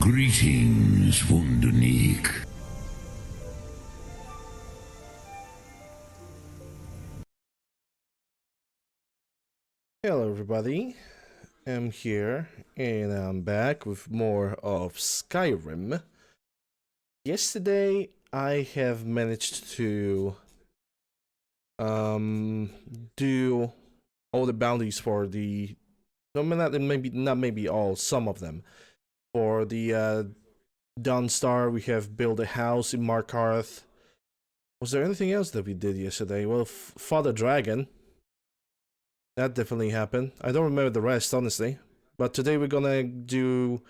Greetings, Wunderneek. Hello everybody, I'm here and I'm back with more of Skyrim. Yesterday I have managed to do all the bounties for the not maybe all, some of them. For the Dawnstar we have built a house in Markarth. Was there anything else that we did yesterday? Well, fought a dragon. That definitely happened. I don't remember the rest, honestly. But today we're gonna do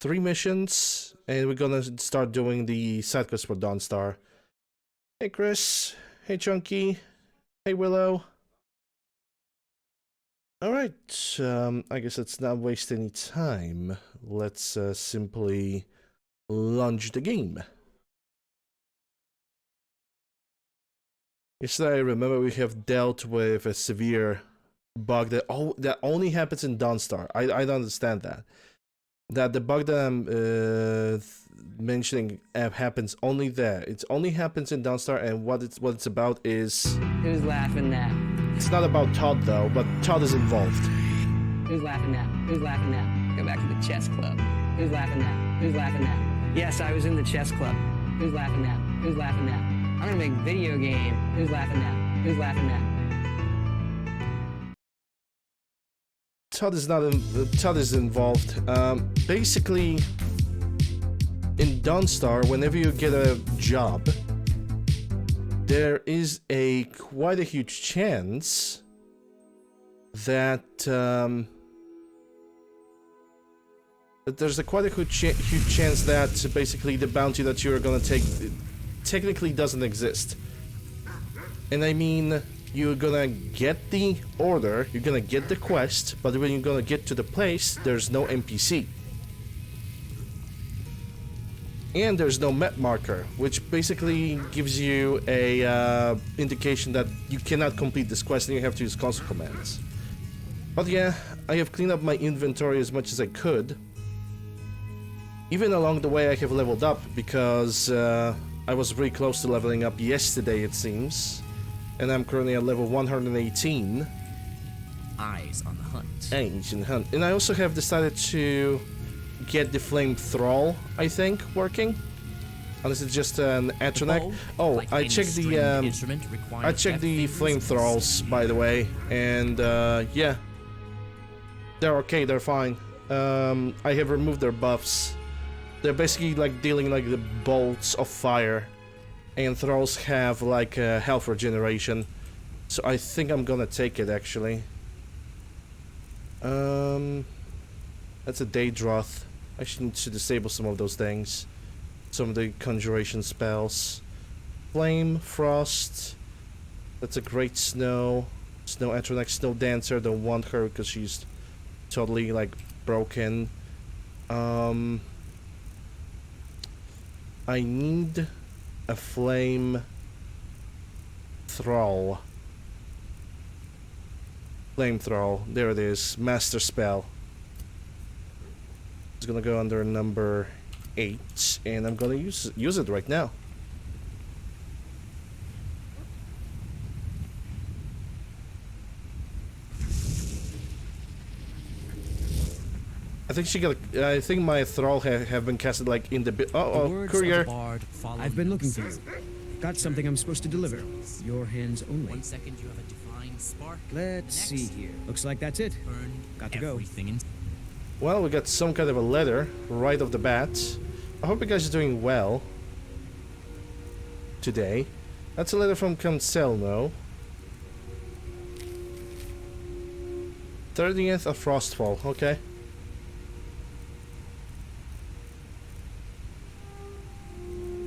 3 missions, and we're gonna start doing the side quests for Dawnstar. Hey Chris, hey Chunky, hey Willow. Alright, I guess let's not waste any time. Let's simply launch the game. Yesterday I remember we have dealt with a severe bug that only happens in Dawnstar. I don't understand that. That the bug that I'm mentioning happens only there. It only happens in Dawnstar, and what it's about is... Who's laughing now? It's not about Todd though, but Todd is involved. Who's laughing now? Who's laughing now? Go back to the chess club. Who's laughing now? Who's laughing now? Yes, I was in the chess club. Who's laughing now? Who's laughing now? I'm gonna make video game. Who's laughing now? Who's laughing now? Todd is involved. Basically, in Dawnstar, whenever you get a job, there is quite a huge chance that there's quite a huge chance that basically the bounty that you're gonna take technically doesn't exist. And I mean, you're gonna get the order, you're gonna get the quest, but when you're gonna get to the place, there's no NPC. And there's no map marker, which basically gives you a indication that you cannot complete this quest and you have to use console commands. But yeah, I have cleaned up my inventory as much as I could. Even along the way I have leveled up, because I was really close to leveling up yesterday, it seems. And I'm currently at level 118. Eyes on the hunt. Ancient hunt. And I also have decided to get the flame thrall, I think, working. Unless it's just an Atronek. Oh, like I checked the flame thralls, by the way, and yeah, they're okay. They're fine. I have removed their buffs. They're basically like dealing like the bolts of fire. And thralls have like health regeneration, so I think I'm gonna take it actually. That's a Daedroth. I should need to disable some of those things, some of the conjuration spells. Flame, frost. That's a great snow. Snow Atronek, Snow Dancer. Don't want her because she's totally like broken. I need a flame thrall. Flame thrall. There it is. Master spell. It's gonna go under number 8, and I'm gonna use it right now. I think my thrall have been casted like in the courier. I've been looking for you. Got something I'm supposed to deliver. Your hands only. 1 second, you have a divine spark. Let's see here. Looks like that's it. Got to go. Well, we got some kind of a letter right off the bat. I hope you guys are doing well today. That's a letter from Cancelmo. 30th of Frostfall. Okay.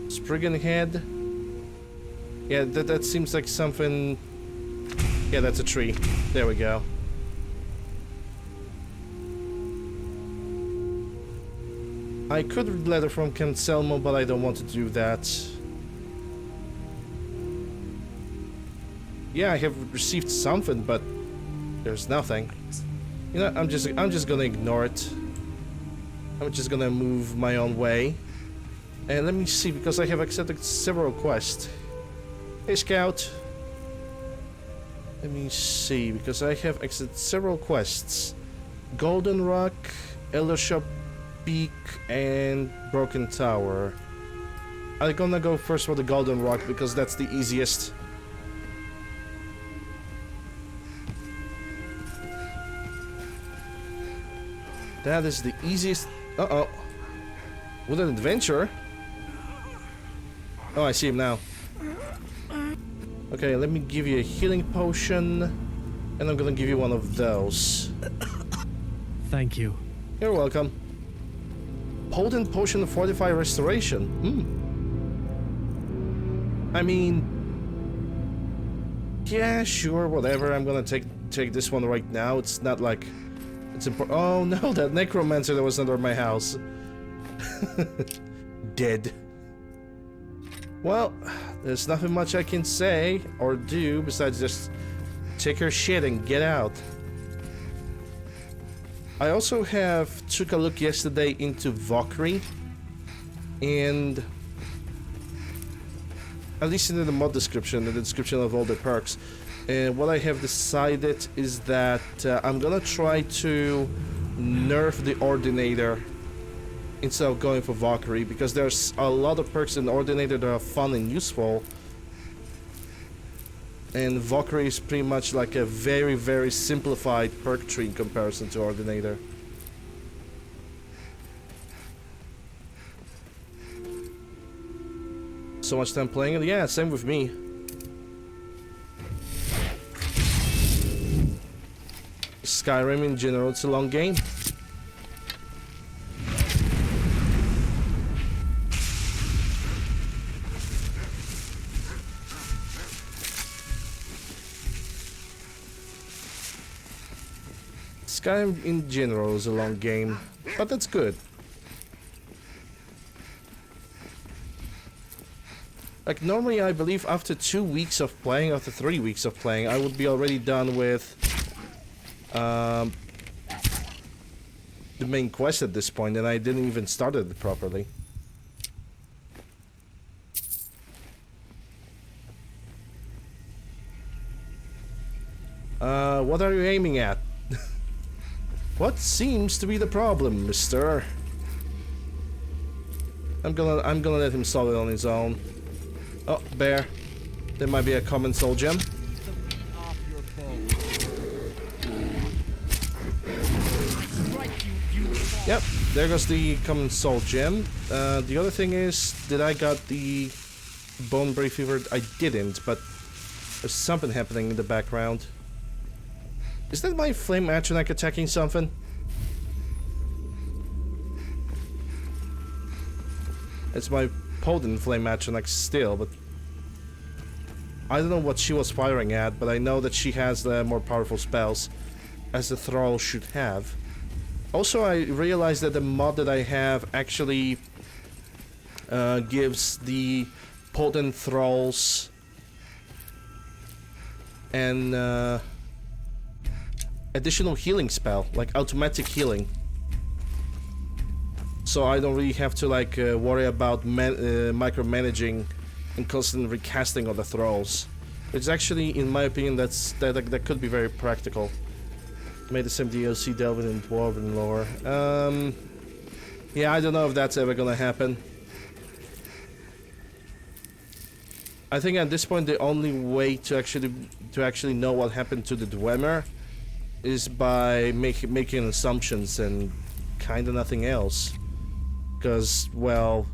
Spriggan Head. Yeah, that seems like something. Yeah, that's a tree. There we go. I could read letter from Cancelmo, but I don't want to do that. Yeah, I have received something, but there's nothing. You know, I'm just gonna ignore it. I'm just gonna move my own way. And let me see, because I have accepted several quests. Hey, Scout. Let me see, because I have accepted several quests. Golden Rock, Eldershop Peak, and Broken Tower. I'm gonna go first for the Golden Rock, because that's the easiest. That is the easiest. Uh-oh. With an adventure? Oh, I see him now. Okay, let me give you a healing potion. And I'm gonna give you one of those. Thank you. You're welcome. Potent potion of fortify restoration. I mean... yeah, sure, whatever. I'm gonna take this one right now. It's not like... it's important. Oh no, that necromancer that was under my house. Dead. Well, there's nothing much I can say or do besides just take her shit and get out. I also took a look yesterday into Valkyrie, and at least in the mod description, in the description of all the perks, and what I have decided is that I'm gonna try to nerf the Ordinator instead of going for Valkyrie, because there's a lot of perks in Ordinator that are fun and useful, and Valkyrie is pretty much like a very, very simplified perk tree in comparison to Ordinator. So much time playing it? Yeah, same with me. Skyrim in general, it's a long game. Skyrim in general is a long game, but that's good. Like, normally I believe after 2 weeks of playing, after 3 weeks of playing, I would be already done with the main quest at this point, and I didn't even start it properly. What are you aiming at? What seems to be the problem, mister? I'm gonna let him solve it on his own. Oh, bear. There might be a common soul gem. Yep, there goes the common soul gem. The other thing is, did I got the bone break fever? I didn't, but there's something happening in the background. Is that my flame atronach attacking something? It's my potent flame atronach still, but I don't know what she was firing at, but I know that she has the more powerful spells, as the thrall should have. Also, I realized that the mod that I have actually gives the potent thralls an additional healing spell, like automatic healing. So I don't really have to like worry about micromanaging and constant recasting of the thralls. It's actually, in my opinion, that could be very practical. Made the same DLC Delvin and Dwarven lore. Yeah, I don't know if that's ever gonna happen. I think at this point the only way to actually know what happened to the Dwemer is by making assumptions and kinda nothing else. Because, well,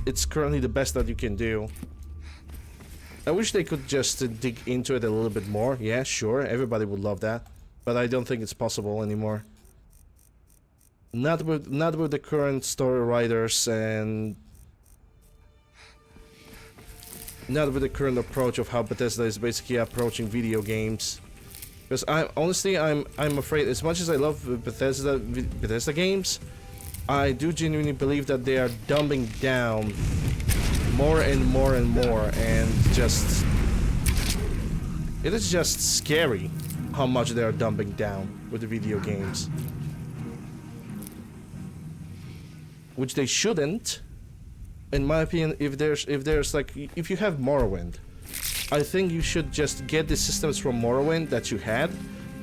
it's currently the best that you can do. I wish they could just dig into it a little bit more. Yeah, sure, everybody would love that. But I don't think it's possible anymore. Not with the current story writers, and not with the current approach of how Bethesda is basically approaching video games. Because I'm afraid, as much as I love Bethesda games, I do genuinely believe that they are dumbing down more and more and more, and just it is just scary how much they are dumbing down with the video games. which they shouldn't. In my opinion, if there's like, if you have Morrowind, I think you should just get the systems from Morrowind that you had,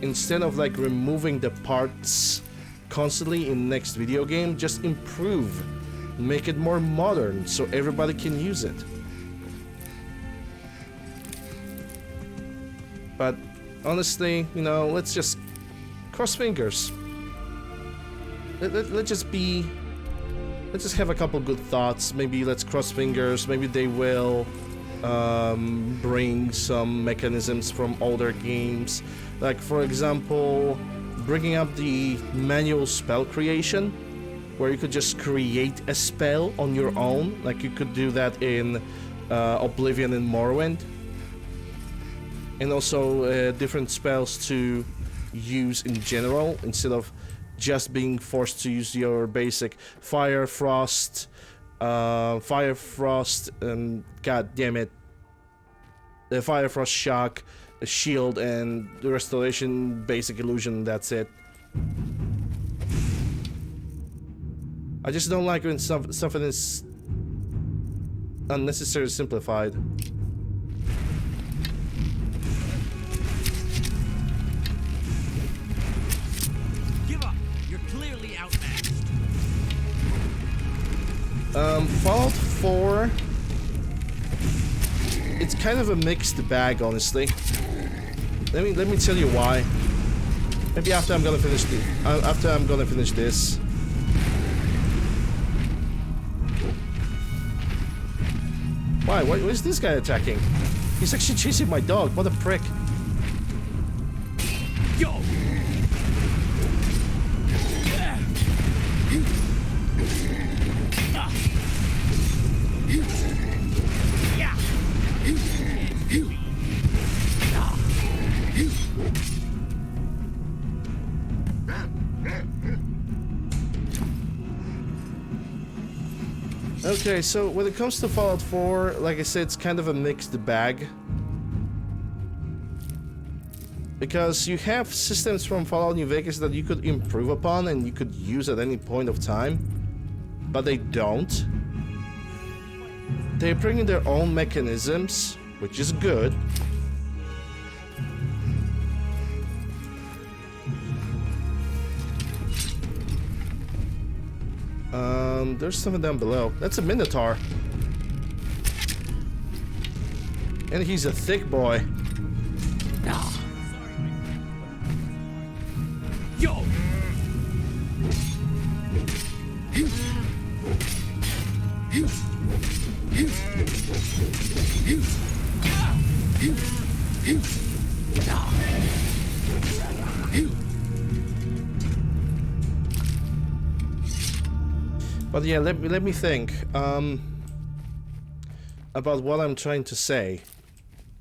instead of like removing the parts constantly in next video game. Just improve, make it more modern so everybody can use it. But honestly, you know, let's just cross fingers. Let's just have a couple good thoughts. Maybe let's cross fingers. Maybe they will bring some mechanisms from older games, like for example bringing up the manual spell creation, where you could just create a spell on your own, like you could do that in Oblivion and Morrowind, and also different spells to use in general instead of just being forced to use your basic fire, frost, god damn it, the fire, frost, shock, a shield, and the restoration, basic illusion. That's it. I just don't like when something is unnecessarily simplified. Give up. You're clearly outmatched. Fallout 4, it's kind of a mixed bag, honestly. Let me tell you why. Maybe after I'm gonna finish this. Why? What is this guy attacking? He's actually chasing my dog. What a prick. Yo! Okay, so when it comes to Fallout 4, like I said, it's kind of a mixed bag. Because you have systems from Fallout New Vegas that you could improve upon and you could use at any point of time, but they don't. They bring in their own mechanisms, which is good. There's something down below. That's a Minotaur. And he's a thick boy. Yo! But yeah, let me think about what I'm trying to say.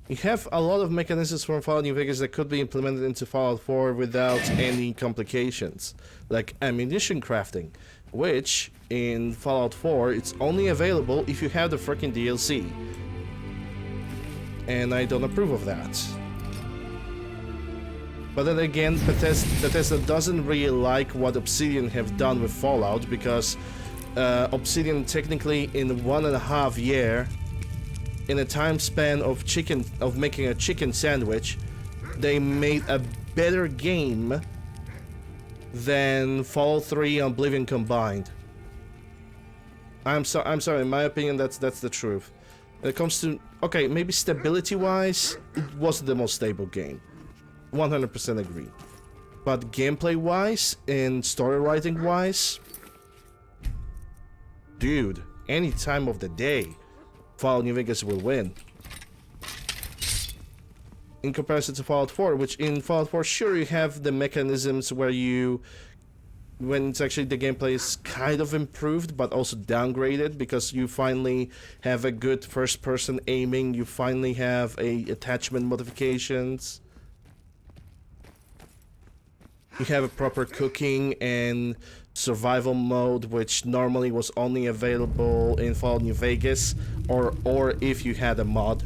You have a lot of mechanisms from Fallout New Vegas that could be implemented into Fallout 4 without any complications, like ammunition crafting, which in Fallout 4 it's only available if you have the freaking DLC, and I don't approve of that. But then again, Bethesda doesn't really like what Obsidian have done with Fallout, because Obsidian technically in 1.5 years, in a time span of making a chicken sandwich, they made a better game than Fallout 3 and Oblivion combined. I'm sorry, in my opinion, that's the truth. When it comes to, okay, maybe stability wise, it wasn't the most stable game. 100% agree. But gameplay wise and story writing wise, dude, any time of the day, Fallout New Vegas will win. In comparison to Fallout 4, which in Fallout 4, sure, you have the mechanisms where you, when it's actually the gameplay is kind of improved, but also downgraded, because you finally have a good first-person aiming, you finally have attachment modifications. You have a proper cooking and survival mode, which normally was only available in Fallout New Vegas, or if you had a mod.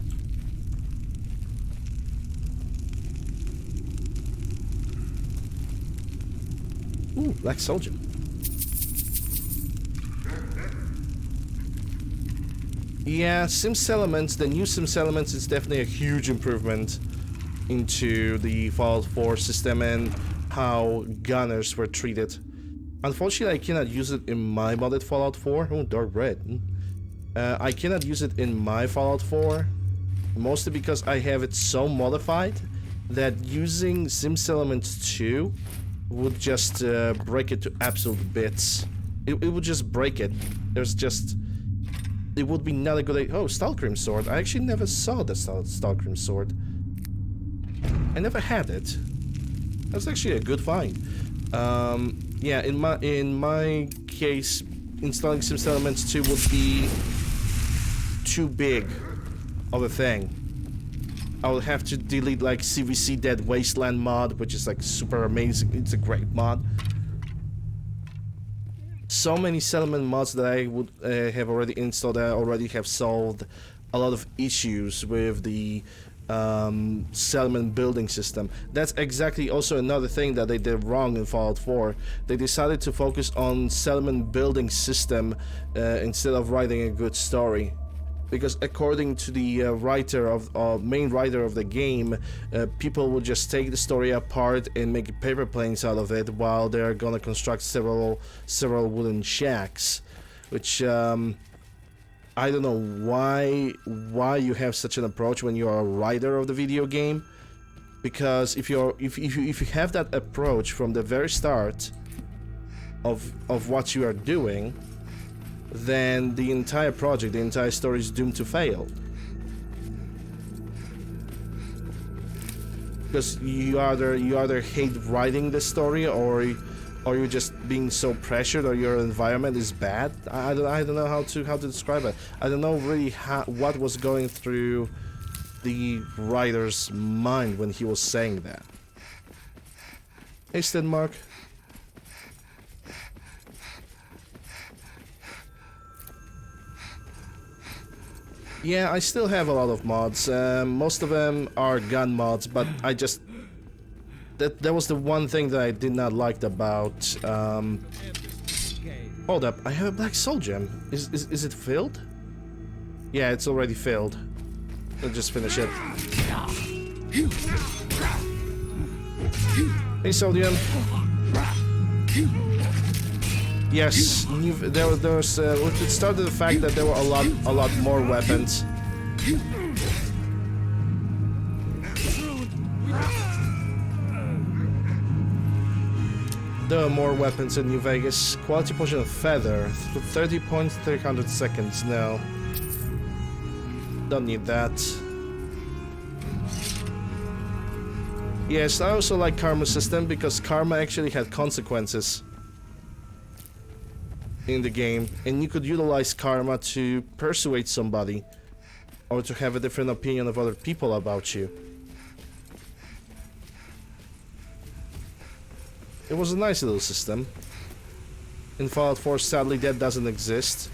Ooh, Black Soldier. Yeah, Sims Elements, the new Sims Elements is definitely a huge improvement into the Fallout 4 system and how gunners were treated. Unfortunately, I cannot use it in my modded Fallout 4. Oh, dark red. I cannot use it in my Fallout 4, mostly because I have it so modified that using Sims Elements 2 would just break it to absolute bits. It would just break it. It would be not a good idea. Oh, Stalkrim sword. I actually never saw the Stalkrim sword. I never had it. That's actually a good find. Yeah, in my case, installing Sims Elements 2 would be too big of a thing. I would have to delete like CVC Dead Wasteland mod, which is like super amazing. It's a great mod. So many settlement mods that I would have already installed that already have solved a lot of issues with the settlement building system. That's exactly also another thing that they did wrong in Fallout 4. They decided to focus on settlement building system instead of writing a good story. Because according to the main writer of the game, people will just take the story apart and make paper planes out of it while they're gonna construct several wooden shacks, which I don't know why you have such an approach when you're a writer of the video game. Because if you have that approach from the very start of what you are doing, then the entire project, the entire story is doomed to fail. Because you either hate writing the story, or you're just being so pressured, or your environment is bad. I don't know how to describe it. I don't know really what was going through the writer's mind when he was saying that. Hey, Stenmark. Yeah, I still have a lot of mods. Most of them are gun mods, but I just... That was the one thing that I did not like about... Hold up, I have a black soul gem. Is it filled? Yeah, it's already filled. I'll just finish it. Hey, Sodium. Yes, it started the fact that there were a lot more weapons. There are more weapons in New Vegas. Quality potion of feather, 30 points, 300 seconds. No, don't need that. Yes, I also like karma system because karma actually had consequences in the game, and you could utilize karma to persuade somebody or to have a different opinion of other people about you. It was a nice little system. In Fallout 4, sadly, that doesn't exist.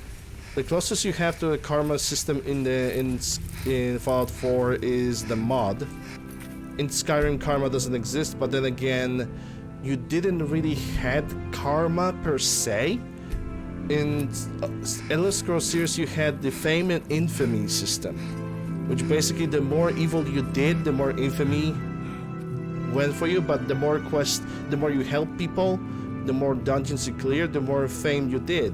The closest you have to a karma system in Fallout 4 is the mod. In Skyrim, karma doesn't exist, but then again, you didn't really had karma per se. In Elder Scrolls series, you had the fame and infamy system, which basically the more evil you did, the more infamy went for you, but the more you help people, the more dungeons you cleared, the more fame you did.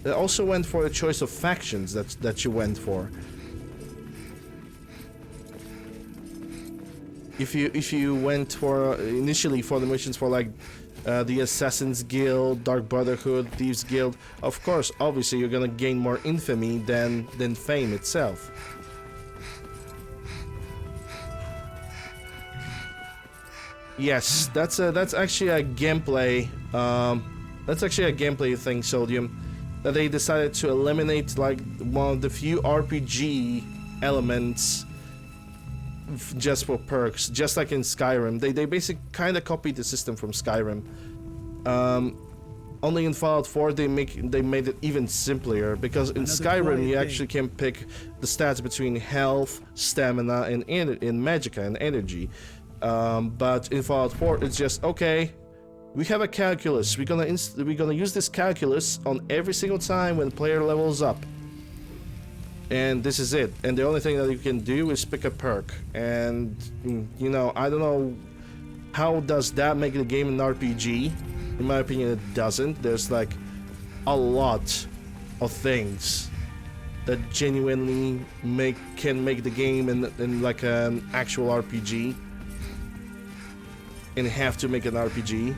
It also went for a choice of factions that you went for. If you went for initially for the missions for like the Assassin's Guild, Dark Brotherhood, Thieves Guild, of course, obviously you're gonna gain more infamy than fame itself. Yes, that's actually a gameplay. That's actually a gameplay thing, Sodium, that they decided to eliminate like one of the few RPG elements just for perks, just like in Skyrim. They basically kind of copied the system from Skyrim. Only in Fallout 4 they made it even simpler, because in Skyrim you actually can pick the stats between health, stamina, and magicka and energy. But in Fallout 4 it's just okay. We have a calculus. We're gonna use this calculus on every single time when player levels up. And this is it. And the only thing that you can do is pick a perk. And you know, I don't know how does that make the game an RPG. In my opinion, it doesn't. There's like a lot of things that genuinely can make the game in like an actual RPG. And have to make an RPG.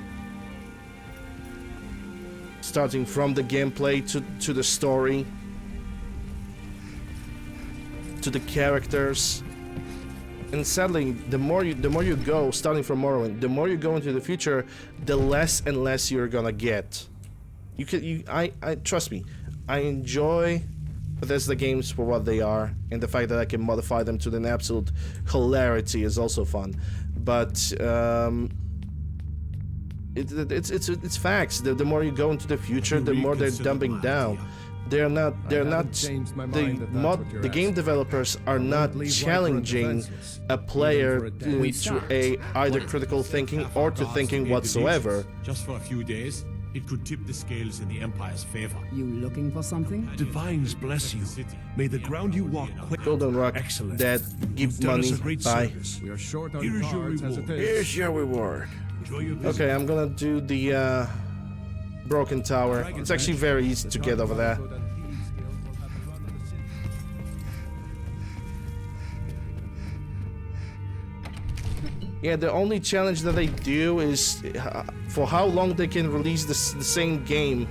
Starting from the gameplay to the story, to the characters, and sadly, the more you go, starting from Morrowind, the more you go into the future, the less and less you're gonna get. I trust me, I enjoy Bethesda games for what they are, and the fact that I can modify them to an absolute hilarity is also fun. But it's facts. The more you go into the future, the more they're dumbing down. The game developers are not challenging a player to either critical thinking or to thinking whatsoever. Just for a few days, it could tip the scales in the Empire's favor. You looking for something? Divines bless you. May the ground you walk quick. Golden Rock, Excellent. Dad, give money. Bye. We are short on Here's your cards as reward. it is. Here's your reward. Enjoy your visit. Okay, I'm gonna do the Broken Tower. It's actually very easy to get over there. Yeah, the only challenge that they do is for how long they can release the same game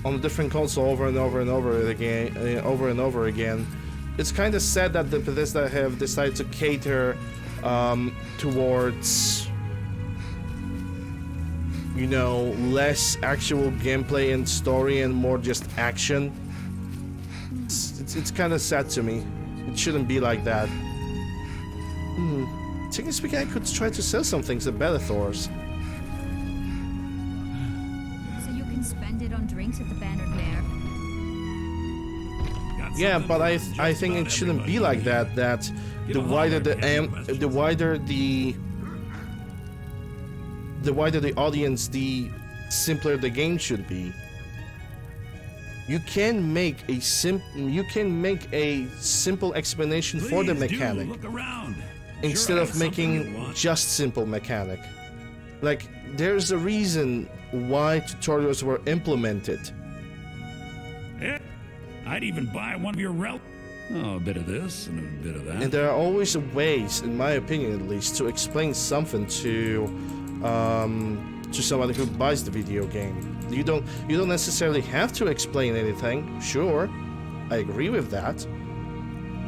on a different console over and over and over again. It's kind of sad that the Bethesda have decided to cater towards, you know, less actual gameplay and story and more just action. It's kind of sad to me. It shouldn't be like that. Technically speaking, I could try to sell some things at Bellathor's. So you can spend it on drinks at the Banner Lair. Yeah, but I think it shouldn't be like that. That the wider the audience, the simpler the game should be. You can make a simple explanation for the mechanic. Look around. Instead of making just simple mechanic. Like, there's a reason why tutorials were implemented. Yeah, I'd even buy one of your relics. Oh, a bit of this and a bit of that. And there are always ways, in my opinion at least, to explain something to somebody who buys the video game. You don't necessarily have to explain anything. Sure, I agree with that.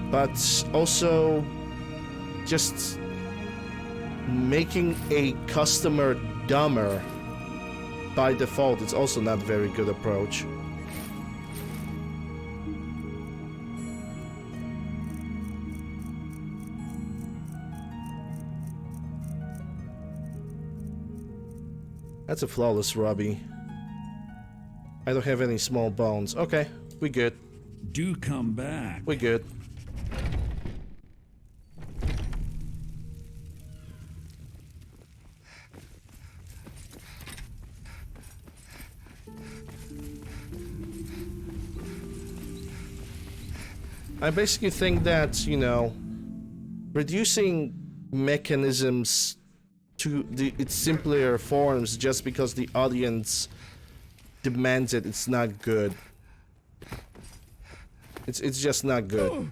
But also, just making a customer dumber by default is also not a very good approach. That's a flawless Robbie. I don't have any small bones. Okay, we good. Do come back. We good. I basically think that, you know, reducing mechanisms to its simpler forms just because the audience demands it, it's not good. It's just not good.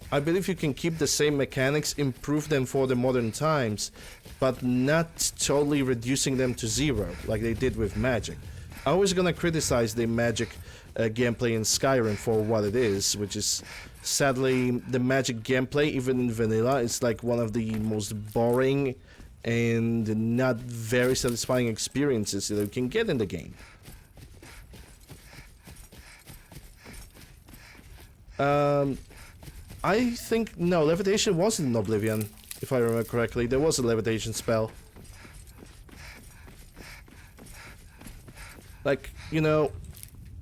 I believe you can keep the same mechanics, improve them for the modern times, but not totally reducing them to zero, like they did with Magic. I was gonna criticize the Magic gameplay in Skyrim for what it is, which is sadly the Magic gameplay, even in vanilla, is like one of the most boring and not very satisfying experiences that you can get in the game. I think, no, levitation wasn't in Oblivion, if I remember correctly. There was a levitation spell. Like, you know,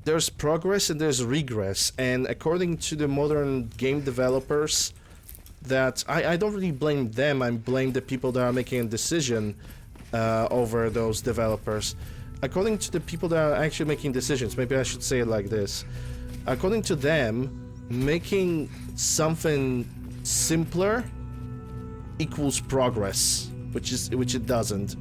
there's progress and there's regress, and according to the modern game developers, that I don't really blame them, I blame the people that are making a decision over those developers. According to the people that are actually making decisions, maybe I should say it like this. According to them, making something simpler equals progress, which it doesn't.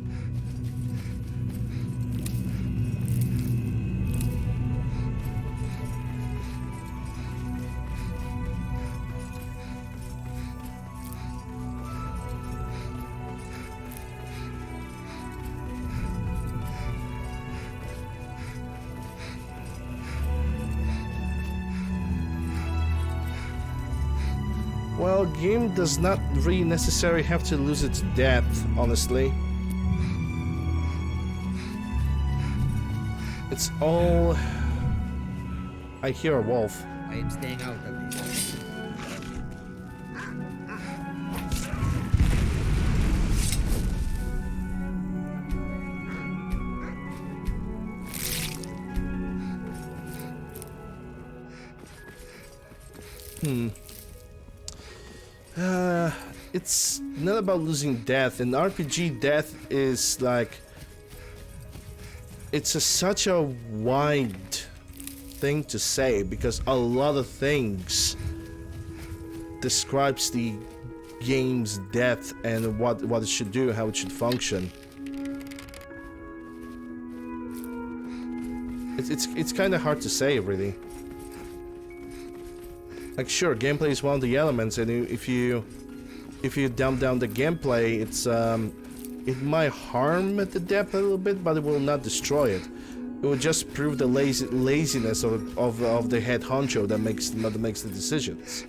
Well, game does not really necessarily have to lose its depth, honestly. It's all... I hear a wolf. I am staying out of these. It's not about losing death. In RPG, death is like... It's such a wide thing to say, because a lot of things describes the game's depth and what it should do, how it should function. It's kind of hard to say, really. Like, sure, gameplay is one of the elements, and if you dumb down the gameplay, it might harm the depth a little bit, but it will not destroy it. It will just prove the laziness of the head honcho that makes the decisions.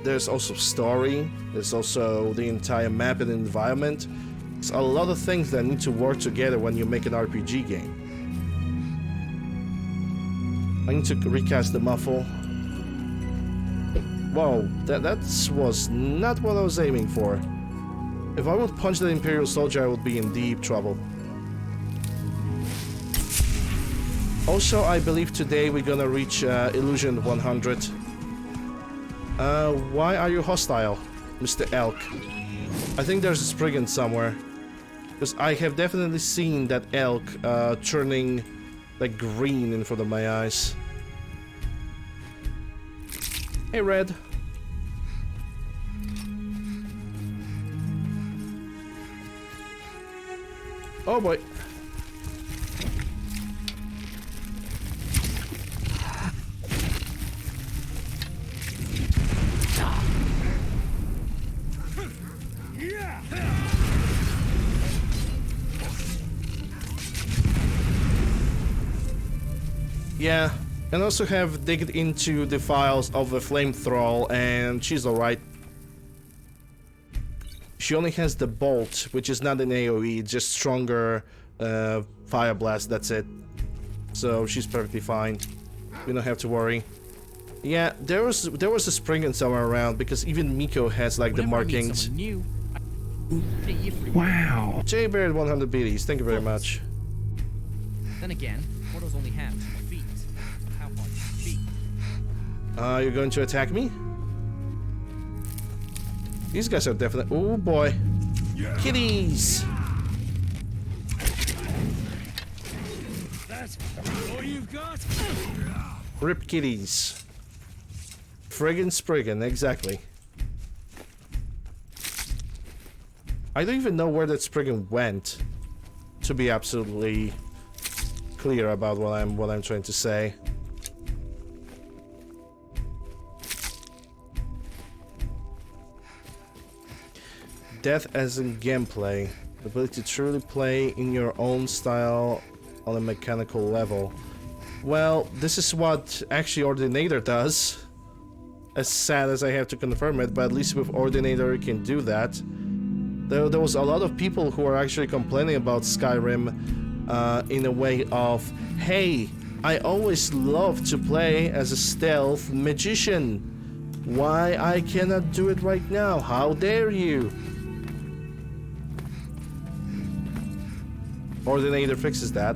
There's also story. There's also the entire map and environment. There's a lot of things that need to work together when you make an RPG game. I need to recast the muffle. Whoa, that was not what I was aiming for. If I would punch the Imperial soldier, I would be in deep trouble. Also, I believe today we're gonna reach Illusion 100. Why are you hostile, Mr. Elk? I think there's a Spriggan somewhere. Because I have definitely seen that elk turning like green in front of my eyes. Hey, Red. Oh boy. Yeah, and also have digged into the files of a flame thrall, and she's alright. She only has the bolt, which is not an AoE, it's just stronger fire blast, that's it. So she's perfectly fine. We don't have to worry. Yeah, there was a Spriggan somewhere around, because even Miko has like the markings. Wow. Jaybeard 100 BDs, thank you very much. Then again, mortals only have 2 feet. How hard is feet? You're going to attack me? These guys are definitely... Oh boy. Kitties! That's all you've got? Rip kitties. Friggin' Spriggan, exactly. I don't even know where that Spriggan went, to be absolutely clear about what I'm trying to say. Death as in gameplay. The ability to truly play in your own style on a mechanical level. Well, this is what actually Ordinator does. As sad as I have to confirm it, but at least with Ordinator you can do that. There was a lot of people who are actually complaining about Skyrim in a way of, hey, I always loved to play as a stealth magician. Why I cannot do it right now? How dare you? Ordinator fixes that.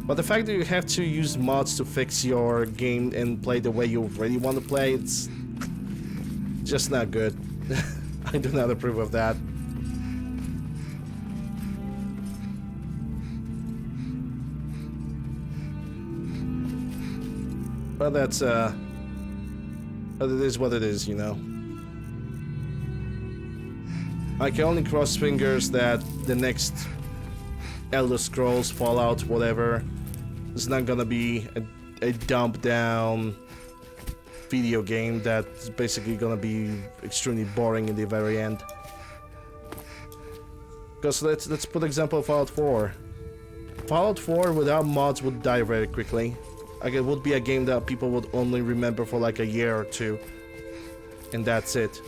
But the fact that you have to use mods to fix your game and play the way you really want to play, it's just not good. I do not approve of that. But that's but it is what it is, you know. I can only cross fingers that the next Elder Scrolls, Fallout, whatever, is not gonna be a dumbed down video game that's basically gonna be extremely boring in the very end. Because let's put example of Fallout 4. Fallout 4 without mods would die very quickly. Like, it would be a game that people would only remember for like a year or two, and that's it.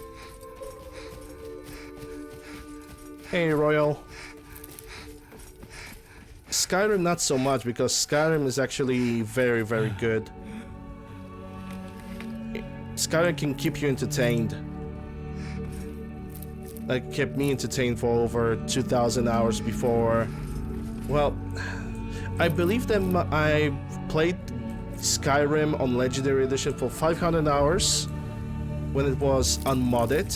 Hey, Royal. Skyrim not so much, because Skyrim is actually very, very good. Skyrim can keep you entertained. Like, kept me entertained for over 2,000 hours before. Well, I believe that I played Skyrim on Legendary Edition for 500 hours when it was unmodded.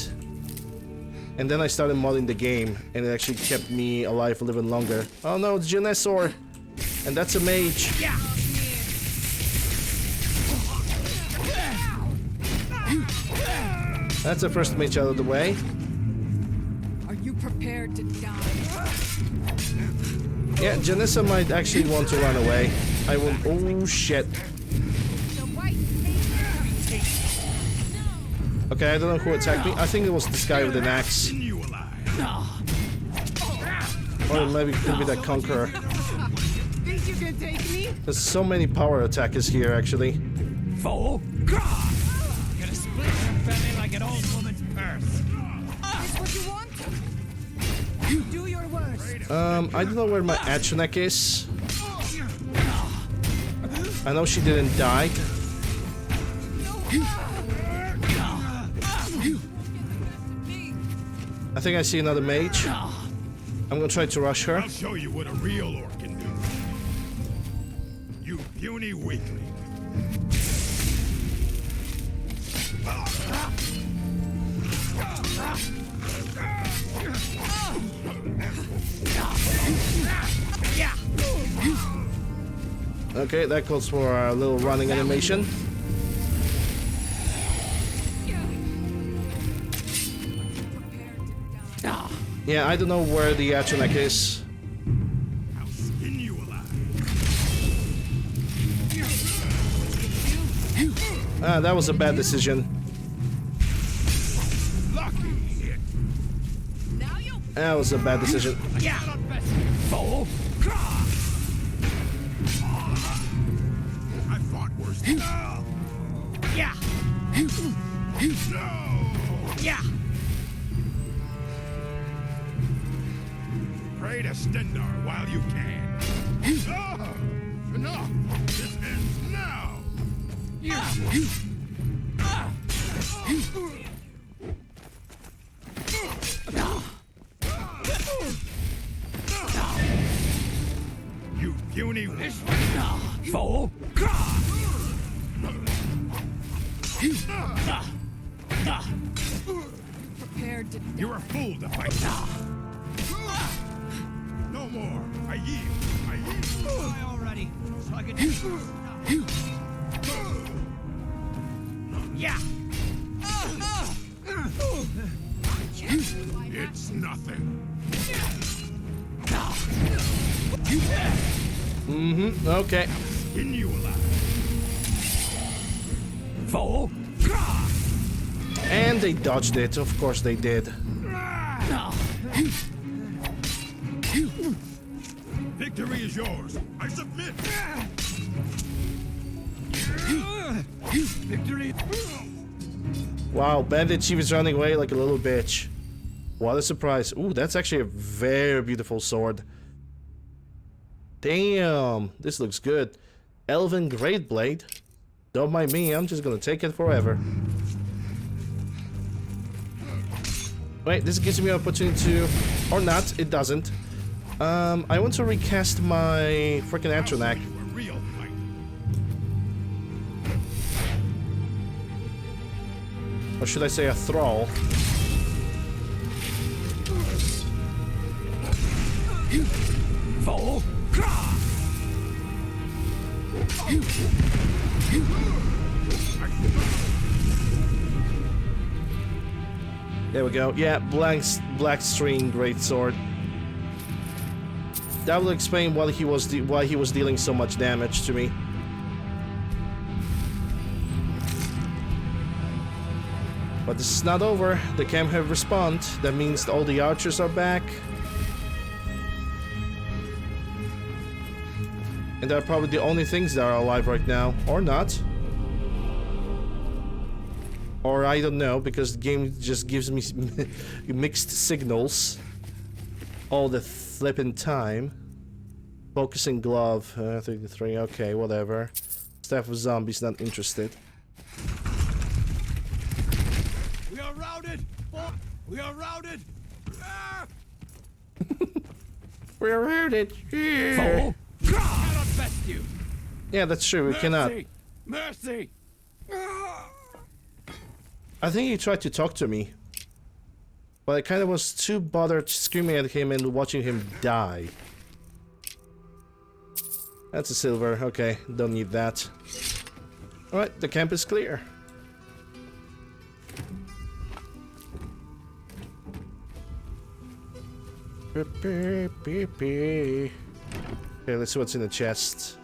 And then I started modding the game, and it actually kept me alive a little bit longer. Oh no, it's Genesor! And that's a mage. That's the first mage out of the way. Are you prepared to die? Yeah, Janessa might actually want to run away. I will. Oh shit. Okay, I don't know who attacked me. I think it was this guy with an axe. Or maybe it could be that Conqueror. Think you can take me? There's so many power attackers here, actually. Fool! Gonna split your belly like an old woman's purse. Is what you want? Do your worst. I don't know where my Atronek is. I know she didn't die. I think I see another mage. I'm gonna try to rush her. I'll show you what a real orc can do. You puny weakling. Okay, that calls for a little running animation. Yeah, I don't know where the Atronek is. I'll skin you alive. Ah, that was a bad decision. Lucky hit. That was a bad decision. Fool! I fought worse. Yeah! No! Yeah! Pray to Stendar while you can. Enough! This ends now! You puny Fool! Prepared to You're a fool to fight. No more. I yield. I yield. Die already, so I can... Yeah! It's nothing. Okay. Skin you alive. Fool! And they dodged it. Of course they did. Victory is yours. I submit. Victory. Wow, Bandit Chief is running away like a little bitch. What a surprise. Ooh, that's actually a very beautiful sword. Damn, this looks good. Elven Great Blade. Don't mind me, I'm just gonna take it forever. Wait, this gives me an opportunity to... Or not, it doesn't. I want to recast my freaking Atronek. A real fight. Or should I say a thrall? Vol. There we go. Yeah, black string greatsword. That will explain why he was dealing so much damage to me. But this is not over. The camp have respawned. That means all the archers are back. And they're probably the only things that are alive right now. Or not. Or I don't know, because the game just gives me mixed signals all the flippin' time. Focusing glove, 33, okay, whatever. Staff of zombies, not interested. We are routed! We are routed! Ah! We're routed! Vol. Cannot best you! Yeah, that's true, we cannot. Mercy! I think he tried to talk to me. But I kind of was too bothered screaming at him and watching him die. That's a silver, okay, don't need that. Alright, the camp is clear. Okay, let's see what's in the chest.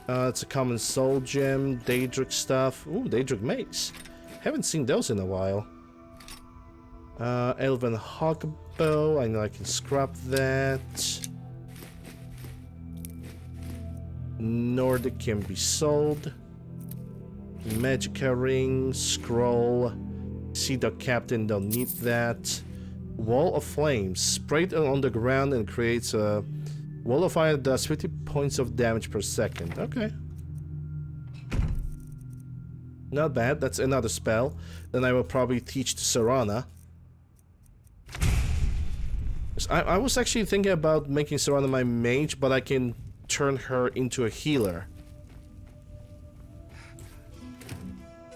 It's a common soul gem, Daedric stuff. Ooh, Daedric mace. Haven't seen those in a while. Elven hawkbow, I know I can scrap that. Nordic can be sold. Magica ring, scroll. Sea Dog Captain, don't need that. Wall of flames, sprayed on the ground and creates a wall of fire that does 50 points of damage per second. Okay. Not bad, that's another spell. Then I will probably teach to Serana. I was actually thinking about making Serana my mage, but I can turn her into a healer.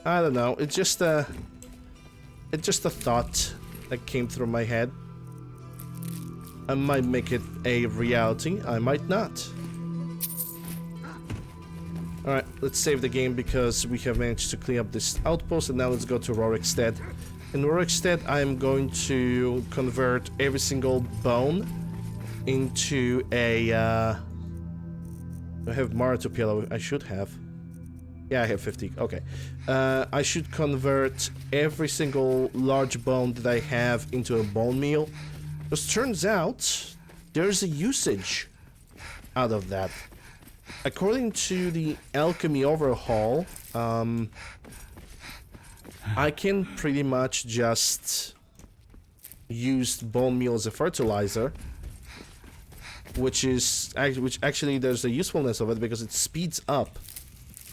I don't know, it's just a thought that came through my head. I might make it a reality, I might not. Alright, let's save the game because we have managed to clean up this outpost, and now let's go to Rorikstead. In Rorikstead, I'm going to convert every single bone into a I have Maratopila, I should have. Yeah, I have 50, okay. I should convert every single large bone that I have into a bone meal. Because turns out, there's a usage out of that. According to the Alchemy Overhaul, I can pretty much just use bone meal as a fertilizer. Which actually there's a usefulness of it because it speeds up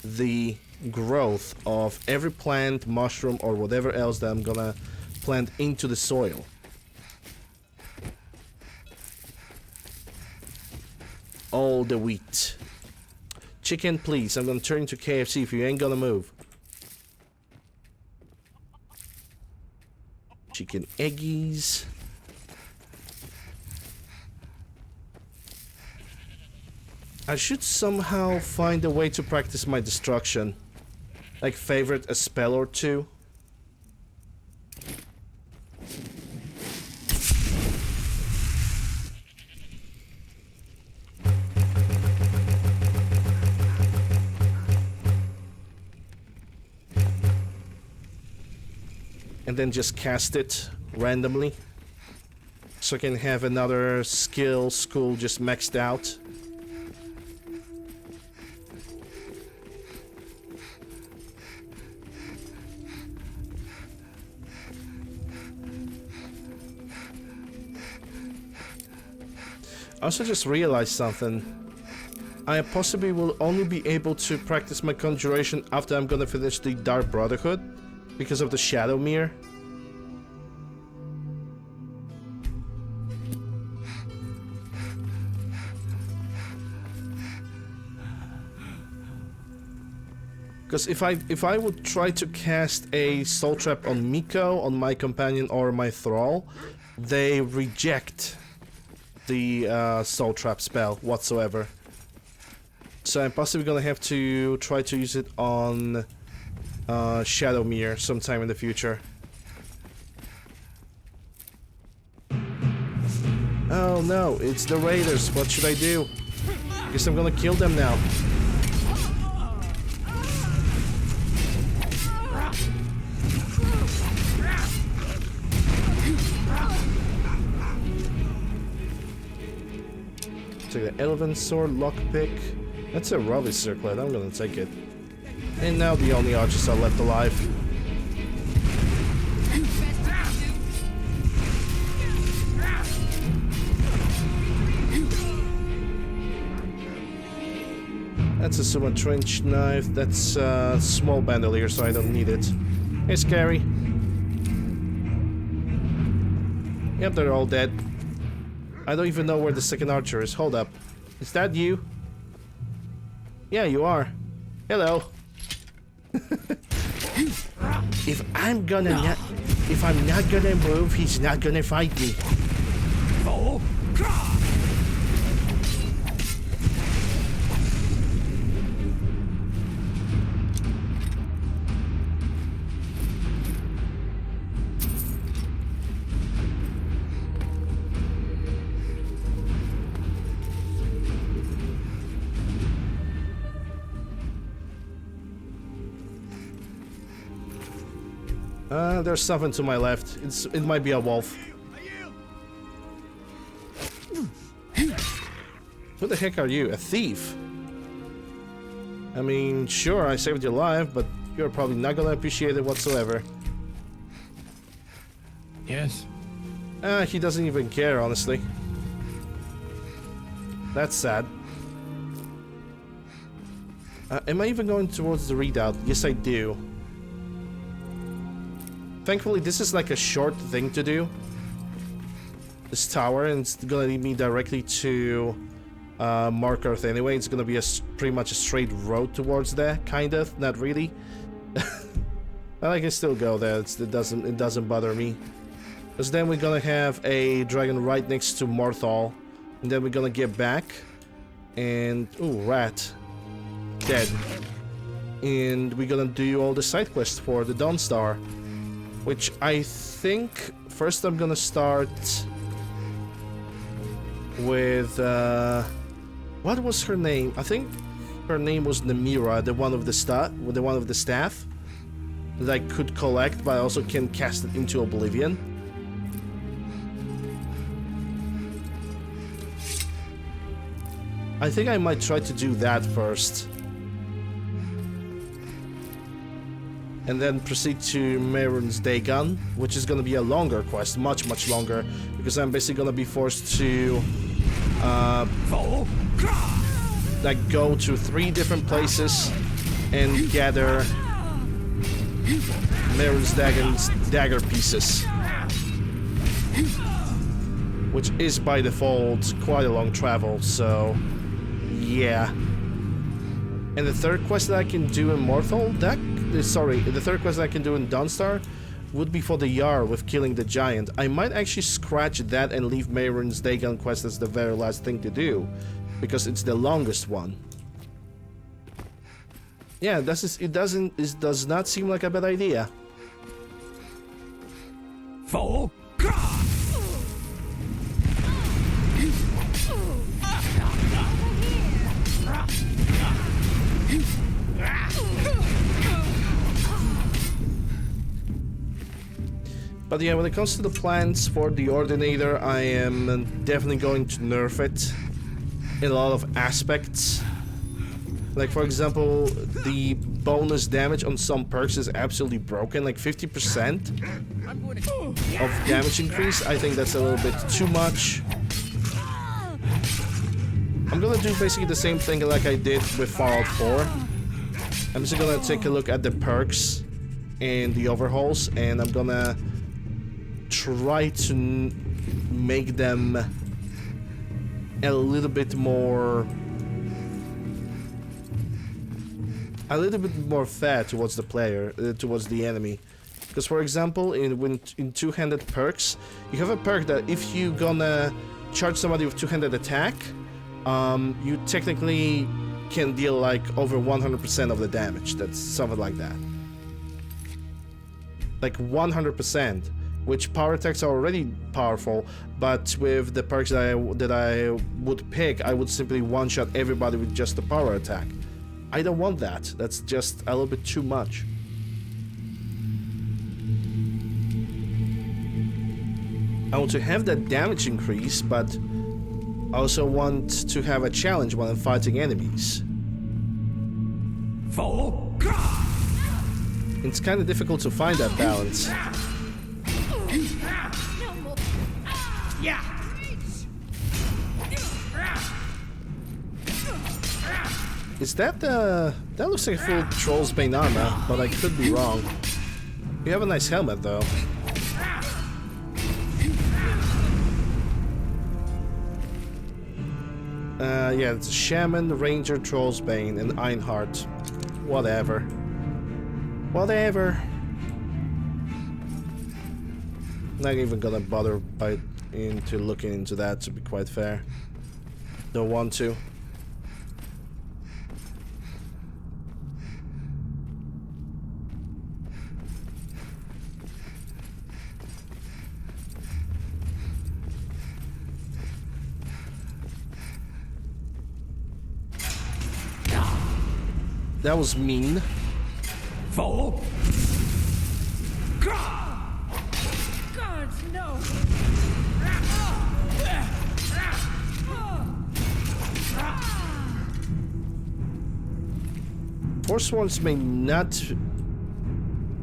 the growth of every plant, mushroom, or whatever else that I'm gonna plant into the soil. All the wheat. Chicken, please. I'm gonna turn into KFC if you ain't gonna move. Chicken eggies. I should somehow find a way to practice my destruction. Like favorite a spell or two. And then just cast it randomly. So I can have another skill school just maxed out. I also just realized something. I possibly will only be able to practice my conjuration after I'm gonna finish the Dark Brotherhood because of the Shadow Mirror. Because if I would try to cast a soul trap on Miko, on my companion or my thrall, they reject the soul trap spell whatsoever. So I'm possibly gonna have to try to use it on Shadowmere sometime in the future. Oh no, it's the raiders. What should I do? Guess I'm gonna kill them now. Take the Elven Sword, Lockpick. That's a Robbie Circlet, I'm gonna take it. And now the only archers are left alive. That's a Suma Trench Knife, that's a small bandolier, so I don't need it. Hey, Scary. Yep, they're all dead. I don't even know where the second archer is. Hold up. Is that you? Yeah, you are. Hello. If I'm not gonna move, he's not gonna fight me. Oh, God! There's something to my left. It might be a wolf. Who the heck are you? A thief? I mean, sure, I saved your life, but you're probably not gonna appreciate it whatsoever. Yes. He doesn't even care, honestly. That's sad. Am I even going towards the redoubt? Yes, I do. Thankfully, this is like a short thing to do. This tower, and it's gonna lead me directly to Mark Earth anyway. It's gonna be pretty much a straight road towards there, kind of. Not really. But I can still go there. It doesn't bother me. Because then we're gonna have a dragon right next to Morthal, and then we're gonna get back, and ooh, rat, dead, and we're gonna do all the side quests for the Dawnstar. Which I think first I'm gonna start with what was her name? I think her name was Namira, the one of the staff that I could collect, but I also can cast it into Oblivion. I think I might try to do that first. And then proceed to Mehrunes Dagon, which is going to be a longer quest, much longer, because I'm basically going to be forced to like go to 3 different places and gather Mehrunes Dagon's dagger pieces, which is by default quite a long travel, so yeah. And the third quest that I can do in Morthal, the third quest that I can do in Dawnstar would be for the Jarl with killing the giant. I might actually scratch that and leave Mehrunes Dagon quest as the very last thing to do, because it's the longest one. Yeah, it does not seem like a bad idea. Oh, God! But yeah, when it comes to the plans for the Ordinator, I am definitely going to nerf it in a lot of aspects. Like, for example, the bonus damage on some perks is absolutely broken, like 50% of damage increase. I think that's a little bit too much. I'm gonna do basically the same thing like I did with Fallout 4. I'm just gonna take a look at the perks and the overhauls, and I'm gonna try to make them a little bit more a little bit more fair towards the player, towards the enemy. Because, for example, in two-handed perks, you have a perk that if you gonna charge somebody with two-handed attack, you technically can deal like over 100% of the damage. That's something like that. Like 100%, which power attacks are already powerful, but with the perks that I would pick, I would simply one-shot everybody with just the power attack. I don't want that. That's just a little bit too much. I want to have that damage increase, but I also want to have a challenge when I'm fighting enemies. It's kind of difficult to find that balance. Is that that looks like a full Troll's Bane armor, but I could be wrong. You have a nice helmet though. Yeah, it's Shaman, Ranger, Troll's Bane, and Einhart. Whatever. Whatever. Not even gonna bother into looking into that, to be quite fair. Don't want to. That was mean. God, no! Forsworns may not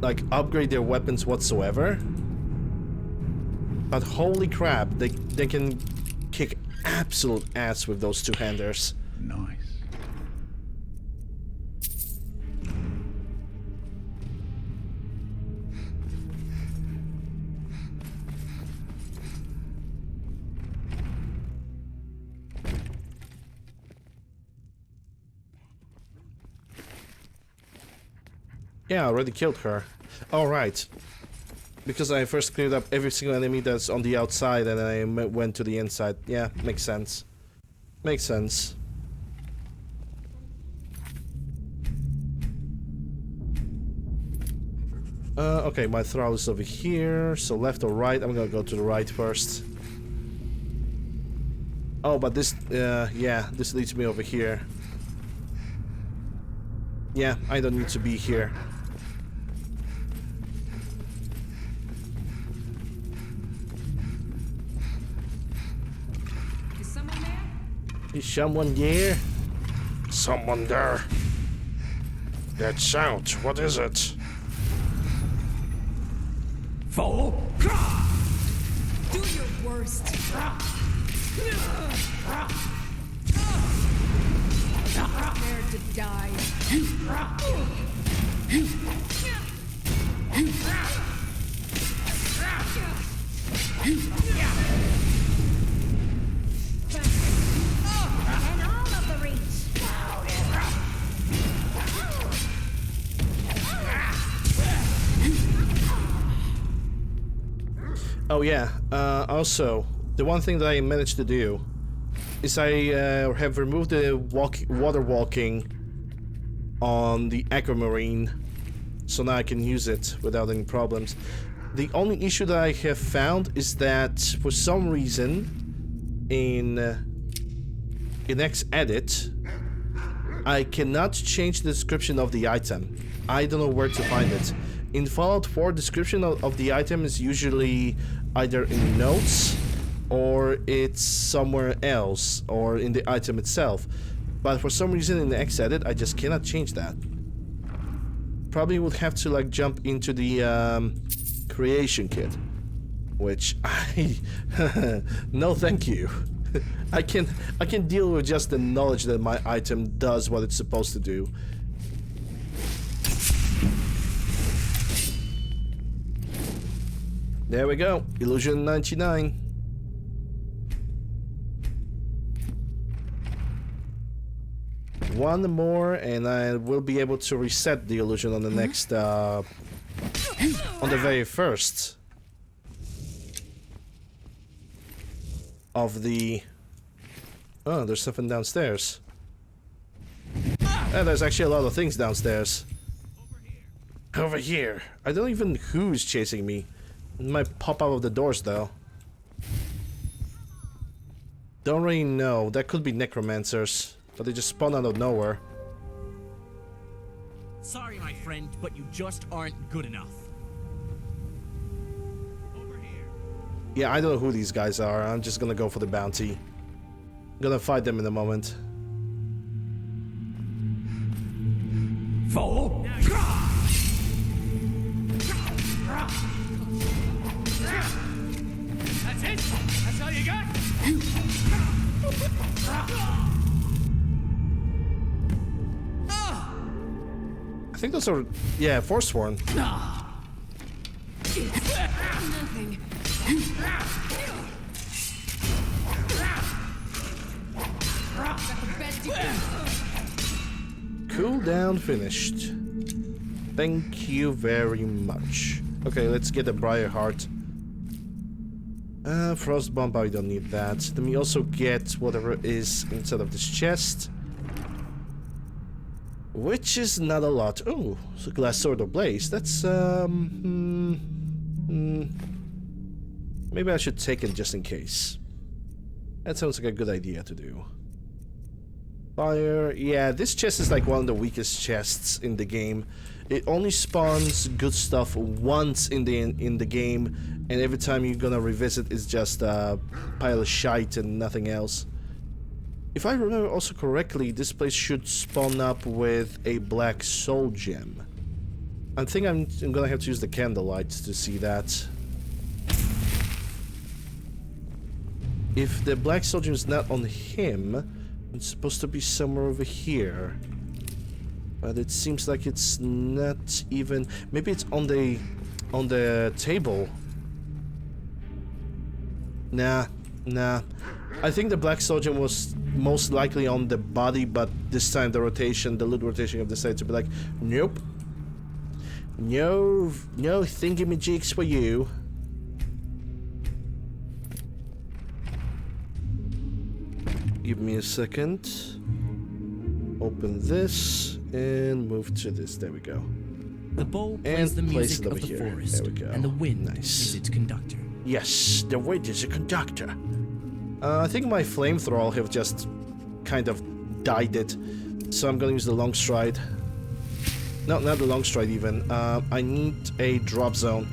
like upgrade their weapons whatsoever, but holy crap, they can kick absolute ass with those two-handers. Nice. Yeah, I already killed her. Alright. Because I first cleared up every single enemy that's on the outside and then I went to the inside. Yeah, makes sense. Makes sense. Okay, my thrall is over here. So left or right? I'm gonna go to the right first. Oh, but this, yeah, this leads me over here. Yeah, I don't need to be here. Is someone there? Someone there. That sound, what is it? Fool! Do your worst. Prepare to die. And all of the reach. Oh yeah, also, the one thing that I managed to do is I have removed the water walking on the Aquamarine, so now I can use it without any problems. The only issue that I have found is that for some reason in X-Edit I cannot change the description of the item. I don't know where to find it. In Fallout 4, description of the item is usually either in notes or it's somewhere else or in the item itself. But for some reason in the X-Edit I just cannot change that. Probably would have to like jump into the creation kit, which I no thank you. I can deal with just the knowledge that my item does what it's supposed to do. There we go, Illusion 99. One more, and I will be able to reset the illusion on the next, on the very first of the... Oh, there's something downstairs. There's actually a lot of things downstairs. Over here. I don't even know who's chasing me. It might pop out of the doors, though. Don't really know. That could be necromancers, but they just spawn out of nowhere. Sorry, my friend, but you just aren't good enough. Over here. Yeah, I don't know who these guys are. I'm just gonna go for the bounty. Gonna fight them in a moment. Fool! That's it? That's all you got? I think those are... Yeah, Forsworn. Nothing. Cooldown finished. Thank you very much. Okay, let's get a Briarheart. Frost Bomb, I don't need that. Let me also get whatever is inside of this chest. Which is not a lot. Oh, it's a glass sword of blaze. That's, maybe I should take it just in case. That sounds like a good idea to do. Fire. Yeah, this chest is like one of the weakest chests in the game. It only spawns good stuff once in the game, and every time you're gonna revisit, it's just a pile of shite and nothing else. If I remember also correctly, this place should spawn up with a black soul gem. I think I'm gonna have to use the candlelight to see that. If the black soul gem is not on him, it's supposed to be somewhere over here. But it seems like it's not even... Maybe it's on the table. Nah. I think the black soul gem was most likely on the body, but this time the loot rotation of the side to be like, nope. No thingy-majigs for you. Give me a second. Open this and move to this. There we go. The bow plays the place music it of over the here. forest, There we go. and the wind Nice. is its conductor. Yes, the wind is a conductor. I think my flamethrower have just kind of died it, so I'm gonna use the long stride. No, not the long stride even. I need a drop zone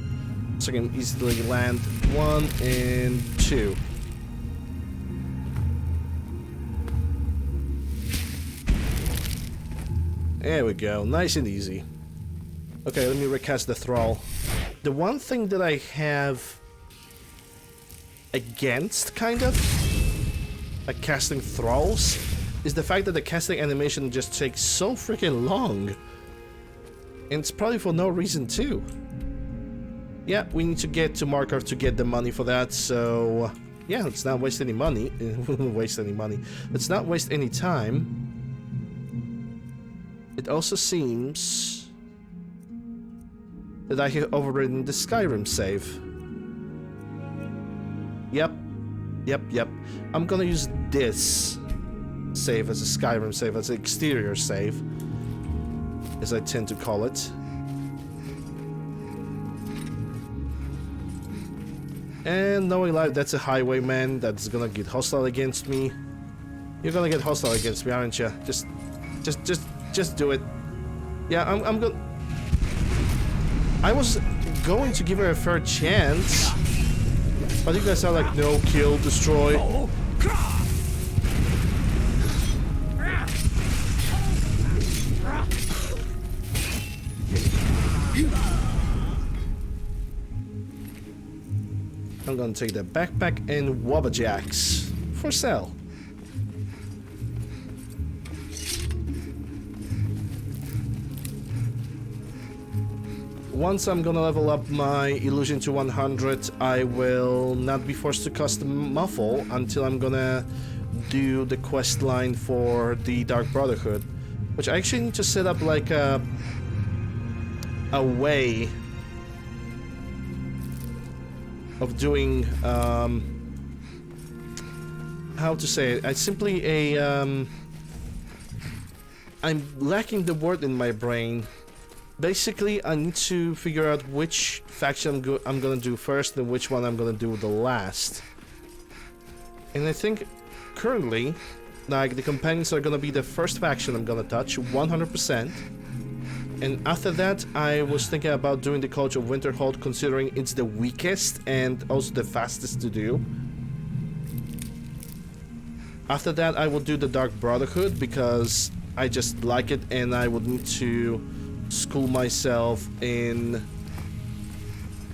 so I can easily land 1 and 2. There we go, nice and easy. Okay, let me recast the thrall. The one thing that I have against, kind of, like casting thralls, is the fact that the casting animation just takes so freaking long. And it's probably for no reason too. Yeah, we need to get to Markov to get the money for that, so... Yeah, let's not waste any money. Let's not waste any time. It also seems that I have overridden the Skyrim save. Yep. I'm gonna use this save as a Skyrim save, as an exterior save, as I tend to call it. And knowing life, that's a highwayman that's gonna get hostile against me. You're gonna get hostile against me, aren't you? Just do it. Yeah, I'm gonna... I was going to give her a fair chance, but you guys are like, no, kill, destroy. I'm gonna take the backpack and Wobberjacks for sale. Once I'm gonna level up my illusion to 100, I will not be forced to custom muffle until I'm gonna do the quest line for the Dark Brotherhood, which I actually need to set up like a way of doing how to say it. I simply I'm lacking the word in my brain. Basically, I need to figure out which faction I'm gonna do first and which one I'm gonna do the last. And I think currently, like, the companions are gonna be the first faction I'm gonna touch 100%. And after that, I was thinking about doing the College of Winterhold, considering it's the weakest and also the fastest to do. After that, I will do the Dark Brotherhood because I just like it, and I would need to school myself in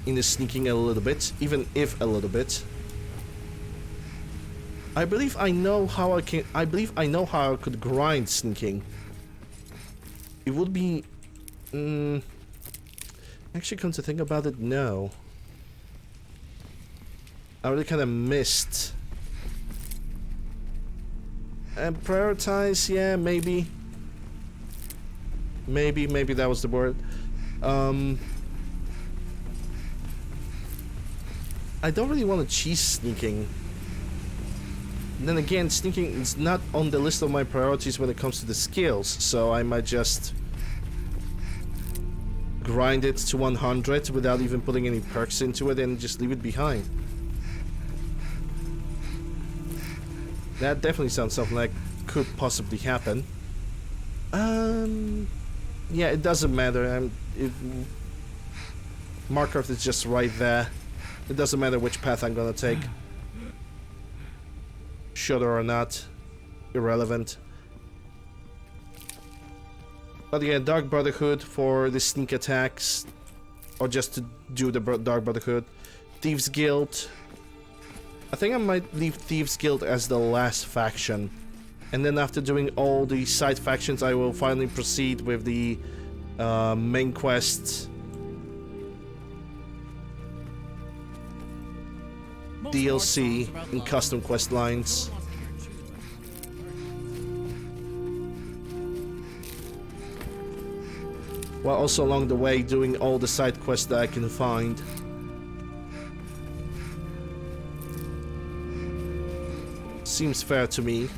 the sneaking a little bit, even if a little bit. I believe I know how I could grind sneaking. It would be actually, come to think about it, no. I really kind of missed. And prioritize, yeah, maybe. Maybe that was the word. I don't really want to cheese sneaking. Then again, sneaking is not on the list of my priorities when it comes to the skills, so I might just grind it to 100 without even putting any perks into it and just leave it behind. That definitely sounds something like could possibly happen. Yeah, it doesn't matter. Markarth is just right there. It doesn't matter which path I'm gonna take. Shudder or not, irrelevant. But yeah, Dark Brotherhood for the sneak attacks, or just to do the Dark Brotherhood. Thieves Guild. I think I might leave Thieves Guild as the last faction. And then after doing all the side factions, I will finally proceed with the main quest. DLC and custom quest lines. While also along the way doing all the side quests that I can find. Seems fair to me.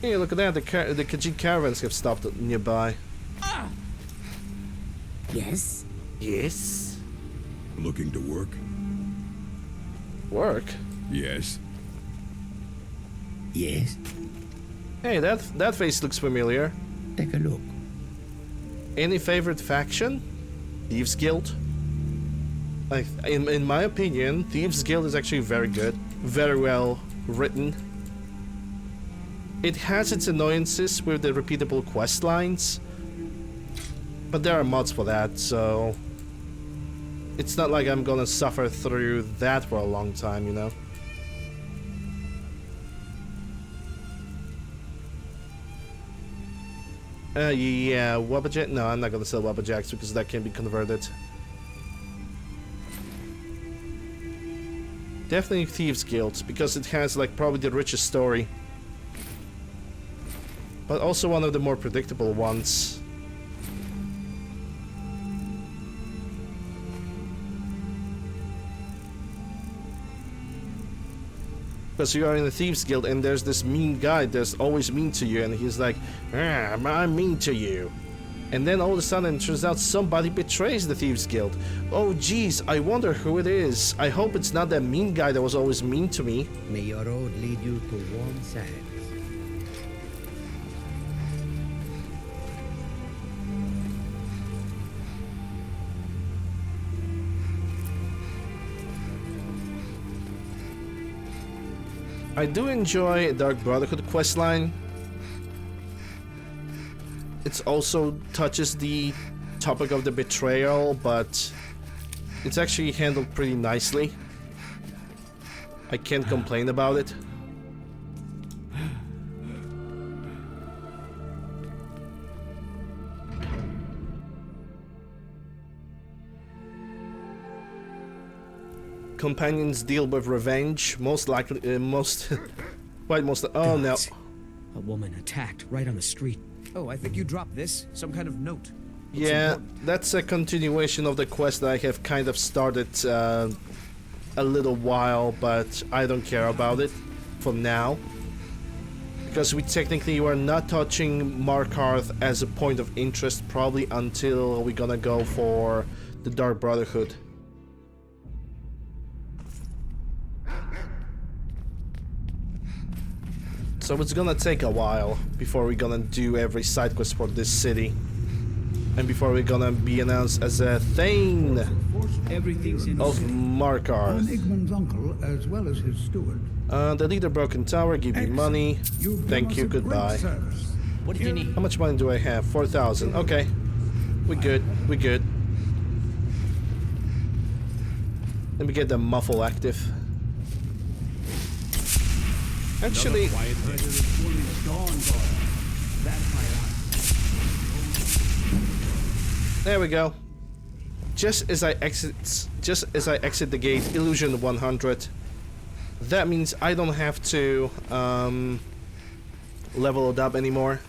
Hey, look at that, the Khajiit caravans have stopped nearby. Yes? Yes? Looking to work? Work? Yes. Yes. Hey, that face looks familiar. Take a look. Any favorite faction? Thieves Guild? Like, in my opinion, Thieves Guild is actually very good. Very well written. It has its annoyances with the repeatable quest lines, but there are mods for that, so it's not like I'm gonna suffer through that for a long time, you know? Yeah, Wabbajack? No, I'm not gonna sell Wabbajacks because that can be converted. Definitely Thieves Guild, because it has like probably the richest story. But also one of the more predictable ones. Because you are in the Thieves Guild and there's this mean guy that's always mean to you, and he's like, I'm mean to you. And then all of a sudden it turns out somebody betrays the Thieves Guild. Oh geez, I wonder who it is. I hope it's not that mean guy that was always mean to me. May your road lead you to warm sands. I do enjoy Dark Brotherhood questline. It also touches the topic of the betrayal, but it's actually handled pretty nicely. I can't complain about it. companions deal with revenge. Most likely, quite most. Oh no! A woman attacked right on the street. Oh, I think you dropped this. Some kind of note. Yeah, that's a continuation of the quest that I have kind of started a little while, but I don't care about it for now. Because we technically were not touching Markarth as a point of interest probably until we're gonna go for the Dark Brotherhood. So it's gonna take a while before we're gonna do every side quest for this city. And before we're gonna be announced as a Thane of Markarth. Igmund's uncle as well as his steward. The leader Broken Tower, give me money. Thank you, goodbye. What did you need? How much money do I have? 4,000. Okay. We're good. We're good. Let me get the muffle active. Actually, there we go. Just as I exit the gate, illusion 100. That means I don't have to level it up anymore.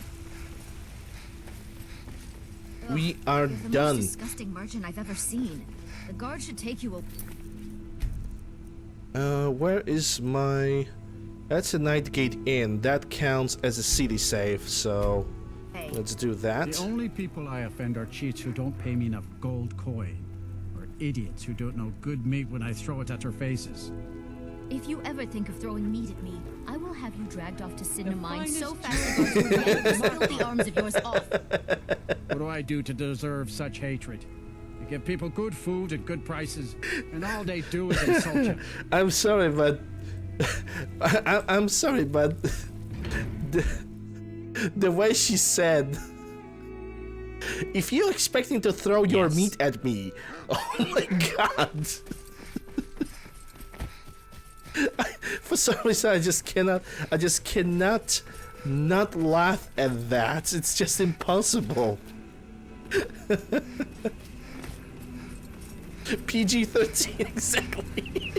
We are You're the done. most disgusting merchant I've ever seen. The guard should take you Where is my... That's a Night Gate Inn. That counts as a city save, so let's do that. The only people I offend are cheats who don't pay me enough gold coin, or idiots who don't know good meat when I throw it at their faces. If you ever think of throwing meat at me, I will have you dragged off to Sidna Mine so fast the guards will be able to pull the arms of yours off. What do I do to deserve such hatred? I give people good food at good prices, and all they do is insult you. I'm sorry, but... I'm sorry, but... the way she said... If you're expecting to throw your meat at me... Oh my god! For some reason, I just cannot not laugh at that. It's just impossible. PG-13, exactly.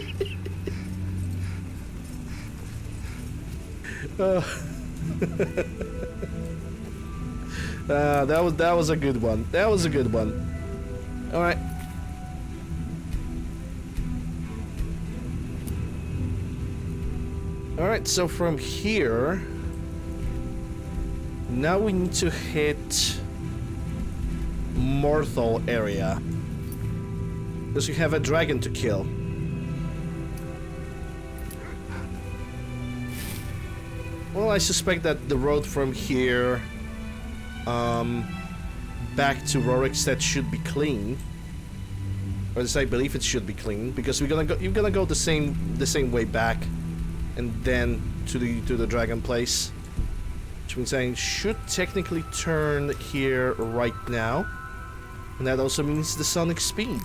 That was a good one. That was a good one. All right. All right. So from here, now we need to hit Morthal area because we have a dragon to kill. Well, I suspect that the road from here back to Rorikstead should be clean. Or at least I believe it should be clean, because you're gonna go the same way back and then to the dragon place. Which means I should technically turn here right now. And that also means the sonic speed.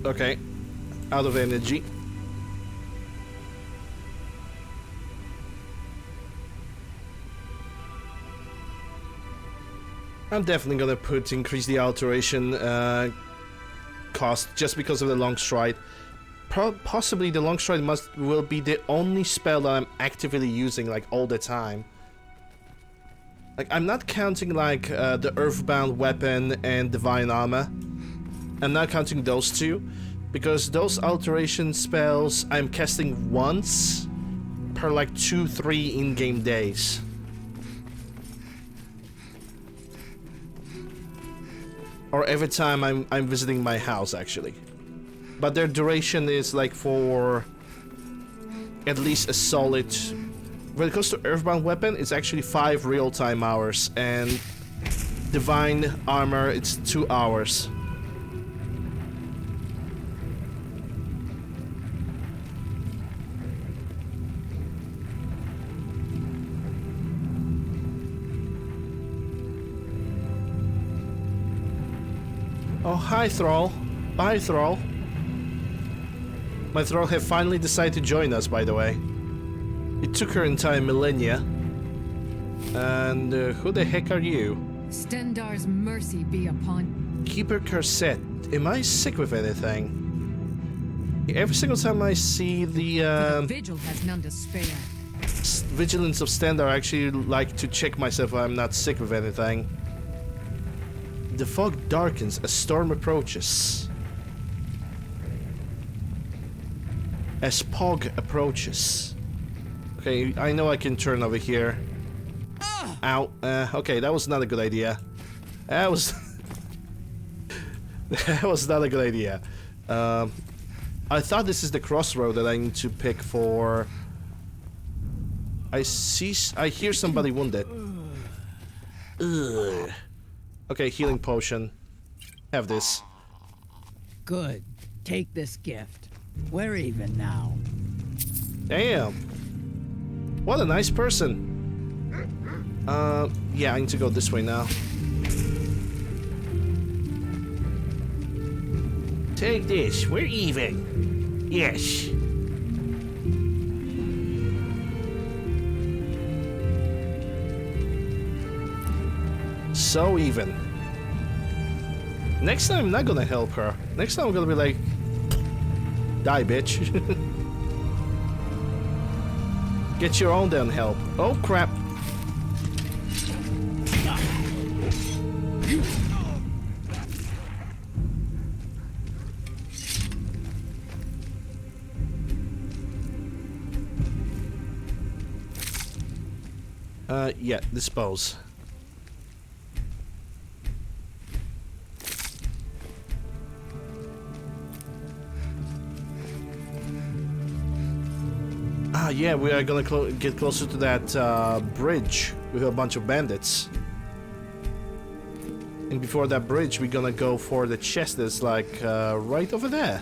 Okay, out of energy. I'm definitely gonna increase the alteration cost just because of the long stride. Possibly the long stride will be the only spell that I'm actively using like all the time. Like I'm not counting like the Earthbound weapon and Divine Armor. I'm not counting those two, because those alteration spells I'm casting once per like 2-3 in-game days. Or every time I'm visiting my house, actually. but their duration is like for at least a solid. When it comes to Earthbound weapon, it's actually 5 real-time hours, and Divine Armor, it's 2 hours. Oh, hi, Thrall. Bye, Thrall. My Thrall have finally decided to join us, by the way. It took her entire millennia. And who the heck are you? Stendar's mercy be upon... Keeper Corset. Am I sick with anything? Every single time I see the Vigil has none to spare. Vigilance of Stendar, I actually like to check myself if I'm not sick with anything. The fog darkens as storm approaches. As Pog approaches. Okay, I know I can turn over here. Ow. Okay, that was not a good idea. That was... that was not a good idea. I thought this is the crossroad that I need to pick for... I hear somebody wounded. Ugh. Okay, healing potion. Have this. Good. Take this gift. We're even now. Damn. What a nice person. Yeah, I need to go this way now. Take this. We're even. Yes. So even. Next time I'm not gonna help her. Next time I'm gonna be like, die, bitch. Get your own damn help. Oh crap. Yeah, dispose. Ah, yeah, we are gonna get closer to that bridge with a bunch of bandits. And before that bridge, we're gonna go for the chest that's like right over there.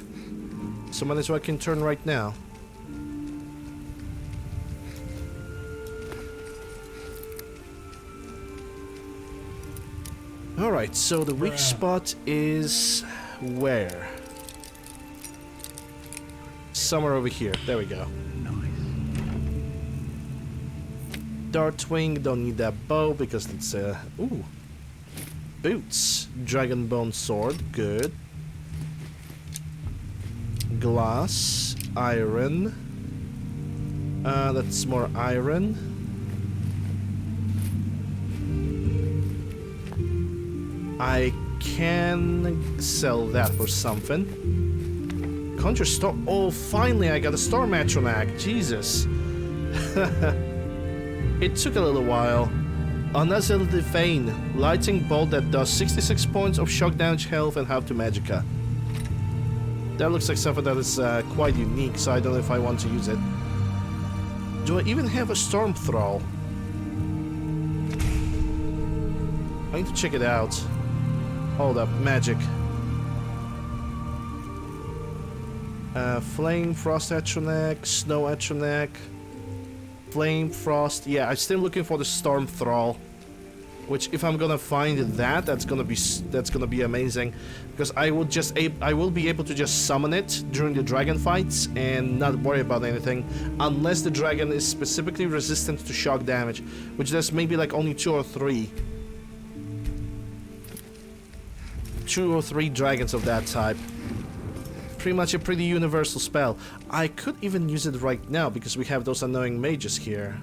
So might as well I can turn right now. Alright, so the weak spot is where? Somewhere over here. There we go. Dartwing, don't need that bow because it's ooh. Boots. Dragonbone sword, good. Glass, iron. That's more iron. I can sell that for something. Conjure storm. Oh, finally I got a storm atronach. Jesus. It took a little while. Undazzled Fane. Lighting bolt that does 66 points of shock damage, health, and half to magicka. That looks like something that is quite unique, so I don't know if I want to use it. Do I even have a Storm Thrall? I need to check it out. Hold up, magic. Flame, Frost Atronach, Snow Atronach. Flame, Frost. Yeah, I'm still looking for the Storm Thrall. Which, if I'm gonna find that, that's gonna be amazing, because I will be able to just summon it during the dragon fights and not worry about anything, unless the dragon is specifically resistant to shock damage, which there's maybe like only 2 or 3 dragons of that type. Pretty much a pretty universal spell. I could even use it right now because we have those annoying mages here.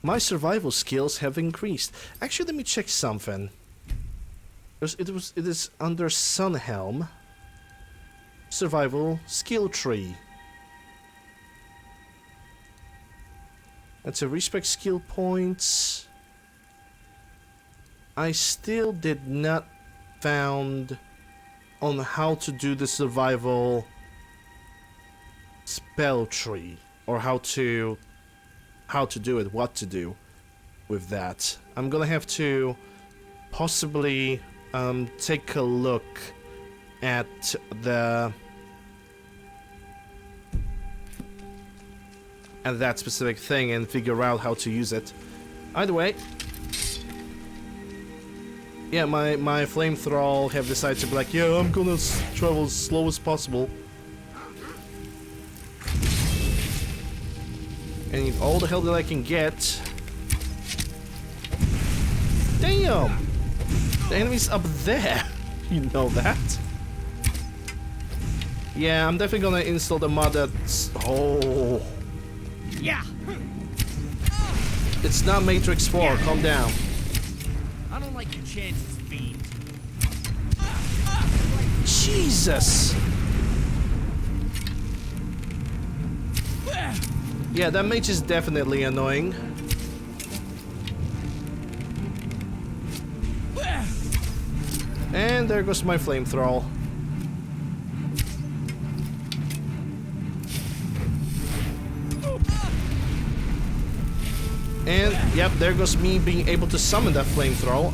My survival skills have increased. Actually, let me check something. It is under Sunhelm. Survival skill tree. That's a respect skill points. I still did not found on how to do the survival spell tree, or how to do it, what to do with that. I'm gonna have to possibly take a look at that specific thing and figure out how to use it. Either way, yeah, my flame thrall have decided to be like, yeah, I'm gonna travel as slow as possible and eat all the hell that I can get. Damn! The enemy's up there. You know that? Yeah, I'm definitely gonna install the mod that's... Oh. Yeah. It's not Matrix 4, calm down. I don't like your chances, fiend. Jesus! Yeah, that mage is definitely annoying. And there goes my flame thrall. And yep, there goes me being able to summon that flame thrall.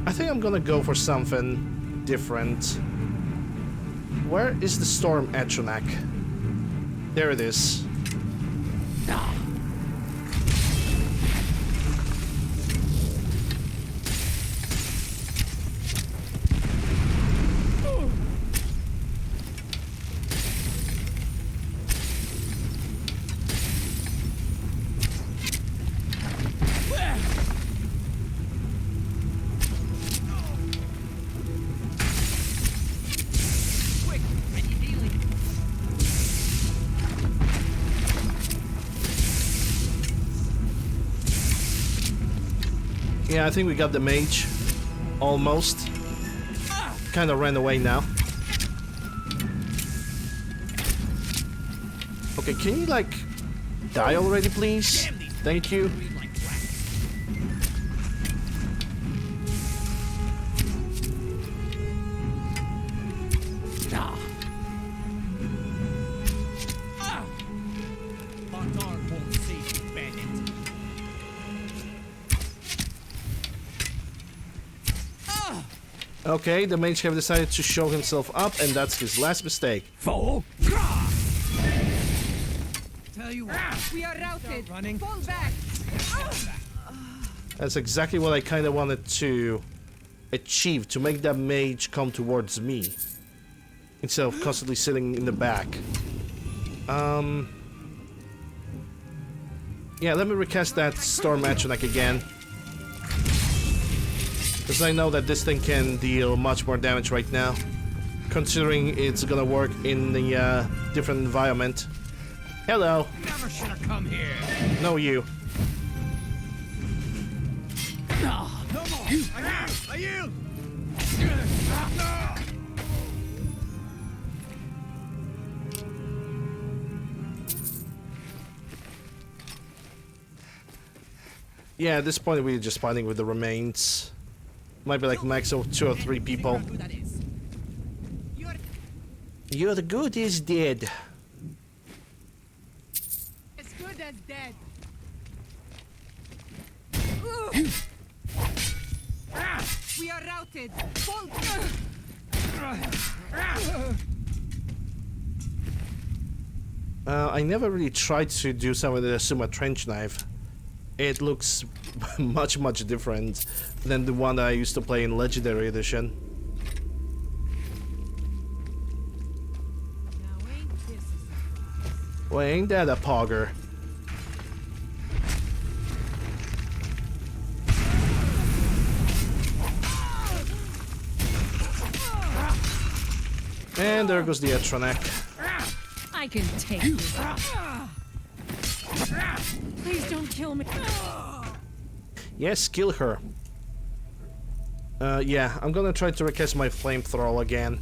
I think I'm gonna go for something different. Where is the Storm Atronach? There it is. Yeah, I think we got the mage. Almost. Kind of ran away now. Okay, can you like die already, please? Thank you. Okay, the mage have decided to show himself up, and that's his last mistake. Fool! Tell you what, we are routed. Running. Fall back. That's exactly what I kind of wanted to achieve, to make that mage come towards me instead of constantly sitting in the back. Yeah, let me recast that Storm Atronach again. Because I know that this thing can deal much more damage right now, considering it's gonna work in the different environment. Hello. Never should have come here. No, you. No more. I yield. Yeah, at this point we're just fighting with the remains. Might be like max of 2 or 3 people. You're the good is dead. As good as dead. We are routed. Fall. I never really tried to do some of the Suma trench knife. It looks much different than the one that I used to play in Legendary Edition. Now ain't this a surprise? Well, ain't that a pogger? And there goes the Atronach. I can take this. Please don't kill me. Yes, kill her. Yeah, I'm gonna try to recast my flamethrower again.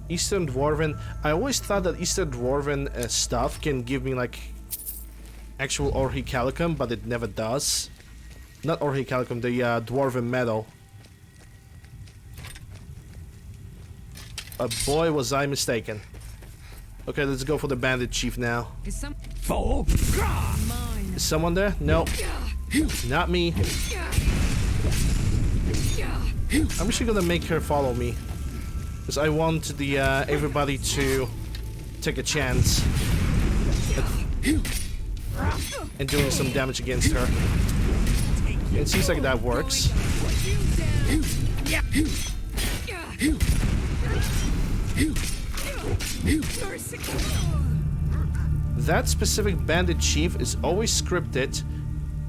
Eastern Dwarven. I always thought that Eastern Dwarven stuff can give me like actual Orhikalicum, but it never does. Not Orhikalicum, the Dwarven metal. But boy, was I mistaken. Okay, let's go for the Bandit Chief now. Is some Is someone there? No. Not me. I'm actually gonna make her follow me. Because I want the everybody to take a chance and doing some damage against her. It seems like that works. That specific Bandit Chief is always scripted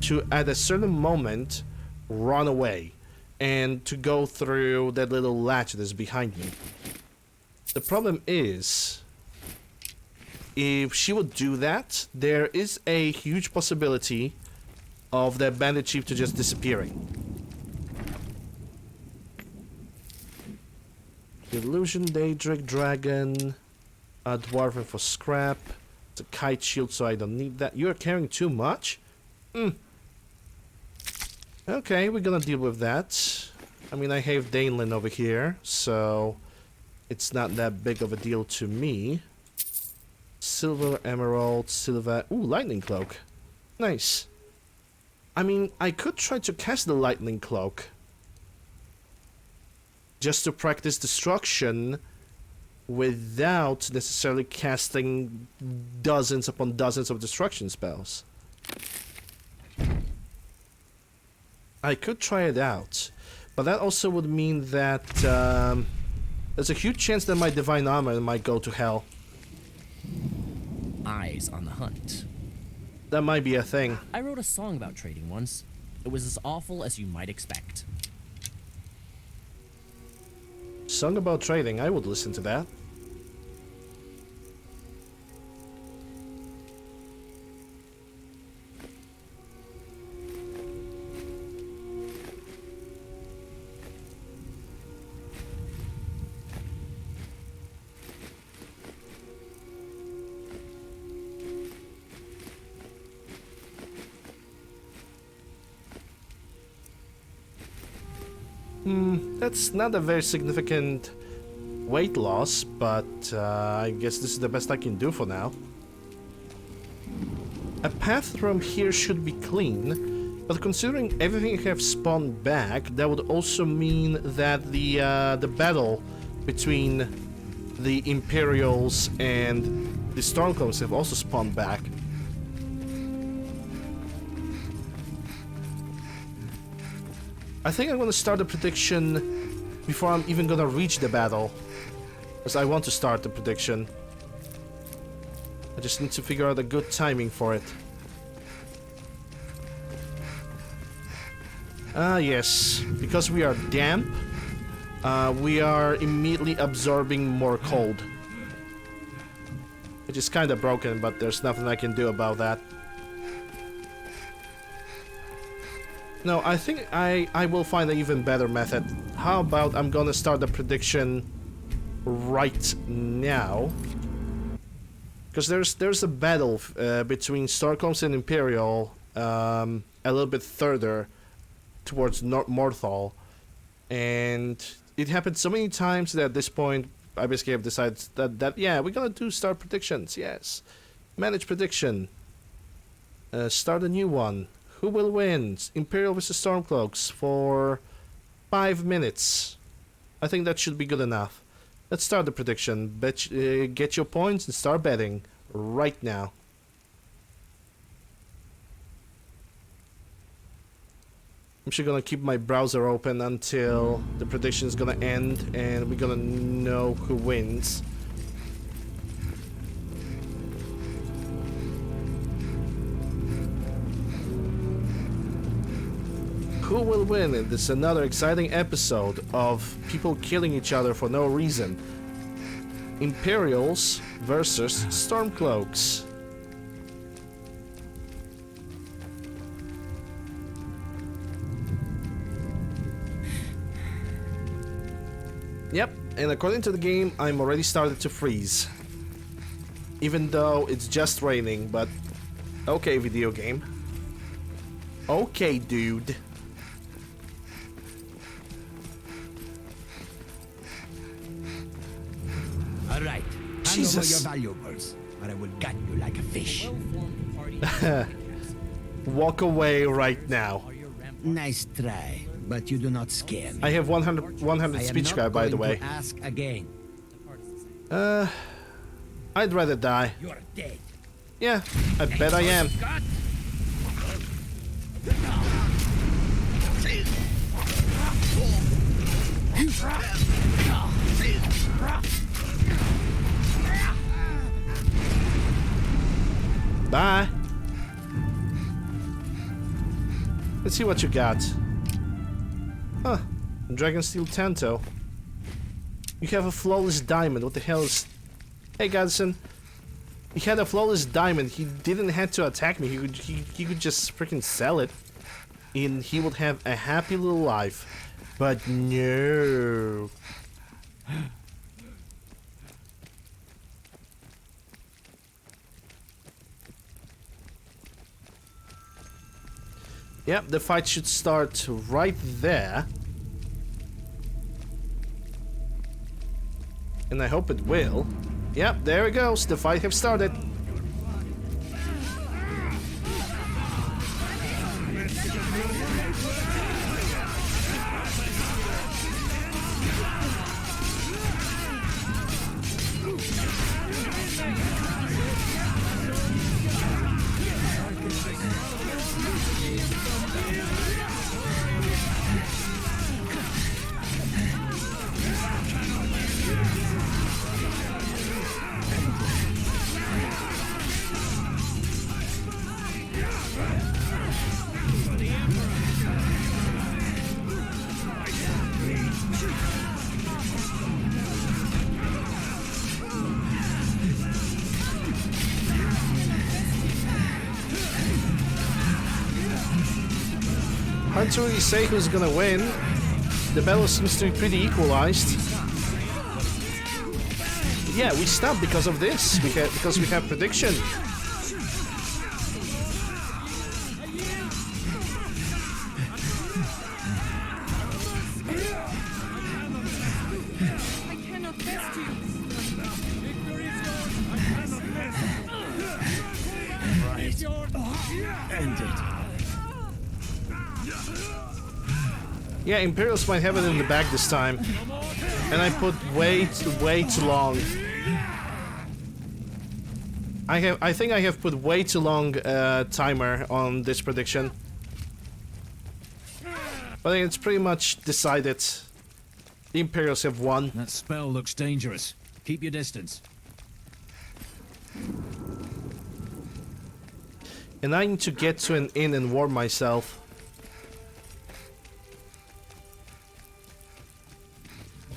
to, at a certain moment, run away and to go through that little latch that's behind me. The problem is, if she would do that, there is a huge possibility of that Bandit Chief to just disappearing. Illusion, Daedric Dragon, a Dwarven for scrap. It's a kite shield, so I don't need that. You're carrying too much? Okay, we're gonna deal with that. I mean, I have Daneland over here, so it's not that big of a deal to me. Silver, Emerald, Silver... Ooh, Lightning Cloak. Nice. I mean, I could try to cast the Lightning Cloak just to practice destruction without necessarily casting dozens upon dozens of destruction spells. I could try it out, but that also would mean that there's a huge chance that my Divine Armor might go to hell. Eyes on the hunt. That might be a thing. I wrote a song about trading once. It was as awful as you might expect. Song about trading, I would listen to that. That's not a very significant weight loss, but I guess this is the best I can do for now. A path from here should be clean, but considering everything I have spawned back, that would also mean that the battle between the Imperials and the Stormcloaks have also spawned back. I think I'm gonna start the prediction before I'm even gonna reach the battle, because I want to start the prediction. I just need to figure out a good timing for it. Ah, yes. Because we are damp, we are immediately absorbing more cold. Which is kinda broken, but there's nothing I can do about that. No, I think I will find an even better method. How about I'm gonna start the prediction right now? Because there's a battle between Stormcloaks and Imperial a little bit further towards Morthal, and it happened so many times that at this point I basically have decided that yeah, we're gonna start predictions. Yes, manage prediction. Start a new one. Who will win? Imperial versus Stormcloaks for 5 minutes. I think that should be good enough. Let's start the prediction. Get your points and start betting right now. I'm just gonna keep my browser open until the prediction is gonna end and we're gonna know who wins. Who will win in this another exciting episode of people killing each other for no reason? Imperials versus Stormcloaks. Yep, and according to the game, I'm already started to freeze. Even though it's just raining, but okay, video game. Okay, dude. All right. Jesus. Hand over your valuables, or I will gut you like a fish. Walk away right now. Nice try, but you do not scare me. I have 100 speech guy, by the way. Ask again. I'd rather die. You're dead. Yeah, I bet I am. Bye. Let's see what you got. Huh. Dragonsteel Tanto. You have a flawless diamond. What the hell is... Hey, Godson. He had a flawless diamond. He didn't have to attack me. He could just freaking sell it. And he would have a happy little life. But no. Yep, the fight should start right there. And I hope it will. Yep, there it goes. The fight has started. Hard to really say who's gonna win. The battle seems to be pretty equalized. Yeah, we stopped because of this. Because we have prediction. Yeah, Imperials might have it in the bag this time. And I put way too long. I think I have put way too long timer on this prediction. But it's pretty much decided. The Imperials have won. That spell looks dangerous. Keep your distance. And I need to get to an inn and warm myself.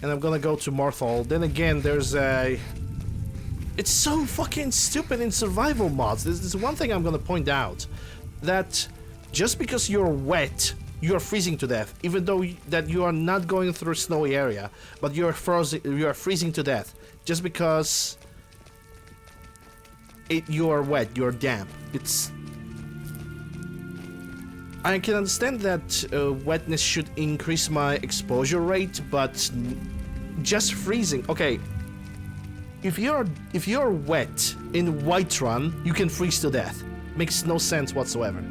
And I'm gonna go to Marthal. Then again, there's a... It's so fucking stupid in survival mods. This is one thing I'm gonna point out. That just because you're wet, you're freezing to death. Even though that you are not going through a snowy area. But you're freezing to death. Just because... you are wet, you're damp. It's... I can understand that wetness should increase my exposure rate, but just freezing. Okay, if you're wet in Whiterun, you can freeze to death. Makes no sense whatsoever.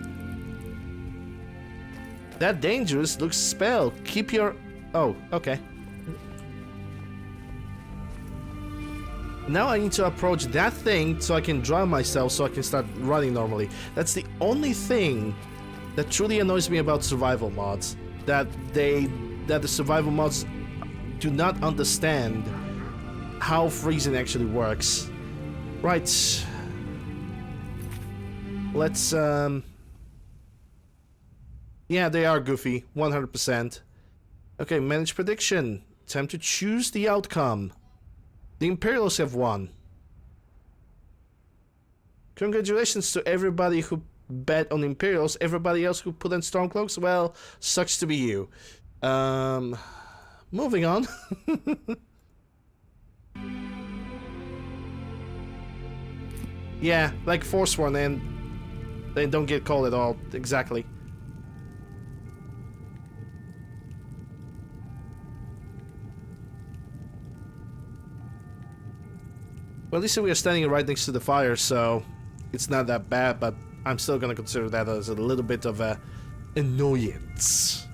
That dangerous looks spell. Keep your... Oh, okay. Now I need to approach that thing so I can dry myself so I can start running normally. That's the only thing that truly annoys me about survival mods, that the survival mods do not understand how freezing actually works. Right. Let's yeah, they are goofy, 100%. Okay, manage prediction. Time to choose the outcome. The Imperials have won. Congratulations to everybody who bet on Imperials. Everybody else who put on Stormcloaks, well, sucks to be you. moving on. Yeah, like Forsworn, and they don't get cold at all. Exactly. Well, at least we are standing right next to the fire, so it's not that bad, but I'm still gonna consider that as a little bit of a annoyance.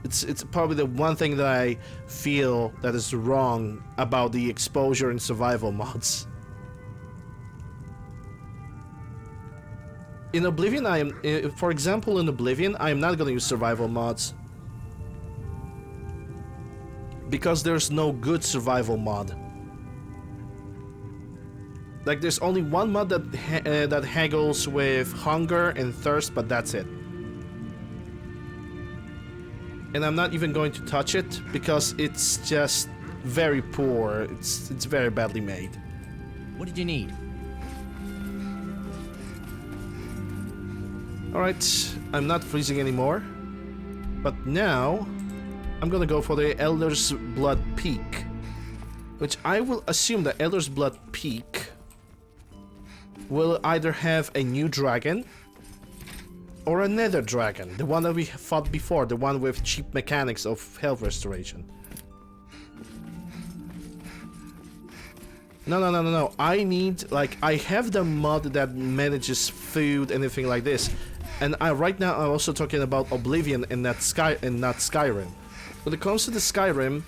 It's probably the one thing that I feel that is wrong about the exposure and survival mods. In Oblivion, for example, in Oblivion, I am not gonna use survival mods. Because there's no good survival mod. Like, there's only one mod that haggles with hunger and thirst, but that's it. And I'm not even going to touch it because it's just very poor. It's very badly made. What did you need? Alright, I'm not freezing anymore. But now, I'm gonna go for the Elder's Blood Peak. Which I will assume that Elder's Blood Peak will either have a new dragon or a nether dragon, the one that we fought before, the one with cheap mechanics of health restoration. No. I need, like, I have the mod that manages food and everything like this. And right now I'm also talking about Oblivion and not Skyrim. When it comes to the Skyrim,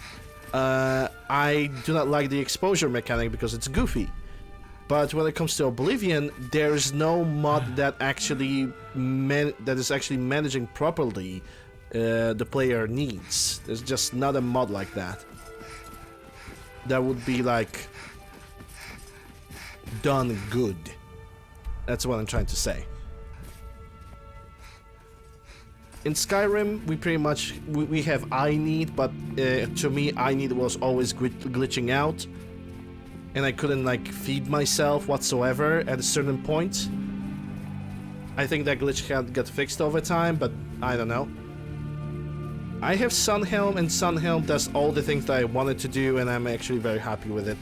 I do not like the exposure mechanic because it's goofy. But when it comes to Oblivion, there is no mod that is actually managing properly the player needs. There's just not a mod like that. That would be like done good. That's what I'm trying to say. In Skyrim, we pretty much we have I need, but to me I need was always glitching out. And I couldn't, like, feed myself whatsoever at a certain point. I think that glitch got fixed over time, but I don't know. I have Sunhelm, and Sunhelm does all the things that I wanted to do, and I'm actually very happy with it.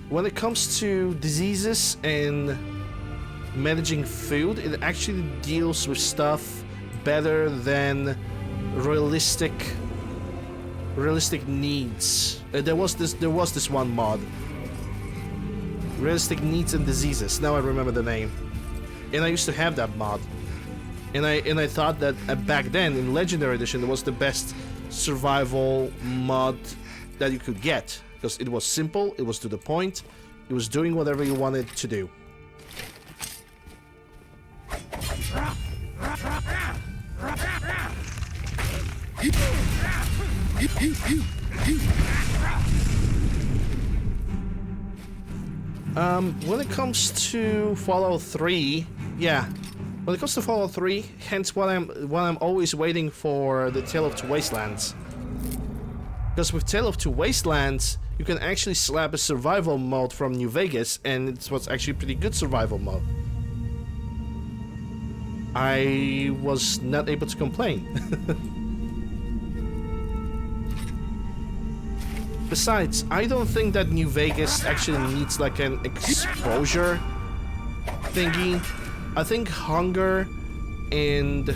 When it comes to diseases and managing food, it actually deals with stuff better than realistic needs. There was this one mod. Realistic needs and diseases. Now I remember the name. And I used to have that mod. And I thought that back then in Legendary Edition it was the best survival mod that you could get, because it was simple, it was to the point, it was doing whatever you wanted to do. When it comes to Fallout 3, yeah. When it comes to Fallout 3, hence why I'm always waiting for the Tale of Two Wastelands. Because with Tale of Two Wastelands, you can actually slap a survival mode from New Vegas, and it was actually a pretty good survival mode. I was not able to complain. Besides, I don't think that New Vegas actually needs like an exposure thingy. I think hunger and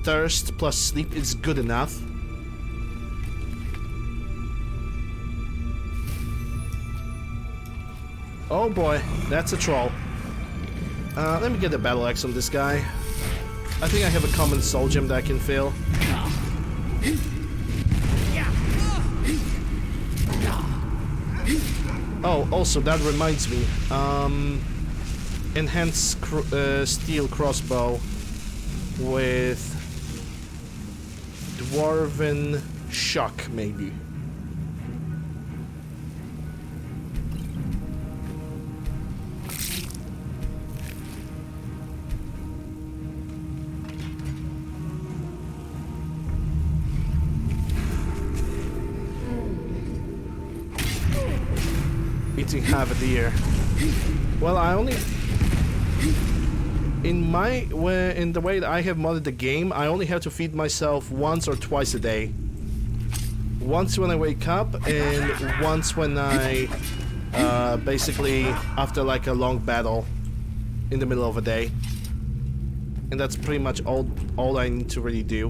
thirst plus sleep is good enough. Oh boy, that's a troll. Let me get the battle axe on this guy. I think I have a common soul gem that I can fill. Oh, also, that reminds me. Enhance steel crossbow with dwarven shock, maybe. Eating half a deer. Well, I only... in the way that I have modded the game, I only have to feed myself once or twice a day. Once when I wake up, and once when I basically after like a long battle in the middle of a day. And that's pretty much all I need to really do.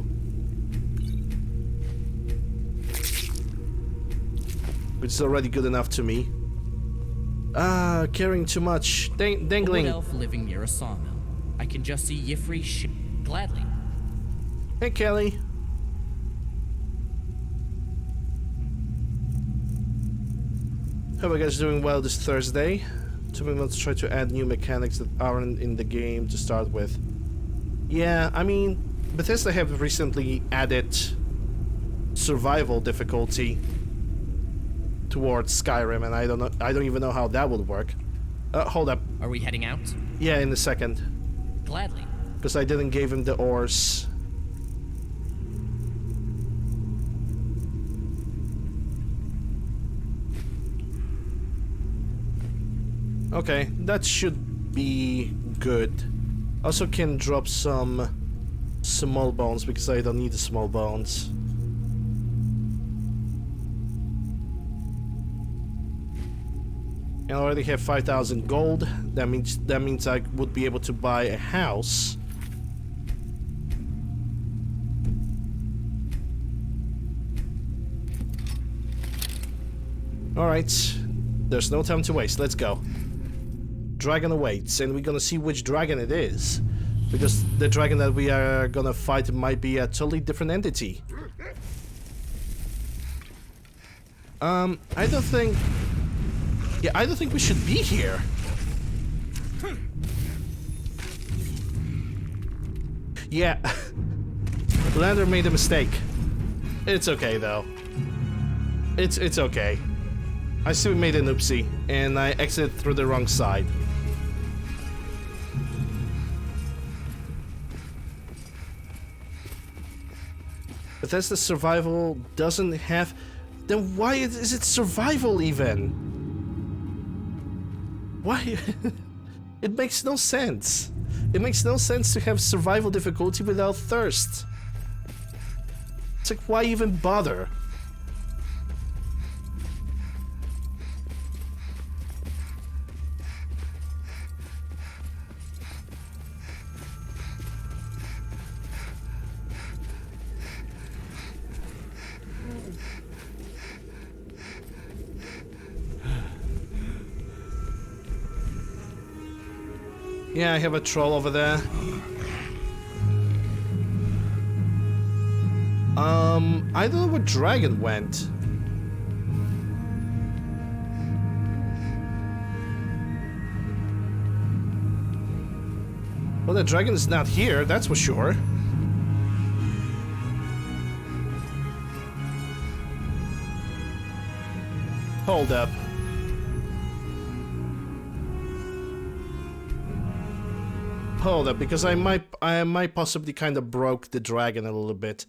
Which is already good enough to me. Carrying too much. Dangling. A wood elf living near a sawmill. I can just see Yifri gladly. Hey, Kelly. Hope you guys are doing well this Thursday. Let's try to add new mechanics that aren't in the game to start with. Yeah, I mean, Bethesda have recently added survival difficulty towards Skyrim, and I don't even know how that would work. Hold up. Are we heading out? Yeah, in a second. Gladly. Because I didn't give him the ores. Okay, that should be good. Also can drop some small bones because I don't need the small bones. I already have 5,000 gold. That means I would be able to buy a house. Alright, there's no time to waste. Let's go. Dragon awaits, and we're gonna see which dragon it is. Because the dragon that we are gonna fight might be a totally different entity. I don't think we should be here. Yeah. Lander made a mistake. It's okay though. It's okay. I still made an oopsie and I exited through the wrong side. Bethesda survival doesn't have... Then why is it survival even? Why? It makes no sense. It makes no sense to have survival difficulty without thirst. It's like, why even bother? Yeah, I have a troll over there. I don't know where dragon went. Well, the dragon is not here, that's for sure. Hold up. Hold up, because I might possibly kind of broke the dragon a little bit.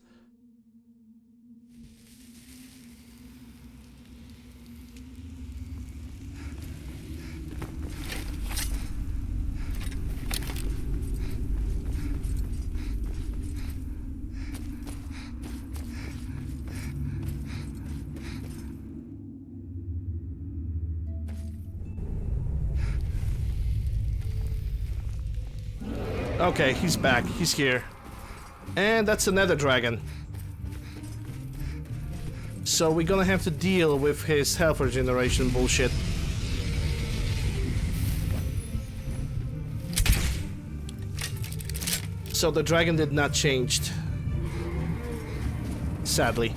Okay, he's back. He's here. And that's another dragon. So we're gonna have to deal with his health regeneration bullshit. So the dragon did not change. Sadly.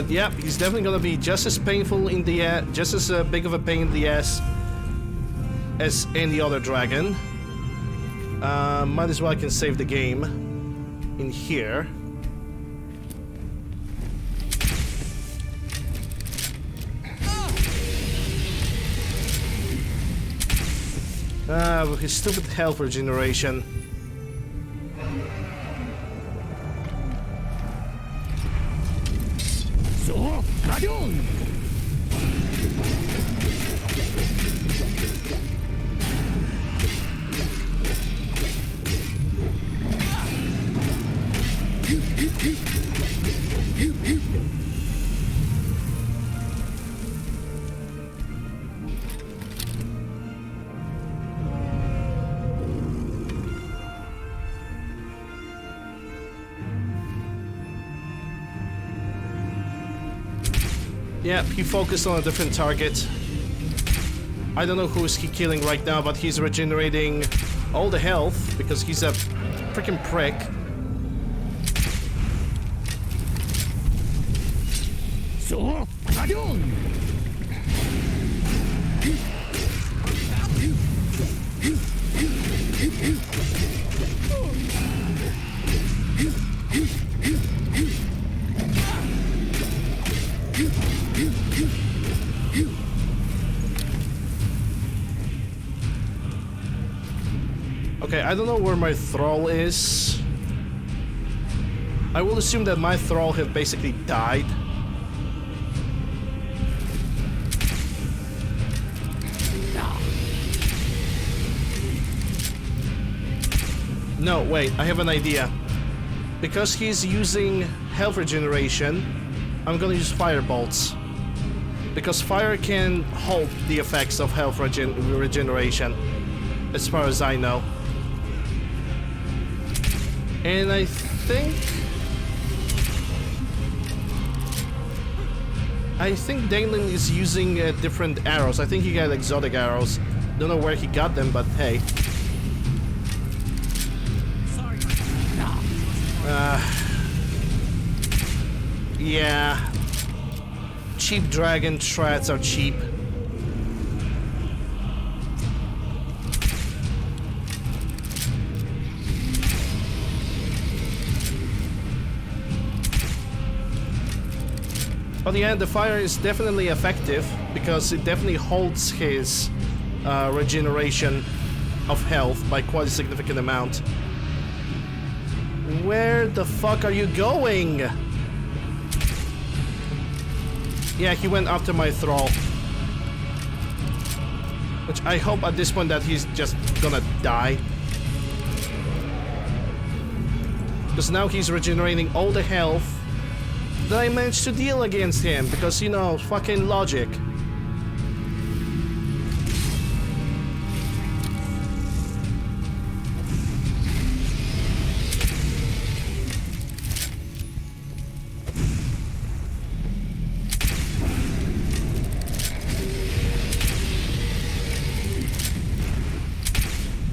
Yep, he's definitely gonna be just as painful in the just as big of a pain in the ass as any other dragon. Might as well I can save the game in here. With his stupid health regeneration. So, Kadun! Yeah, he focused on a different target. I don't know who is he killing right now, but he's regenerating all the health because he's a freaking prick. So, Kadun! Okay, I don't know where my thrall is. I will assume that my thrall have basically died. No, wait, I have an idea. Because he's using health regeneration, I'm gonna use fire bolts. Because fire can halt the effects of health regeneration, as far as I know. And I think Dalen is using different arrows. I think he got exotic arrows. Don't know where he got them, but hey. Yeah. Cheap dragon threats are cheap. But yeah, the fire is definitely effective because it definitely holds his regeneration of health by quite a significant amount. Where the fuck are you going? Yeah, he went after my thrall. Which I hope at this point that he's just gonna die. Because now he's regenerating all the health that I managed to deal against him. Because, you know, fucking logic.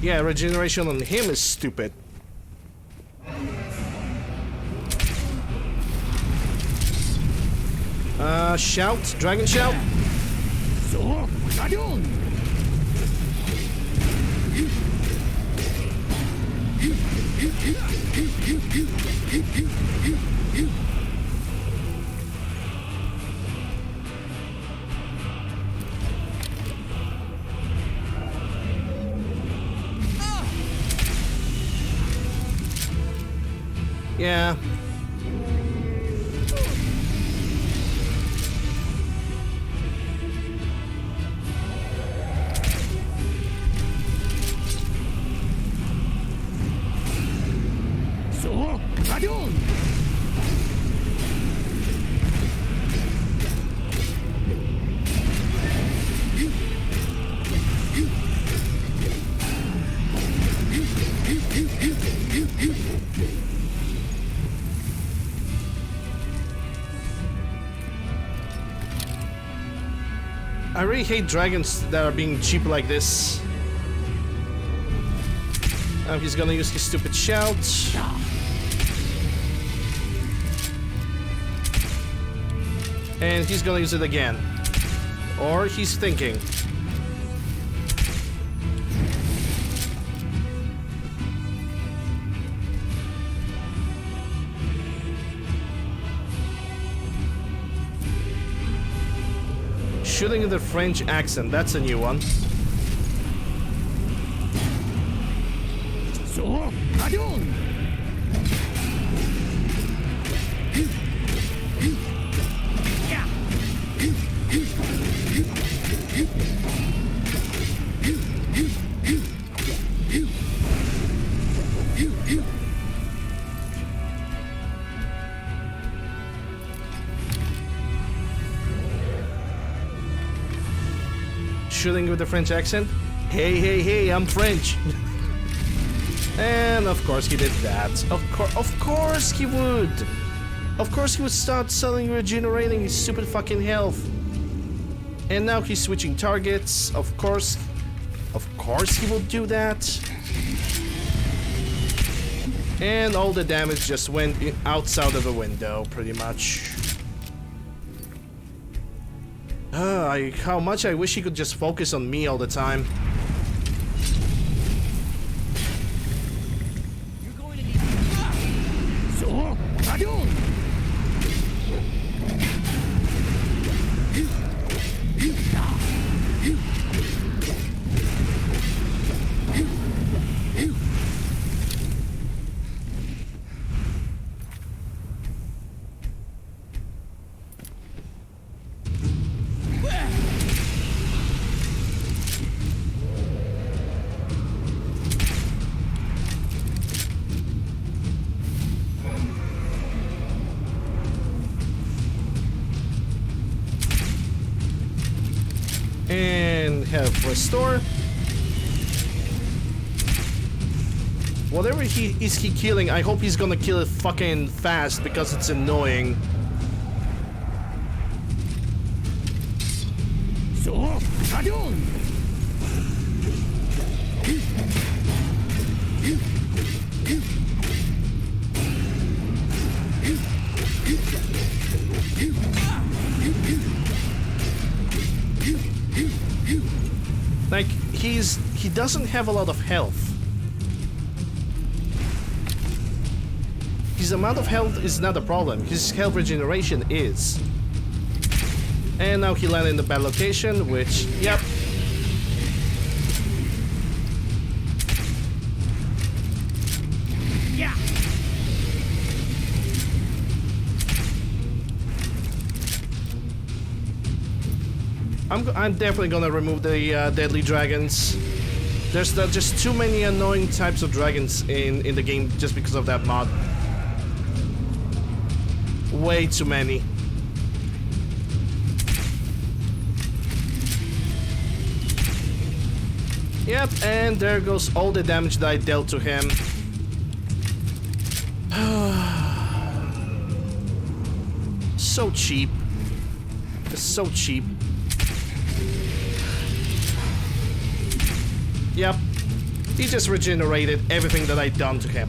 Yeah, regeneration on him is stupid. Shout, dragon shout. So, Kadun! Yeah. So, Kadun! I really hate dragons that are being cheap like this. He's gonna use his stupid shout. And he's gonna use it again. Or he's thinking. Shooting with a French accent, that's a new one. So, Adon! Shooting with a French accent. Hey, hey, hey, I'm French. And of course he did that. Of course he would. Of course he would start selling regenerating his stupid fucking health. And now he's switching targets. Of course he will do that. And all the damage just went outside of the window, pretty much. How much I wish he could just focus on me all the time. You're going to need... So, Adon! And have restore. Whatever he killing, I hope he's gonna kill it fucking fast because it's annoying. So, Adon! Like, he doesn't have a lot of health. His amount of health is not a problem. His health regeneration is. And now he landed in the bad location, which, yep. Yeah. I'm definitely gonna remove the deadly dragons. There's just too many annoying types of dragons in the game just because of that mod. Way too many. Yep, and there goes all the damage that I dealt to him. So cheap. It's so cheap. Yep, he just regenerated everything that I'd done to him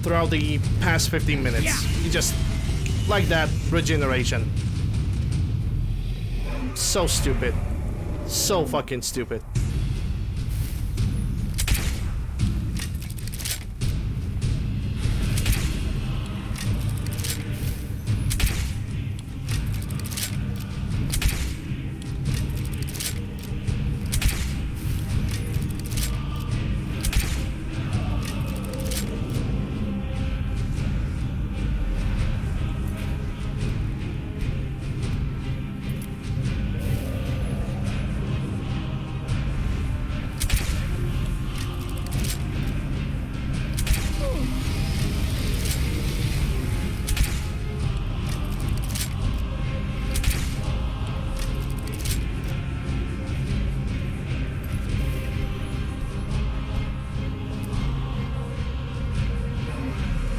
throughout the past 15 minutes. Yeah. He just, like that, regeneration. So stupid. So fucking stupid.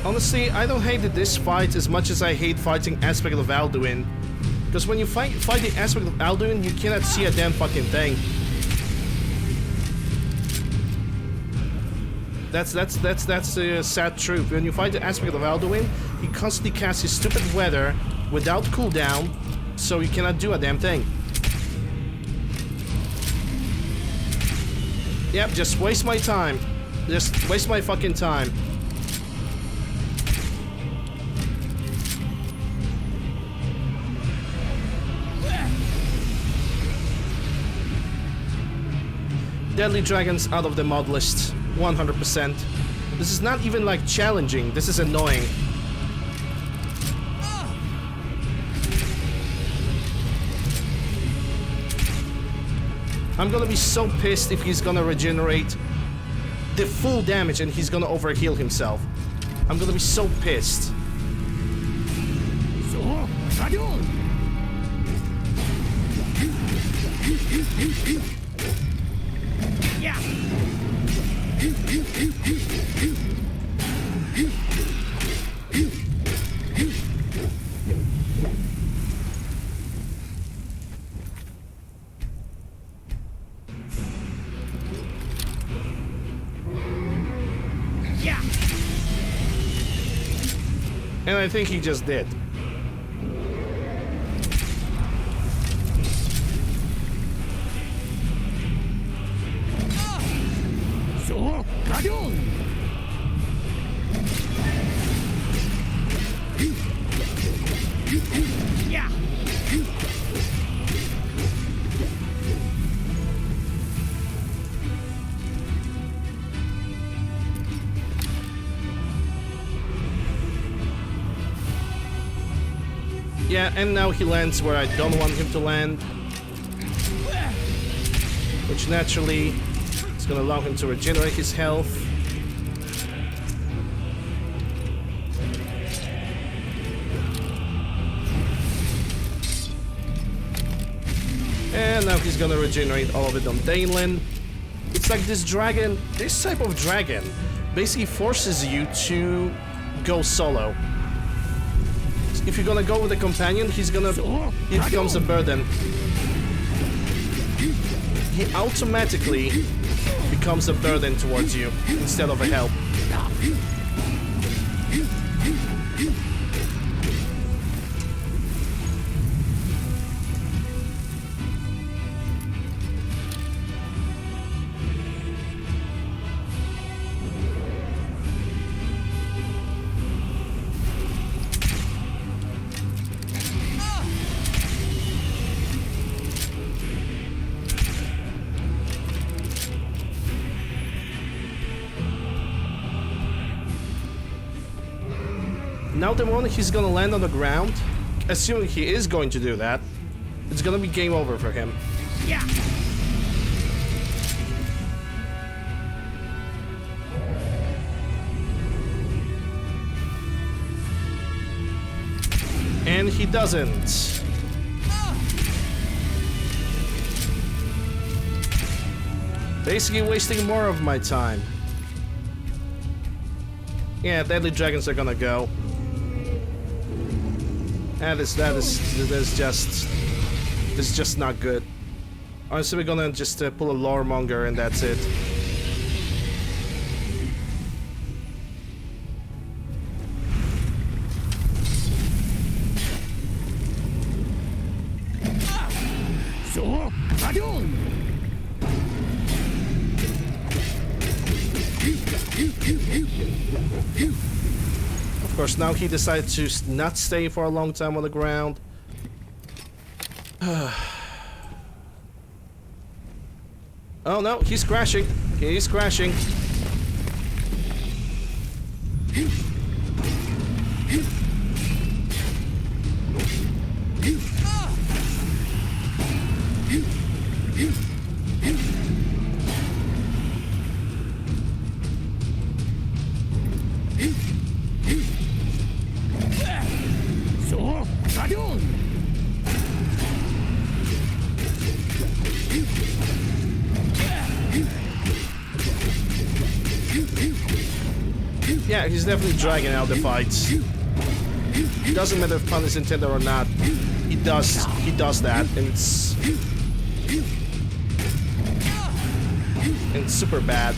Honestly, I don't hate this fight as much as I hate fighting Aspect of Alduin. Because when you fight the Aspect of Alduin, you cannot see a damn fucking thing. That's the sad truth. When you fight the Aspect of Alduin, he constantly casts his stupid weather without cooldown, so you cannot do a damn thing. Yep, just waste my time. Just waste my fucking time. deadly dragons out of the mod list. 100%. This is not even like challenging. This is annoying. I'm gonna be so pissed if he's gonna regenerate the full damage and he's gonna overheal himself. I'm gonna be so pissed. Yeah. Yeah. And I think he just did. So, Gadol. Yeah. Yeah, and now he lands where I don't want him to land. Which naturally is gonna allow him to regenerate his health. And now he's gonna regenerate all of it on Daneland. It's like this dragon, this type of dragon basically forces you to go solo. If you're gonna go with a companion, he becomes a burden. He automatically becomes a burden towards you instead of a help. Now the moment he's gonna land on the ground, assuming he is going to do that, it's gonna be game over for him. Yeah. And he doesn't. Basically wasting more of my time. Yeah, deadly dragons are gonna go. And this is just not good. Honestly, we're gonna just pull a loremonger and that's it. So, Gadol. Of course, now he decided to not stay for a long time on the ground. Oh no, he's crashing. He's crashing. So, Gadol. Yeah, he's definitely dragging out the fights. Doesn't matter if pun is intended or not. He does that, and it's super bad.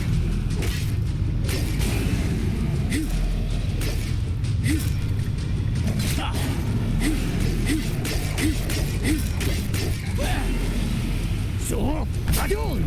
So, Gadol.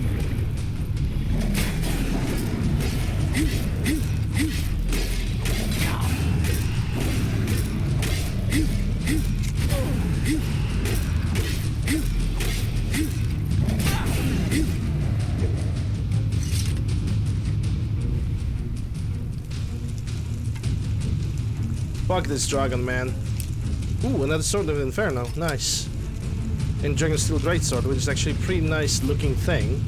Fuck this dragon, man. Ooh, another Sword of Inferno. Nice. And Dragon Steel Greatsword, which is actually a pretty nice looking thing.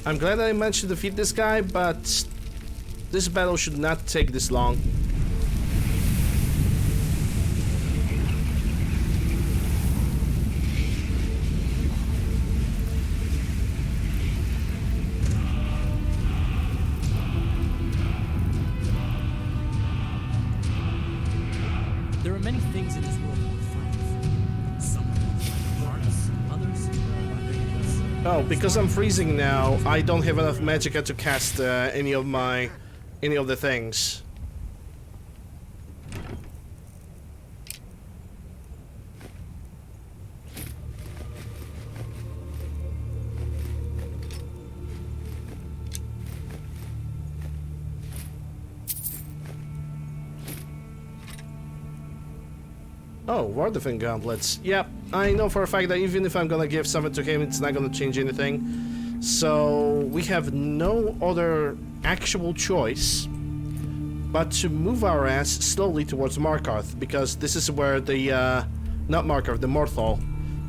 I'm glad I managed to defeat this guy, but this battle should not take this long. There are many things in this world that we're fighting for. Some are parts, others are. Oh, because I'm freezing now, I don't have enough magicka to cast any of the things. Oh, Wardefin gauntlets. Yep, I know for a fact that even if I'm gonna give something to him, it's not gonna change anything. So we have no other actual choice but to move our ass slowly towards Markarth, because this is where the, not Markarth, the Morthal.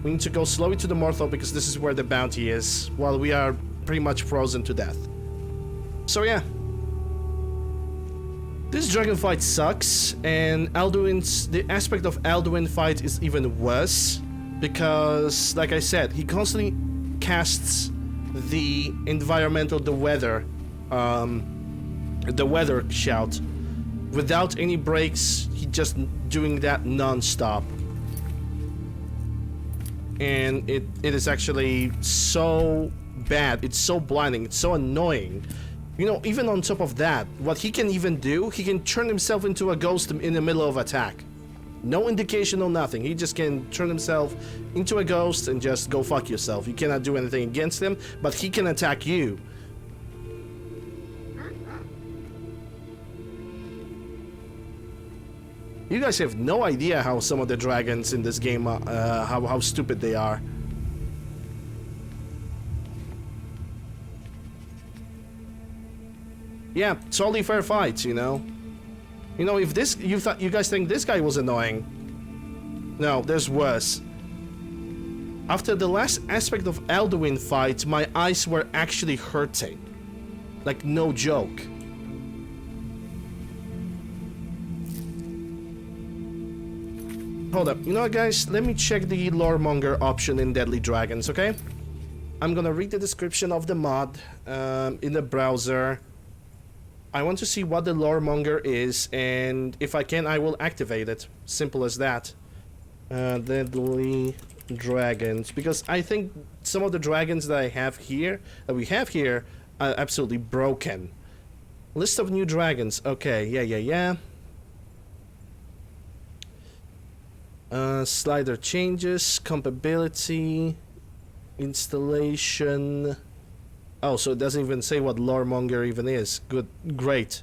We need to go slowly to the Morthal because this is where the bounty is, while we are pretty much frozen to death. So yeah. This dragon fight sucks, and the aspect of Alduin fight is even worse, because, like I said, he constantly casts the weather shout. Without any breaks, he just doing that non-stop. And it is actually so bad, it's so blinding, it's so annoying. You know, even on top of that, what he can even do, he can turn himself into a ghost in the middle of attack. No indication, no nothing. He just can turn himself into a ghost and just go fuck yourself. You cannot do anything against him, but he can attack you. You guys have no idea how some of the dragons in this game, how stupid they are. Yeah, totally fair fights, you know. You know, if this, you guys think this guy was annoying. No, there's worse. After the last aspect of Alduin fight, my eyes were actually hurting. Like, no joke. Hold up, you know what, guys? Let me check the Loremonger option in Deadly Dragons, okay? I'm gonna read the description of the mod in the browser. I want to see what the Loremonger is, and if I can, I will activate it. Simple as that. Deadly Dragons, because I think some of the dragons that we have here, are absolutely broken. List of new dragons. Okay, yeah. Slider changes, compatibility, installation. Oh, so it doesn't even say what Loremonger even is. Good, great.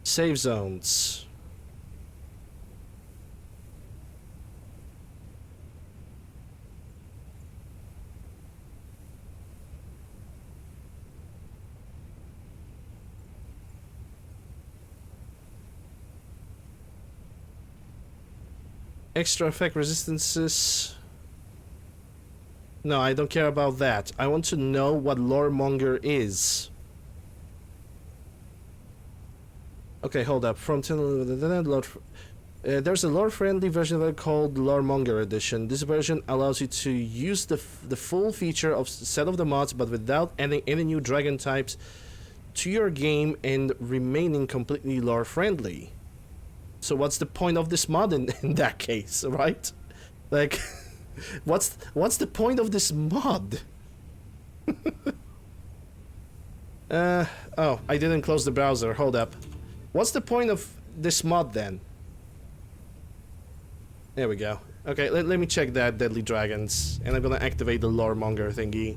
Save zones. Extra effect resistances. No, I don't care about that. I want to know what Loremonger is. Okay, hold up. From there's a lore-friendly version of it called Loremonger Edition. This version allows you to use the full feature of set of the mods, but without adding any new dragon types to your game and remaining completely lore-friendly. So what's the point of this mod in that case, right? Like, what's the point of this mod? Oh, I didn't close the browser. Hold up. What's the point of this mod then? There we go. Okay, let me check that Deadly Dragons, and I'm gonna activate the Loremonger thingy.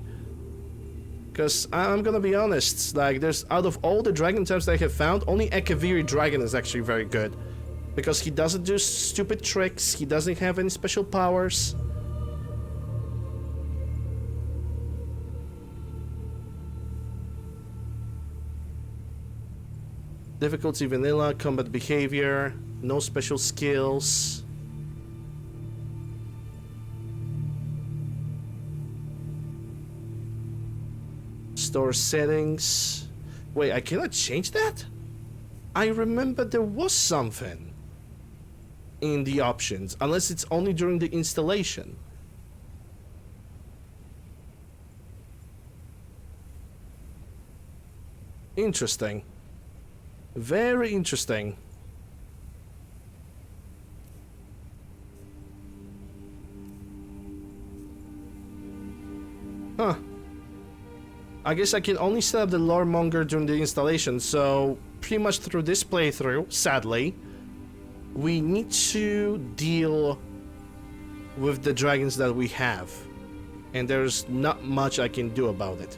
Because I'm gonna be honest, like, there's, out of all the dragon types that I have found, only Ekaviri Dragon is actually very good. Because he doesn't do stupid tricks, he doesn't have any special powers. Difficulty vanilla, combat behavior, no special skills. Store settings. Wait, I cannot change that? I remember there was something in the options, unless it's only during the installation. Interesting. Very interesting. Huh. I guess I can only set up the loremonger during the installation, so pretty much through this playthrough, sadly, we need to deal with the dragons that we have. And there's not much I can do about it.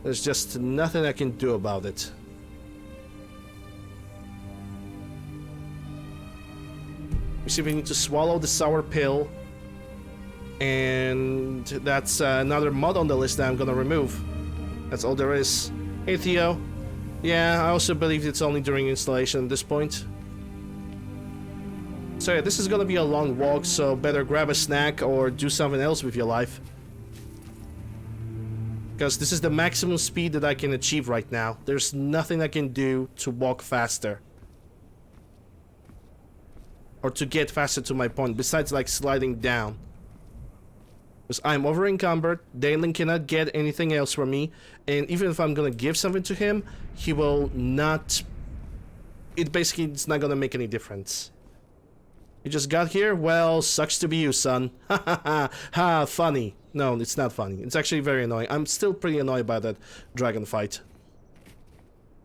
There's just nothing I can do about it. We see we need to swallow the sour pill. And that's another mod on the list that I'm gonna remove. That's all there is. Hey Theo. Yeah, I also believe it's only during installation at this point. So yeah, this is gonna be a long walk, so better grab a snack or do something else with your life. Because this is the maximum speed that I can achieve right now. There's nothing I can do to walk faster. Or to get faster to my point, besides like sliding down. Because I'm over encumbered, Dalen cannot get anything else from me, and even if I'm gonna give something to him, he will not... It's not gonna make any difference. You just got here? Well, sucks to be you, son. Ha ha ha, ha, funny. No, it's not funny. It's actually very annoying. I'm still pretty annoyed by that dragon fight.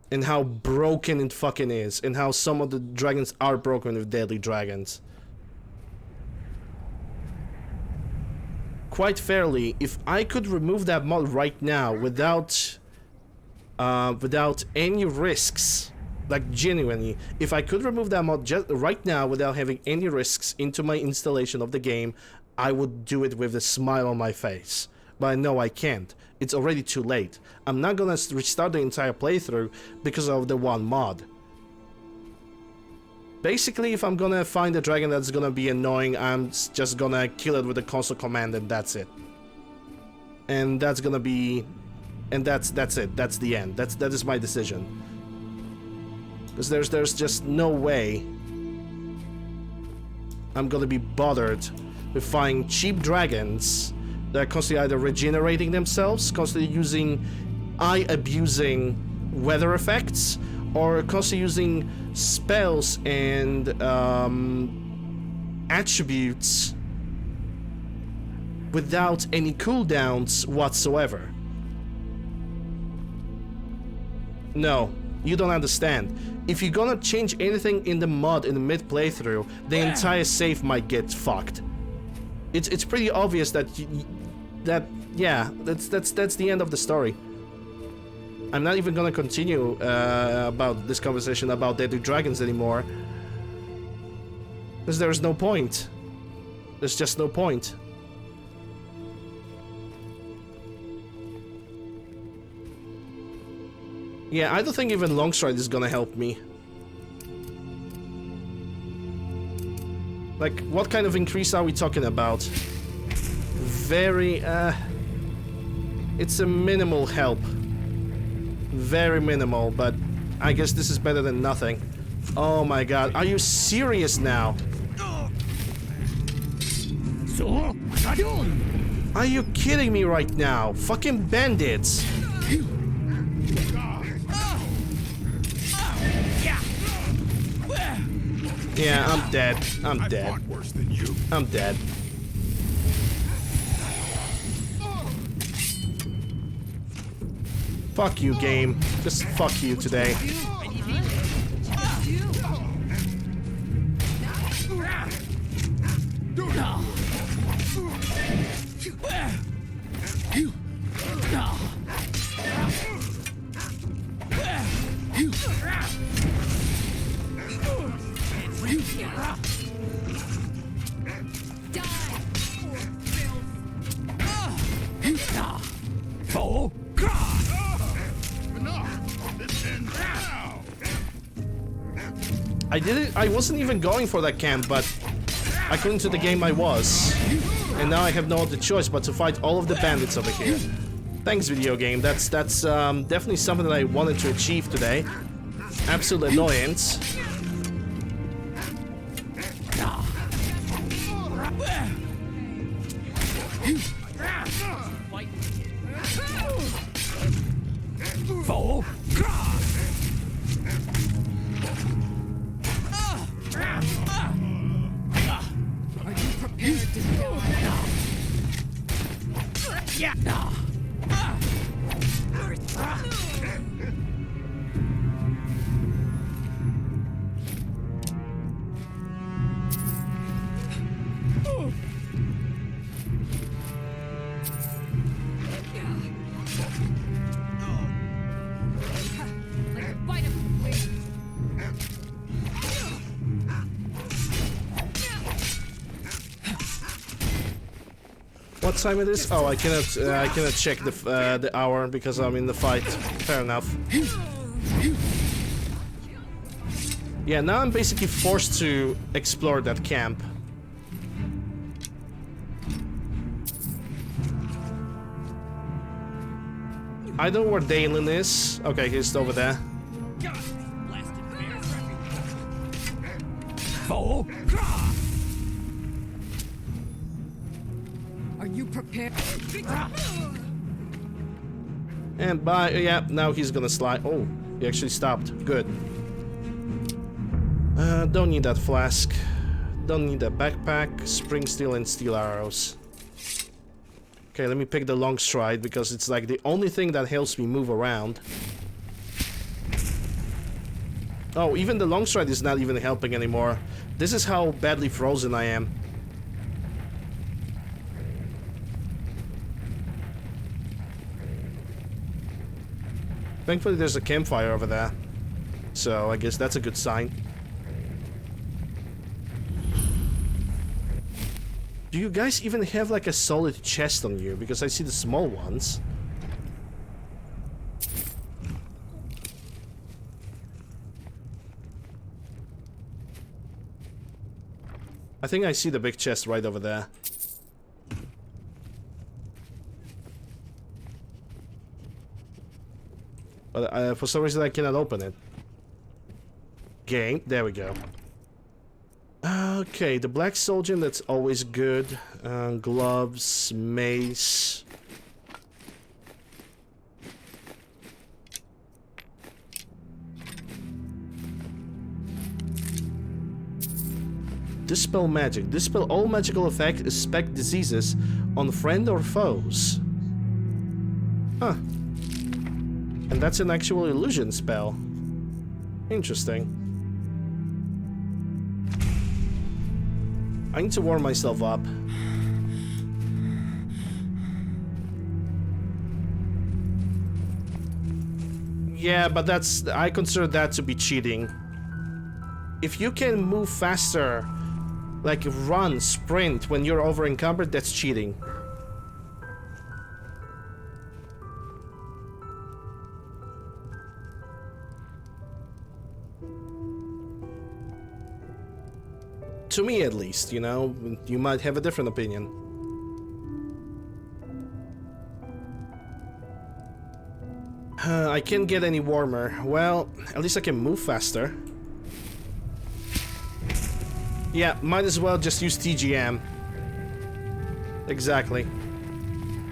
And how broken it fucking is. And how some of the dragons are broken with deadly dragons. Quite fairly, if I could remove that mod right now without any risks, like genuinely, if I could remove that mod just right now without having any risks into my installation of the game, I would do it with a smile on my face. But I know I can't. It's already too late. I'm not gonna restart the entire playthrough because of the one mod. Basically, if I'm gonna find a dragon that's gonna be annoying, I'm just gonna kill it with a console command and that's it. And that's gonna be... And that's it. That's the end. That is my decision. Because there's just no way I'm gonna be bothered with finding cheap dragons that are constantly either regenerating themselves, constantly using eye-abusing weather effects, or constantly using spells and attributes without any cooldowns whatsoever. No, you don't understand. If you're gonna change anything in the mod in the mid playthrough, the entire save might get fucked. It's pretty obvious that that's the end of the story. I'm not even gonna continue about this conversation about deadly dragons anymore, because there's no point. There's just no point. Yeah, I don't think even Longstride is gonna help me. Like, what kind of increase are we talking about? Very, it's a minimal help. Very minimal, but I guess this is better than nothing. Oh my god, are you serious now? Are you kidding me right now? Fucking bandits! Yeah, I'm dead. I'm dead. I'm dead. Fuck you, game. Just fuck you today. I wasn't even going for that camp, but according to the game I was. And now I have no other choice but to fight all of the bandits over here. Thanks, video game. That's definitely something that I wanted to achieve today. Absolute annoyance. Fool! Are you prepared to die? Yeah. What time it is? Oh, I cannot check the hour because I'm in the fight. Fair enough. Yeah, now I'm basically forced to explore that camp. I don't know where Dalen is. Okay, he's over there. Fool! Are you prepared? And bye. Yeah, now he's gonna slide. Oh, he actually stopped. Good. Don't need that flask. Don't need that backpack, spring steel, and steel arrows. Okay, let me pick the long stride because it's like the only thing that helps me move around. Oh, even the long stride is not even helping anymore. This is how badly frozen I am. Thankfully there's a campfire over there, so I guess that's a good sign. Do you guys even have like a solid chest on you? Because I see the small ones. I think I see the big chest right over there. But for some reason I cannot open it. Game, there we go. Okay, the black soldier, that's always good. Gloves, mace. Dispel magic. Dispel all magical effects, expect diseases on friend or foes. Huh. And that's an actual illusion spell. Interesting. I need to warm myself up. Yeah, but I consider that to be cheating. If you can move faster, like run, sprint when you're over encumbered, that's cheating. To me, at least, you know, you might have a different opinion. I can't get any warmer. Well, at least I can move faster. Yeah, might as well just use TGM. Exactly.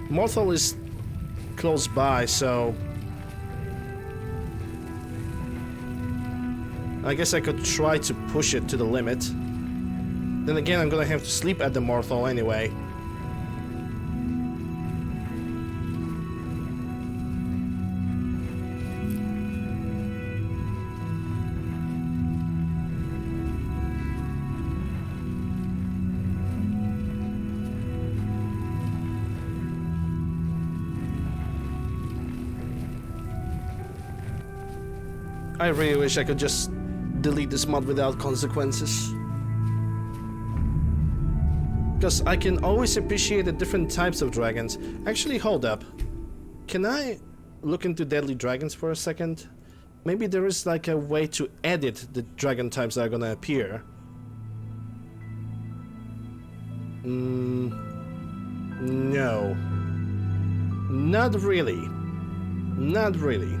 Morthal is close by, so I guess I could try to push it to the limit. Then again, I'm gonna have to sleep at the Morthal anyway. I really wish I could just delete this mod without consequences. Because I can always appreciate the different types of dragons. Actually, hold up. Can I look into deadly dragons for a second? Maybe there is like a way to edit the dragon types that are gonna appear. No. Not really. Not really.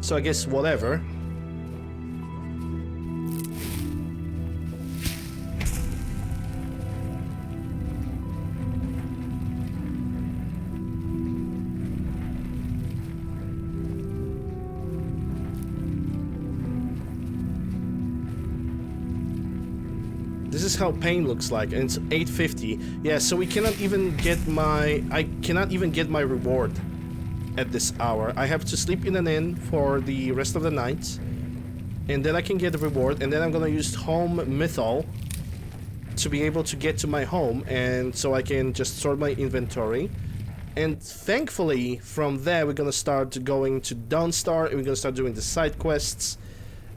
So I guess whatever. This is how pain looks like, and it's 850. Yeah, so we cannot even get my... I cannot even get my reward at this hour. I have to sleep in an inn for the rest of the night, and then I can get the reward, and then I'm gonna use home mythol to be able to get to my home, and so I can just sort my inventory. And thankfully, from there, we're gonna start going to Dawnstar, and we're gonna start doing the side quests.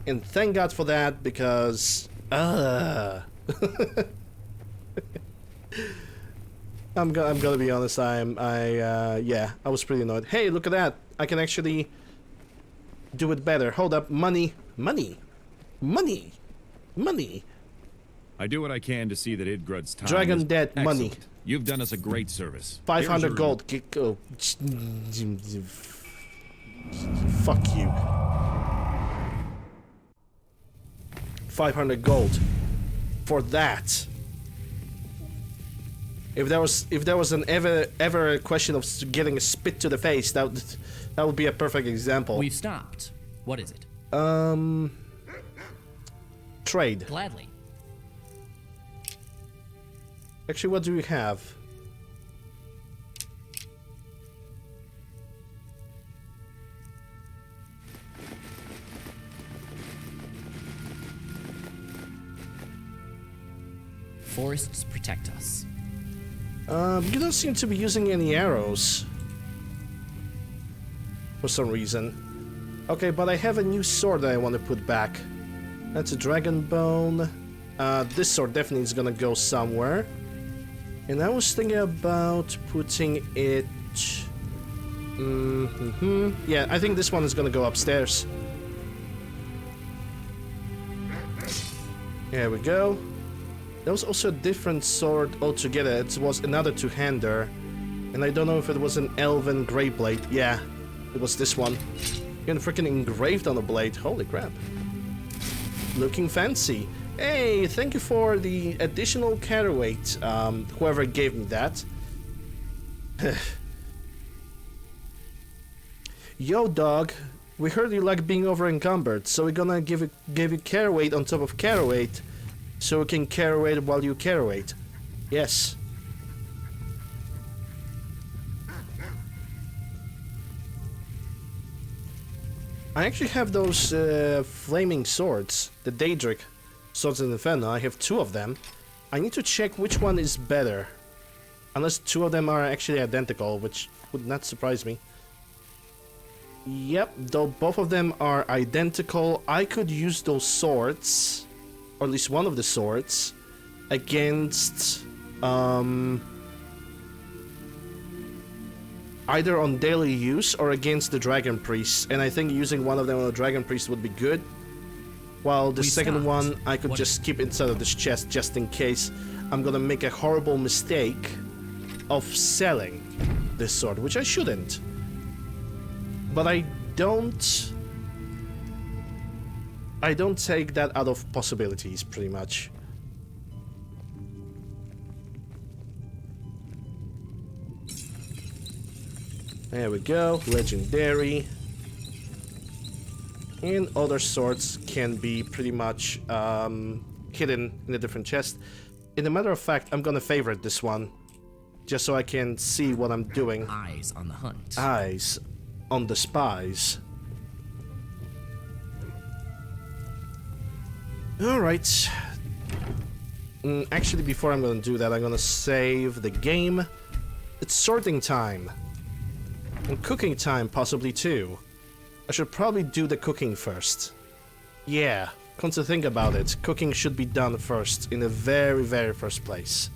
And thank God for that, because... I'm gonna be honest, yeah, I was pretty annoyed. Hey, look at that! I can actually do it better. Hold up, money. I do what I can to see that Idgrud's time Dragon is Dead excellent. money. You've done us a great service. 500 gold. Oh. Fuck you. 500 gold for that. If there was an ever a question of getting a spit to the face, that would be a perfect example. We've stopped. What is it? Trade. Gladly. Actually, what do we have? Forests protect us. You don't seem to be using any arrows. For some reason. Okay, but I have a new sword that I want to put back. That's a dragon bone. This sword definitely is gonna go somewhere. And I was thinking about putting it... Yeah, I think this one is gonna go upstairs. There we go. There was also a different sword altogether. It was another two-hander. And I don't know if it was an elven grey blade. Yeah, it was this one. Even freaking engraved on the blade. Holy crap. Looking fancy. Hey, thank you for the additional caraweight, whoever gave me that. Yo, dog. We heard you like being over encumbered, so we're gonna give you caraweight on top of caraweight, so we can caraweight while you caraweight. Yes. I actually have those flaming swords, the Daedric Swords in Inferno. I have two of them. I need to check which one is better. Unless two of them are actually identical, which would not surprise me. Yep, though both of them are identical, I could use those swords, or at least one of the swords, against either on daily use or against the Dragon Priest, and I think using one of them on the Dragon Priest would be good. While the second one I could just keep inside of this chest just in case I'm gonna make a horrible mistake of selling this sword, which I shouldn't. But I don't take that out of possibilities, pretty much. There we go, legendary. And other swords can be pretty much hidden in a different chest. In a matter of fact, I'm gonna favorite this one, just so I can see what I'm doing. Eyes on the hunt. Eyes on the spies. Alright. Actually, before I'm gonna do that, I'm gonna save the game. It's sorting time. And cooking time, possibly too. I should probably do the cooking first. Yeah, come to think about it, cooking should be done first, in the very, very first place.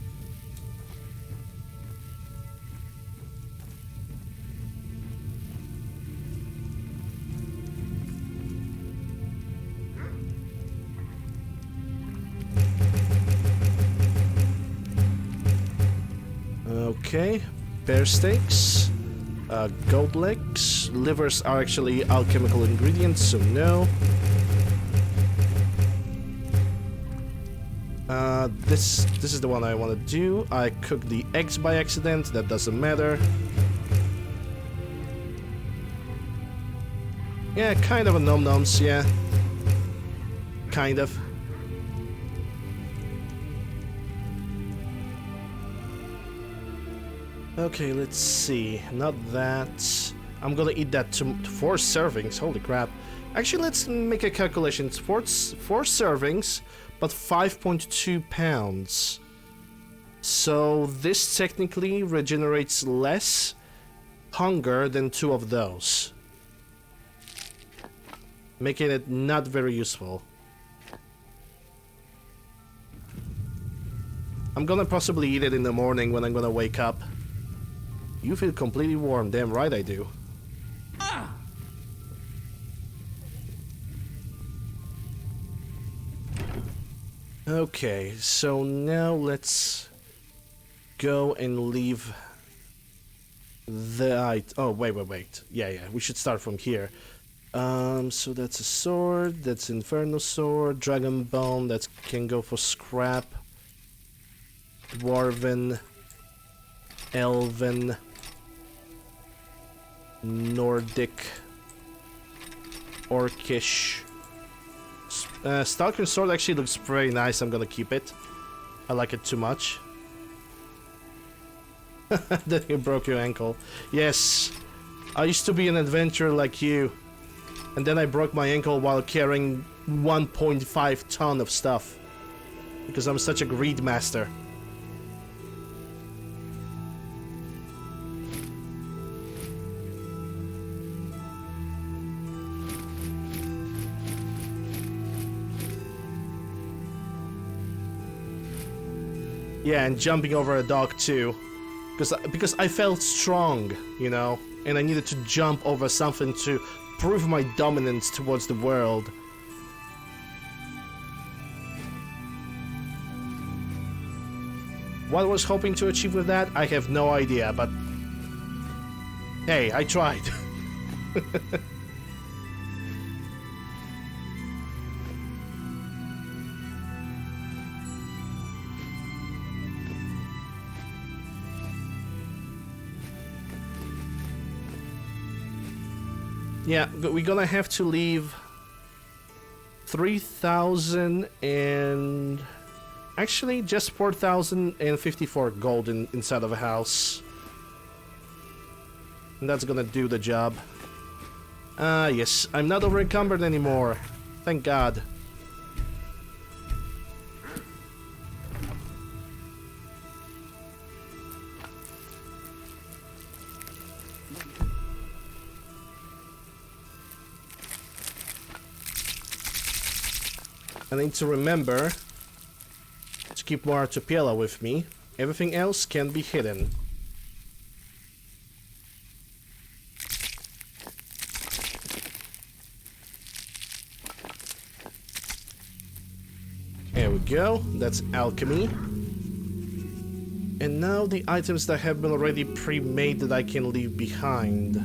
Okay, bear steaks, goat legs, livers are actually alchemical ingredients, so no. This is the one I want to do. I cooked the eggs by accident, that doesn't matter. Yeah, kind of a nom-noms, yeah. Kind of. Okay, let's see. Not that. I'm gonna eat that to 4 servings. Holy crap. Actually, let's make a calculation. It's 4 servings, but 5.2 pounds. So this technically regenerates less hunger than 2 of those, making it not very useful. I'm gonna possibly eat it in the morning when I'm gonna wake up. You feel completely warm, damn right I do. Okay, so now let's go and leave the oh, wait. Yeah, we should start from here. So that's a sword, that's Inferno Sword, Dragon Bone, that can go for scrap. Dwarven, Elven, Nordic, Orcish. Stalker Sword actually looks very nice, I'm gonna keep it. I like it too much. Then you broke your ankle. Yes, I used to be an adventurer like you. And then I broke my ankle while carrying 1.5 ton of stuff. Because I'm such a greed master. Yeah, and jumping over a dog too. Because I felt strong, you know, and I needed to jump over something to prove my dominance towards the world. What I was hoping to achieve with that, I have no idea, but hey, I tried. Yeah, we're gonna have to leave 3,000 and actually just 4,054 gold inside of a house. And that's gonna do the job. Ah, yes, I'm not over encumbered anymore. Thank God. I need to remember to keep more Artopela with me. Everything else can be hidden. There we go. That's alchemy. And now the items that have been already pre-made that I can leave behind.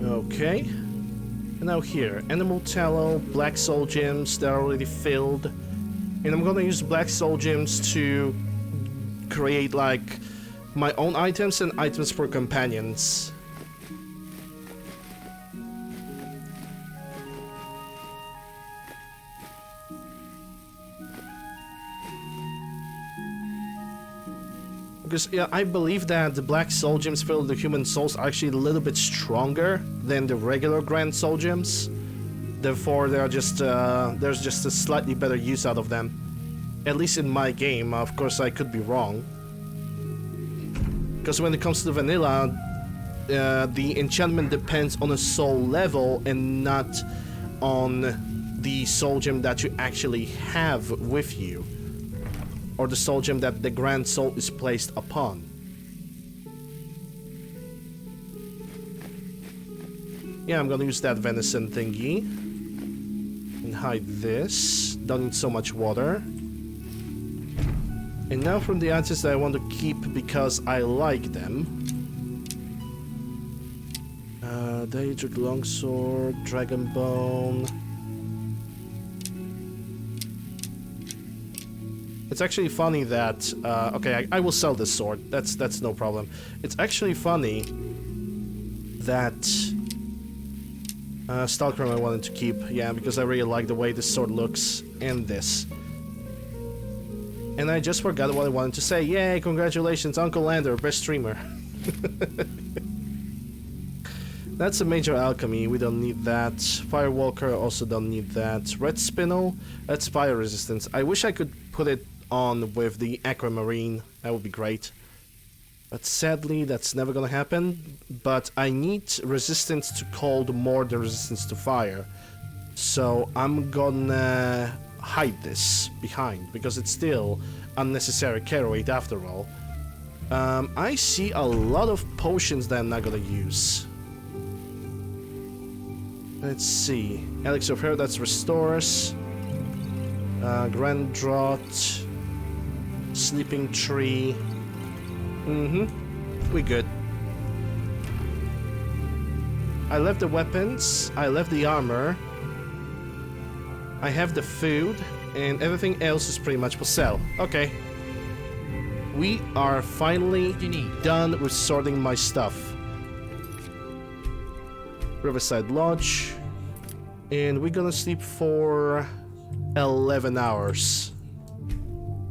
Okay, and now here, animal tallow, black soul gems that are already filled, and I'm gonna use black soul gems to create like my own items and items for companions. Because yeah, I believe that the black soul gems filled with the human souls are actually a little bit stronger than the regular grand soul gems. Therefore, they are just there's just a slightly better use out of them. At least in my game. Of course, I could be wrong. Because when it comes to the vanilla, the enchantment depends on a soul level and not on the soul gem that you actually have with you. or the soul gem that the Grand Soul is placed upon. Yeah, I'm gonna use that venison thingy. And hide this. Don't need so much water. And now from the answers that I want to keep because I like them. Daedric Longsword, Dragon Bone. It's actually funny that okay, I will sell this sword. That's no problem. It's actually funny that Stalker I wanted to keep, yeah, because I really like the way this sword looks and this. And I just forgot what I wanted to say. Yay, congratulations, UncleLander, best streamer. That's a major alchemy, we don't need that. Firewalker, also don't need that. Red Spinel, that's fire resistance. I wish I could put it on with the Aquamarine, that would be great. But sadly, that's never gonna happen. But I need resistance to cold more than resistance to fire. So I'm gonna hide this behind, because it's still unnecessary carry weight after all. I see a lot of potions that I'm not gonna use. Let's see. Elixir of Hair, that's restores. Grand Drought. Sleeping Tree. We good. I left the weapons. I left the armor. I have the food. And everything else is pretty much for sale. Okay. We are finally done with sorting my stuff. Riverside Lodge. And we're gonna sleep for 11 hours.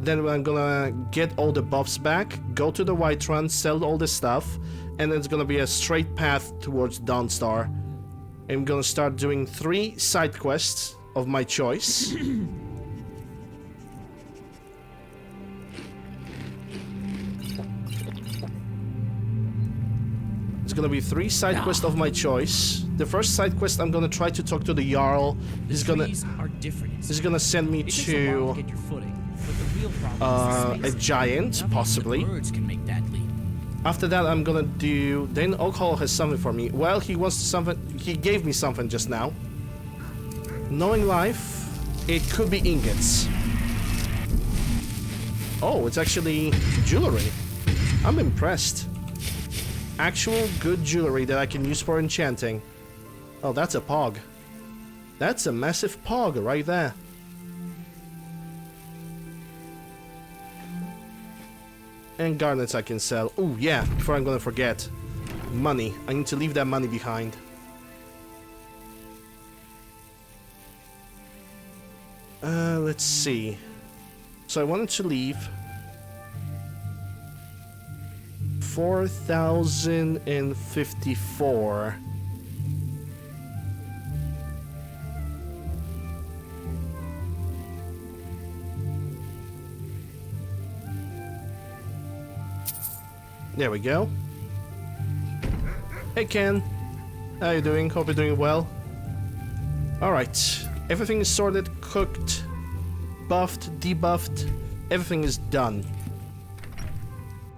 Then I'm gonna get all the buffs back, go to the White Run, sell all the stuff, and then it's gonna be a straight path towards Dawnstar. I'm gonna start doing 3 side quests of my choice. It's gonna be 3 side quests of my choice. The first side quest, I'm gonna try to talk to the Jarl. He's gonna send me to a giant, possibly. After that, I'm gonna do. Then Oakhall has something for me. Well, he wants something. He gave me something just now. Knowing life, it could be ingots. Oh, it's actually jewelry. I'm impressed. Actual good jewelry that I can use for enchanting. Oh, that's a pog. That's a massive pog right there. And garnets I can sell. Oh yeah, before I'm gonna forget. Money. I need to leave that money behind. Let's see. So I wanted to leave 4,054. There we go. Hey Ken, how you doing? Hope you're doing well. Alright, everything is sorted, cooked, buffed, debuffed, everything is done.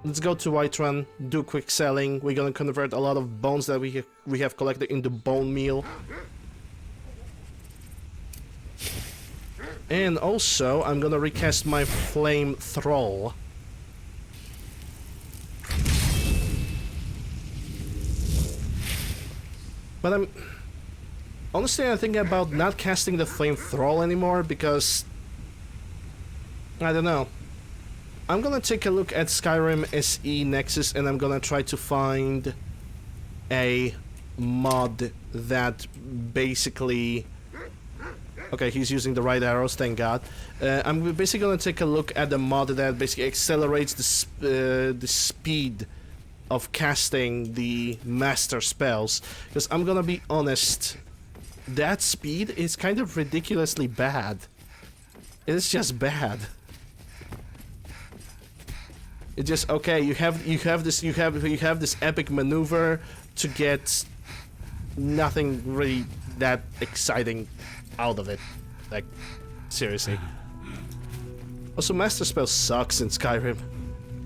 Let's go to Whiterun, do quick selling. We're gonna convert a lot of bones that we have collected into bone meal. And also, I'm gonna recast my Flame Thrall. But I'm thinking about not casting the Flame Thrall anymore because I don't know. I'm gonna take a look at Skyrim SE Nexus and I'm gonna try to find a mod that basically. Okay, he's using the right arrows, thank God. I'm basically gonna take a look at the mod that basically accelerates the speed of casting the master spells, because I'm gonna be honest, that speed is kind of ridiculously bad. It's just bad. It just okay. You have this epic maneuver to get nothing really that exciting out of it. Like seriously. Also, Master Spell sucks in Skyrim.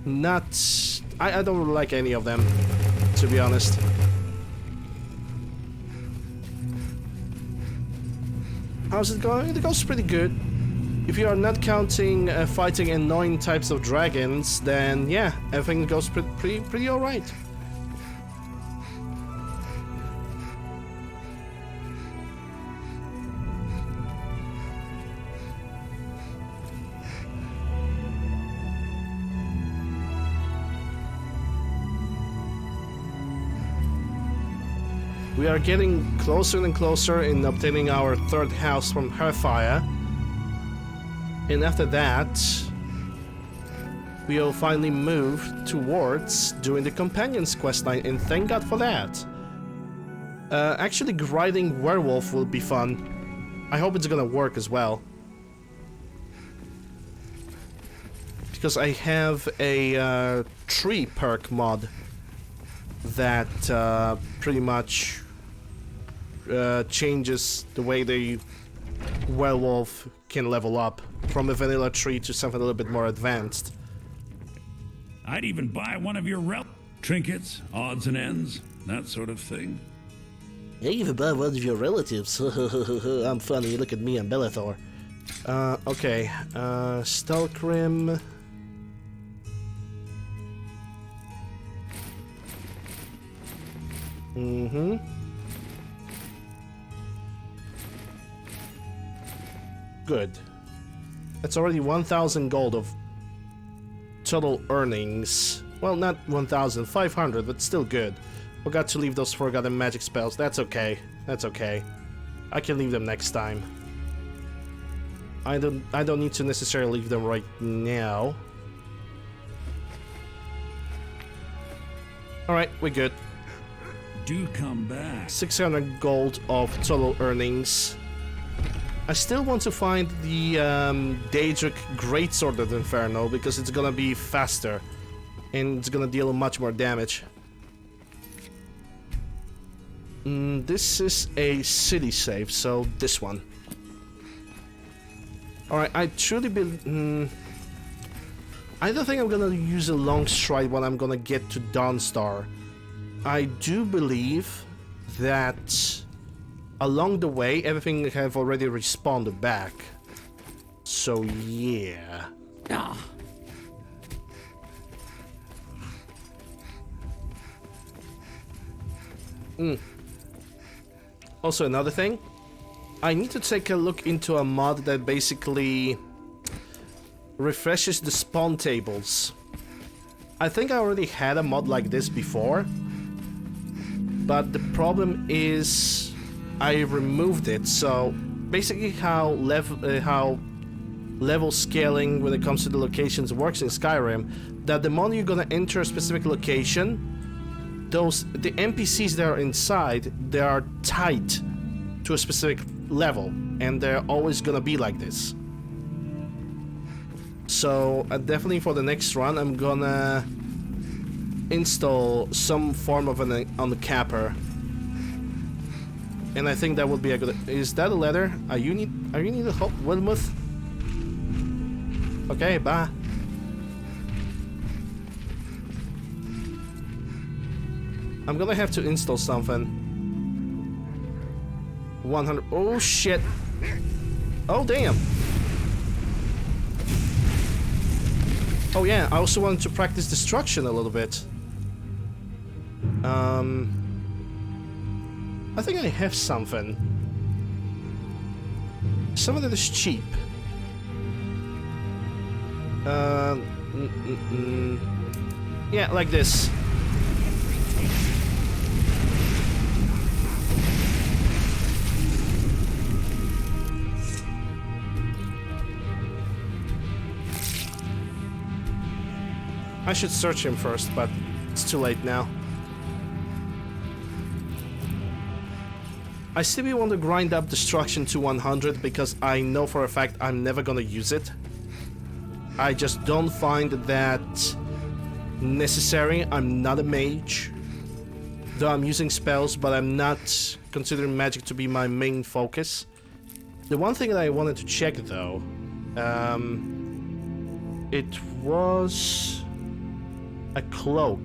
Not... I don't really like any of them, to be honest. How's it going? It goes pretty good. If you are not counting fighting annoying types of dragons, then yeah, everything goes pretty alright. We are getting closer and closer in obtaining our third house from Hellfire. And after that, we'll finally move towards doing the Companion's questline, and thank God for that. Actually, grinding Werewolf will be fun. I hope it's gonna work as well. Because I have a tree perk mod that pretty much changes the way the werewolf can level up from a vanilla tree to something a little bit more advanced. I'd even buy one of your trinkets, odds and ends, that sort of thing. I even buy one of your relatives. I'm funny, look at me, I'm Bellathor. Okay, Stalkrim. Good. That's already 1,000 gold of total earnings. Well, not 1,500, but still good. Forgot to leave those forgotten magic spells. That's okay. That's okay. I can leave them next time. I don't need to necessarily leave them right now. Alright, we're good. Do come back. 600 gold of total earnings. I still want to find the Daedric Greatsword of Inferno because it's gonna be faster and it's gonna deal much more damage. This is a city save, so this one. Alright, I truly believe... I don't think I'm gonna use a long stride when I'm gonna get to Dawnstar. I do believe that along the way, everything have already respawned back. So, yeah. Also, another thing. I need to take a look into a mod that basically refreshes the spawn tables. I think I already had a mod like this before. But the problem is... I removed it, so basically how level scaling when it comes to the locations works in Skyrim, that the moment you're gonna enter a specific location, the NPCs that are inside, they are tied to a specific level, and they're always gonna be like this. So definitely for the next run, I'm gonna install some form of an uncapper. And I think that would be a good... Is that a letter? Are you need help, Wilmuth? Okay, bye. I'm gonna have to install something. 100... Oh, shit. Oh, damn. Oh, yeah, I also wanted to practice destruction a little bit. I think I have something. Something that is cheap. Yeah, like this. I should search him first, but it's too late now. I still want to grind up destruction to 100 because I know for a fact I'm never gonna use it. I just don't find that necessary. I'm not a mage. Though I'm using spells, but I'm not considering magic to be my main focus. The one thing that I wanted to check though, It was a cloak,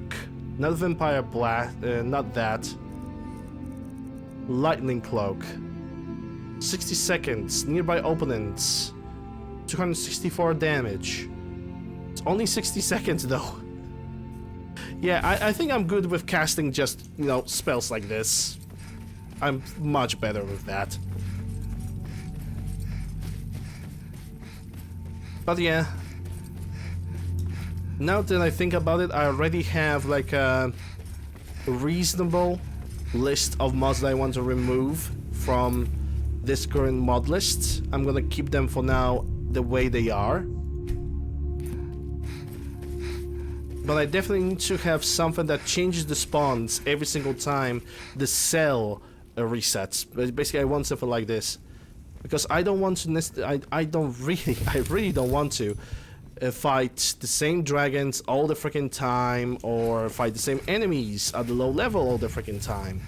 not vampire blast, not that. Lightning cloak. 60 seconds, nearby opponents. 264 damage. It's only 60 seconds though. Yeah, I think I'm good with casting just, you know, spells like this. I'm much better with that. But yeah. Now that I think about it, I already have like a reasonable list of mods that I want to remove from this current mod list. I'm gonna keep them for now the way they are. But I definitely need to have something that changes the spawns every single time the cell resets. Basically, I want something like this. Because I don't want to, I really don't want to fight the same dragons all the freaking time, or fight the same enemies at the low level all the freaking time.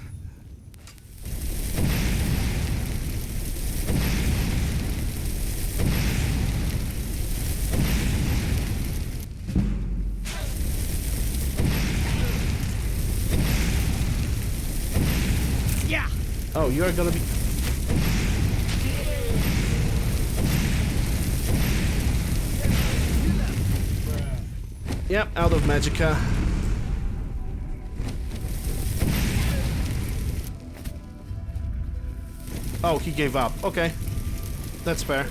Yeah. Oh, you're gonna be. Yep, out of magicka. Oh, he gave up. Okay. That's fair.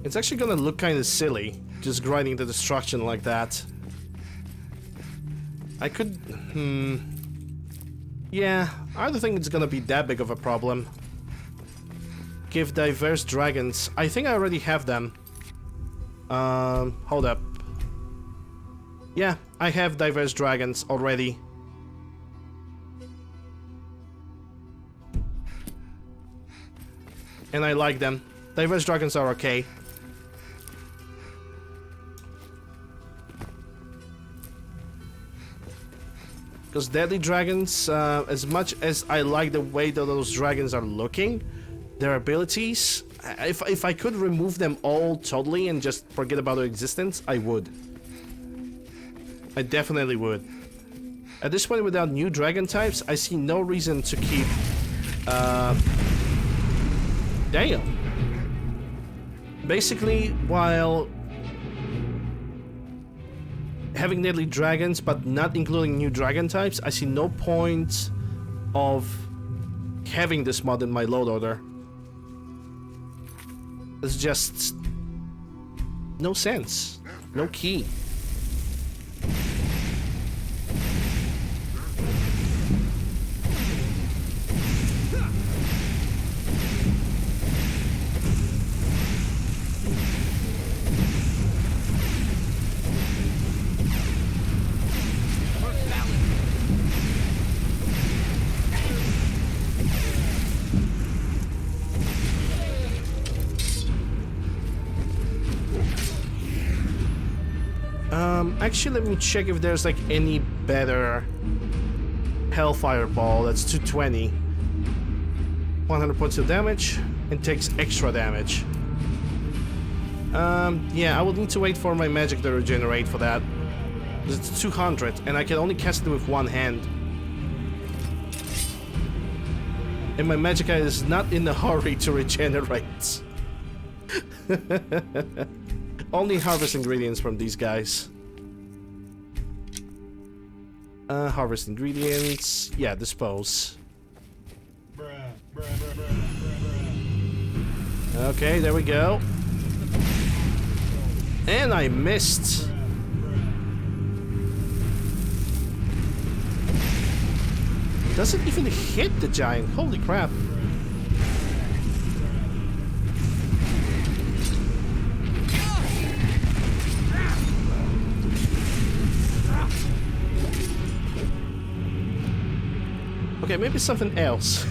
It's actually gonna look kind of silly, just grinding the destruction like that. I could... Yeah, I don't think it's gonna be that big of a problem. Give diverse dragons. I think I already have them. Hold up. Yeah, I have diverse dragons already. And I like them. Diverse dragons are okay. Because deadly dragons, as much as I like the way that those dragons are looking, their abilities, if I could remove them all totally and just forget about their existence, I would. I definitely would. At this point, without new dragon types, I see no reason to keep... Damn. Basically, while having deadly dragons, but not including new dragon types, I see no point of having this mod in my load order. It's just... no sense. No key. Actually, let me check if there's like any better Hellfire Ball. That's 220. 100 points of damage and takes extra damage. Yeah, I will need to wait for my magic to regenerate for that. It's 200 and I can only cast it with one hand. And my magicka is not in a hurry to regenerate. Only harvest ingredients from these guys. Harvest ingredients. Yeah, dispose. Okay, there we go. And I missed. Doesn't even hit the giant. Holy crap. Okay, maybe something else.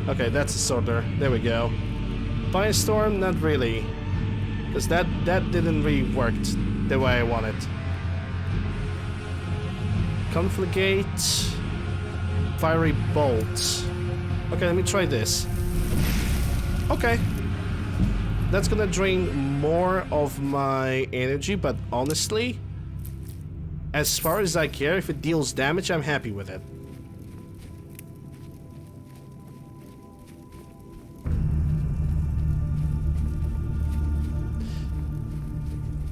Okay, that's a sorter. There we go. Firestorm, not really. Because that didn't really work the way I wanted. Confligate. Fiery Bolt. Okay, let me try this. Okay. That's gonna drain more of my energy, but honestly, as far as I care, if it deals damage, I'm happy with it.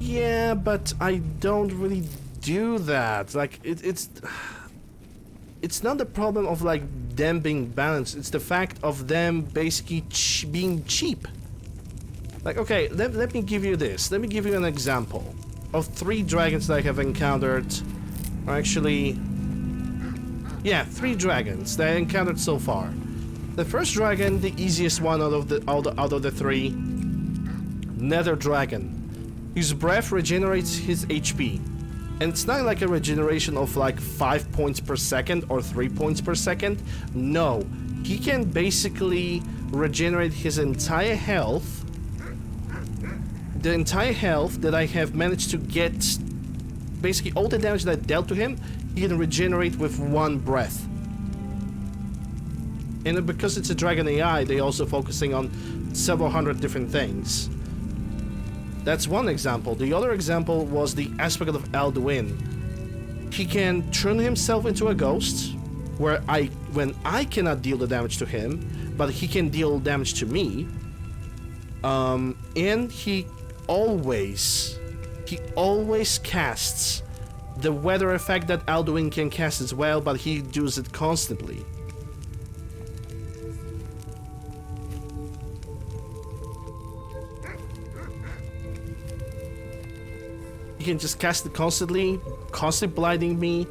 Yeah, but I don't really do that. Like, it's not the problem of like them being balanced. It's the fact of them basically being cheap. Like, okay, let me give you this. Let me give you an example of 3 dragons that I have encountered. Or actually, yeah, 3 dragons that I encountered so far. The first dragon, the easiest one out of the 3, Nether Dragon. His breath regenerates his HP. And it's not like a regeneration of like 5 points per second or 3 points per second. No, he can basically regenerate his entire health. The entire health that I have managed to get, basically all the damage that I dealt to him, he can regenerate with 1 breath. And because it's a Dragon AI, they're also focusing on several hundred different things. That's one example. The other example was the aspect of Alduin. He can turn himself into a ghost, when I cannot deal the damage to him, but he can deal damage to me. And he always casts the weather effect that Alduin can cast as well, but he does it constantly. He can just cast it constantly blinding me,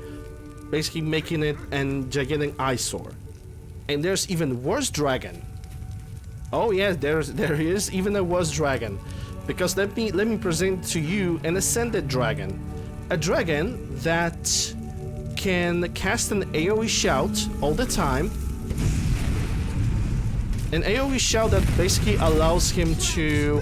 basically making it a gigantic eyesore. And there's even worse dragon. Oh yeah, there is even a worse dragon. Because let me present to you an Ascended Dragon. A dragon that can cast an AoE shout all the time. An AoE shout that basically allows him to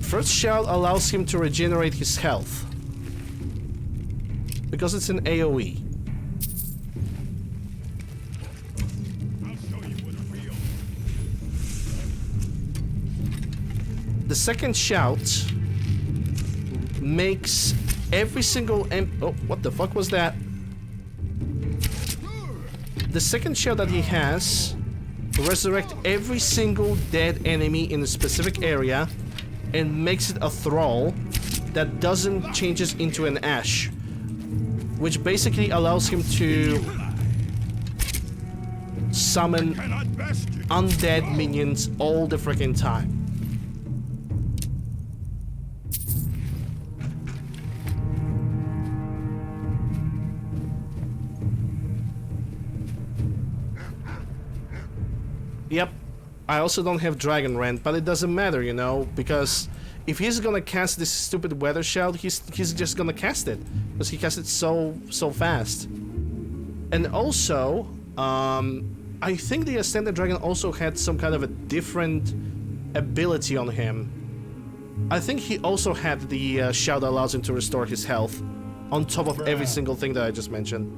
First shout allows him to regenerate his health. Because it's an AoE. The second shout makes every single oh, what the fuck was that? The second shout that he has resurrect every single dead enemy in a specific area and makes it a thrall that doesn't changes into an ash, which basically allows him to summon undead minions all the freaking time. Yep, I also don't have Dragon Rend, but it doesn't matter, you know, because if he's gonna cast this stupid weather shout, he's just gonna cast it, because he casts it so fast. And also, I think the Ascended Dragon also had some kind of a different ability on him. I think he also had the shout that allows him to restore his health, on top of every single thing that I just mentioned.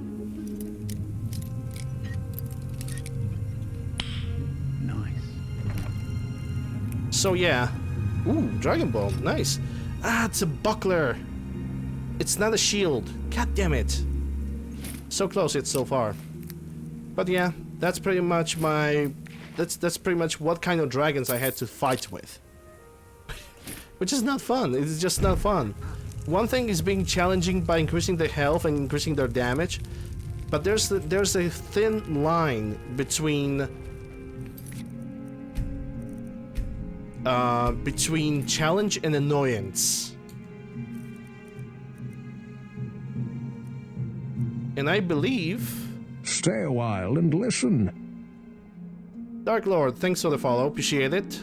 So yeah. Ooh, Dragon Ball, nice. Ah, it's a buckler. It's not a shield. God damn it. So close it's so far. But yeah, that's pretty much that's pretty much what kind of dragons I had to fight with. Which is not fun. It's just not fun. One thing is being challenging by increasing their health and increasing their damage, but there's a thin line between challenge and annoyance. And I believe... Stay a while and listen. Dark Lord, thanks for the follow, appreciate it.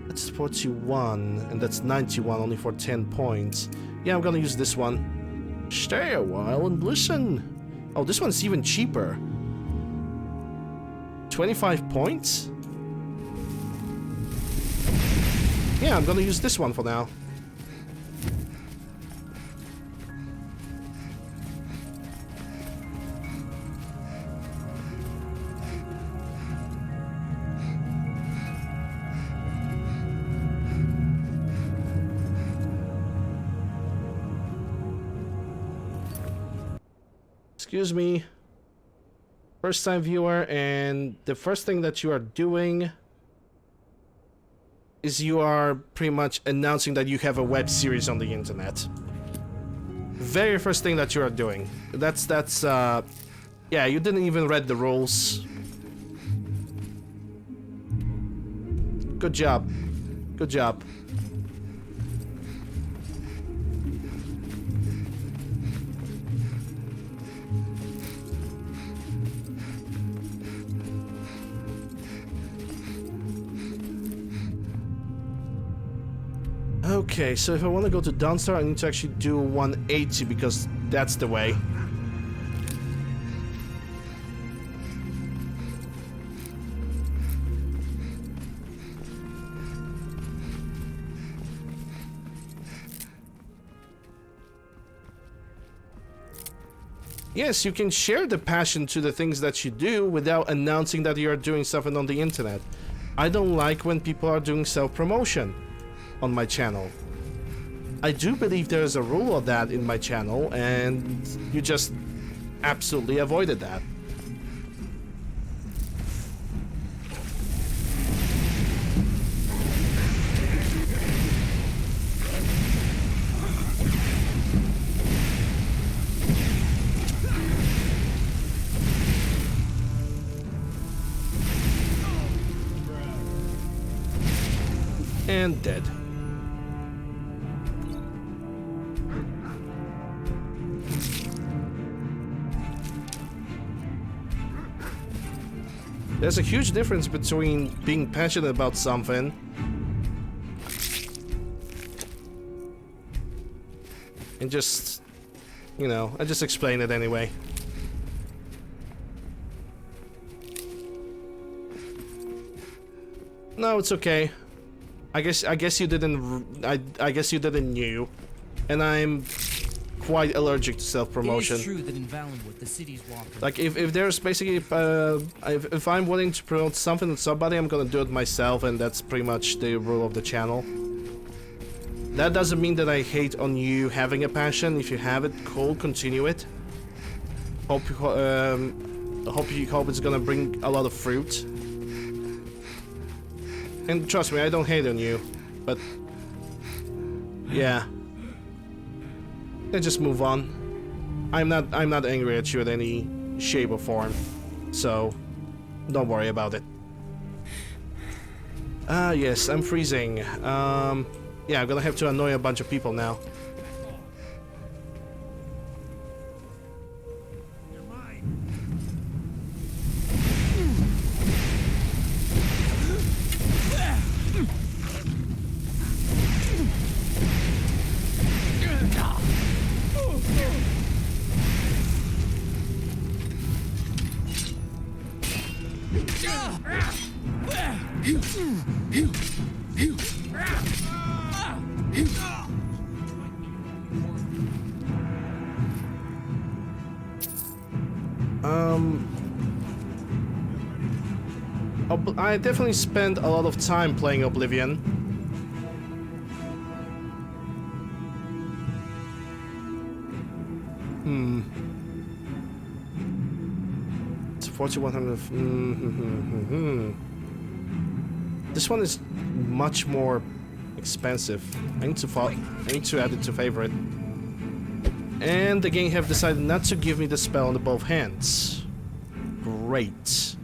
That's 41, and that's 91, only for 10 points. Yeah, I'm gonna use this one. Stay a while and listen. Oh, this one's even cheaper. 25 points? Yeah, I'm gonna use this one for now. Excuse me, first time viewer, and the first thing that you are doing is you are pretty much announcing that you have a web series on the internet. Very first thing that you are doing. That's yeah, you didn't even read the rules. Good job. Good job. Okay, so if I want to go to Dawnstar, I need to actually do 180 because that's the way. Yes, you can share the passion to the things that you do without announcing that you are doing something on the internet. I don't like when people are doing self-promotion on my channel. I do believe there is a rule of that in my channel, and you just absolutely avoided that. And dead. There's a huge difference between being passionate about something and just, you know, I just explain it anyway. No, it's okay. I guess you didn't. I guess you didn't knew, and I'm quite allergic to self-promotion. It is true that in Valenwood, the city's walking. Like if there's basically if I'm willing to promote something with somebody, I'm gonna do it myself, and that's pretty much the rule of the channel. That doesn't mean that I hate on you having a passion. If you have it, cool, continue it. Hope it's gonna bring a lot of fruit. And trust me, I don't hate on you, but yeah. Let's just move on. I'm not angry at you in any shape or form, so don't worry about it. Ah, yes, I'm freezing. Yeah, I'm gonna have to annoy a bunch of people now. I definitely spent a lot of time playing Oblivion. It's 4100. This one is much more expensive. I need to add it to favorite. And the game have decided not to give me the spell on the both hands. Great.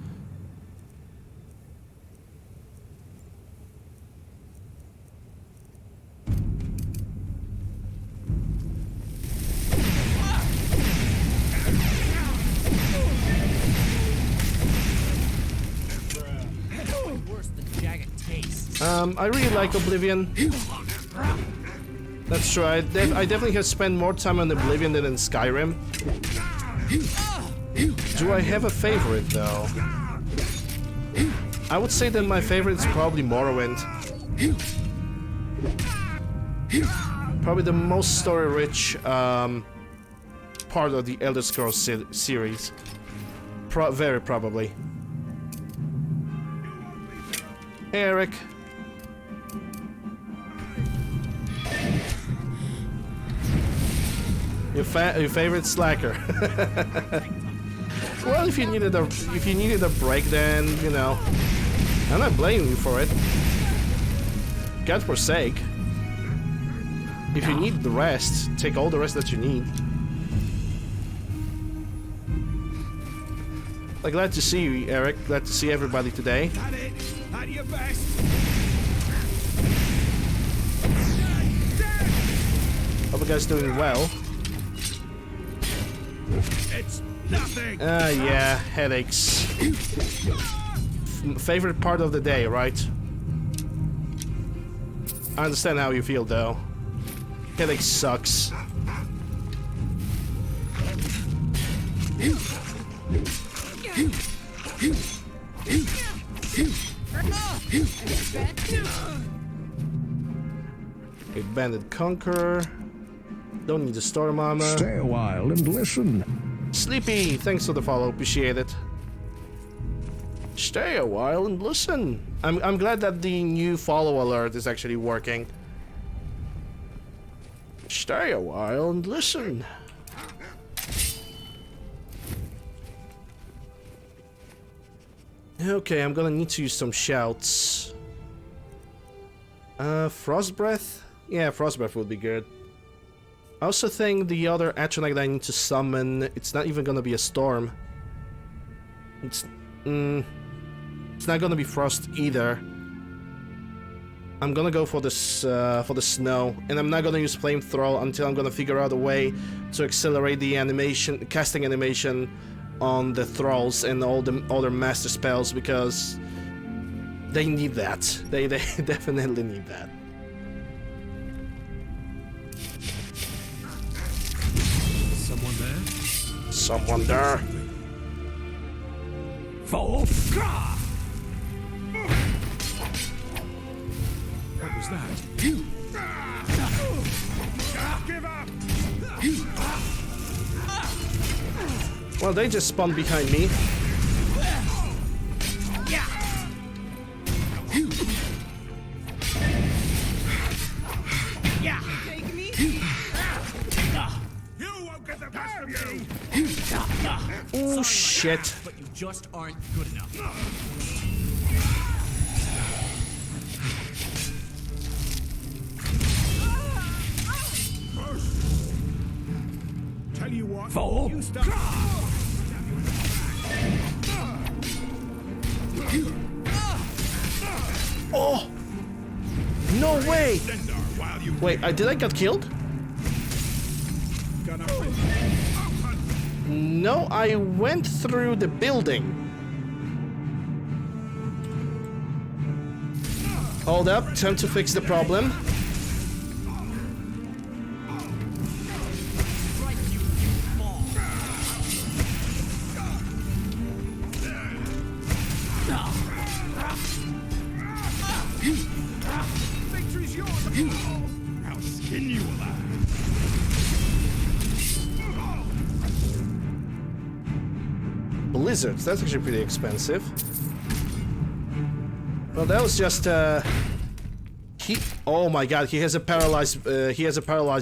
worse than jagged taste. I really like Oblivion. That's true. I definitely have spent more time on Oblivion than in Skyrim. Do I have a favorite though? I would say that my favorite is probably Morrowind. Probably the most story-rich part of the Elder Scrolls series. Very probably. Hey, Eric. Your favorite slacker. Well, if you needed a break, then you know, I'm not blaming you for it. God forsake. If you need the rest, take all the rest that you need. Glad to see you, Eric. Glad to see everybody today. At your best. Hope you guys doing well. It's nothing. Yeah, headaches. Favorite part of the day, right? I understand how you feel, though. Headache sucks. A Bandit Conqueror. Don't need the storm armor. Stay a while and listen. Sleepy, thanks for the follow, appreciate it. Stay a while and listen. I'm glad that the new follow alert is actually working. Stay a while and listen. Okay, I'm gonna need to use some shouts. Frost Breath? Yeah, Frost Breath would be good. I also think the other atronach that I need to summon, it's not even gonna be a storm. It's not gonna be frost either. I'm gonna go for the snow, and I'm not gonna use flamethrower until I'm gonna figure out a way to accelerate the animation, casting animation on the thralls and all the other master spells, because they need that. They definitely need that. Someone there? Someone there. What was that? Give up! Well, they just spawned behind me. Take me? You won't get the best of me! Oh shit. But you just aren't good enough. Tell you what, Fool. you stop. Oh! No way! Wait, did I get killed? No, I went through the building. Hold up, time to fix the problem. Victory's yours! I'll skin you alive! Blizzards, that's actually pretty expensive. Well, that was just oh my god, he has a paralyzed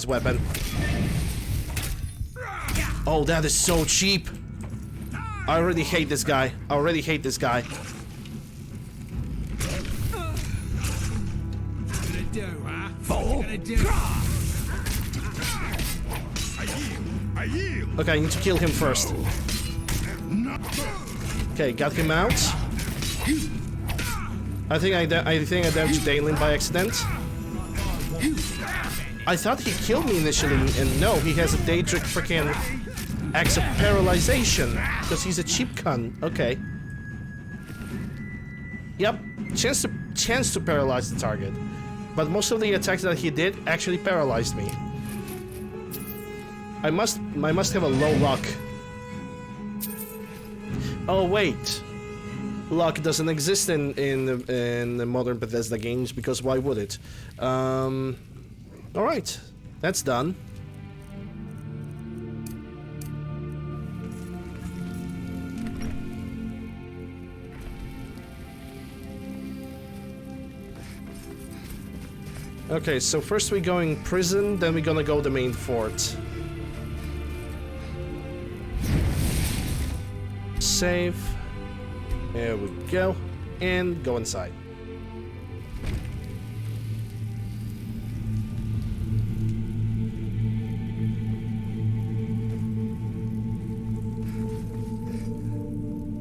weapon. Oh, that is so cheap. I already hate this guy. Okay, I need to kill him first. Okay, got him out. I think I damaged Daelin by accident. I thought he killed me initially, and no, he has a Daedric freaking axe of paralyzation because he's a cheap cunt. Okay. Yep, chance to paralyze the target. But most of the attacks that he did actually paralyzed me. I must have a low luck. Oh wait, luck doesn't exist in the modern Bethesda games, because why would it? All right, that's done. Okay, so first we're going prison, then we're gonna go the main fort. Save. There we go. And go inside.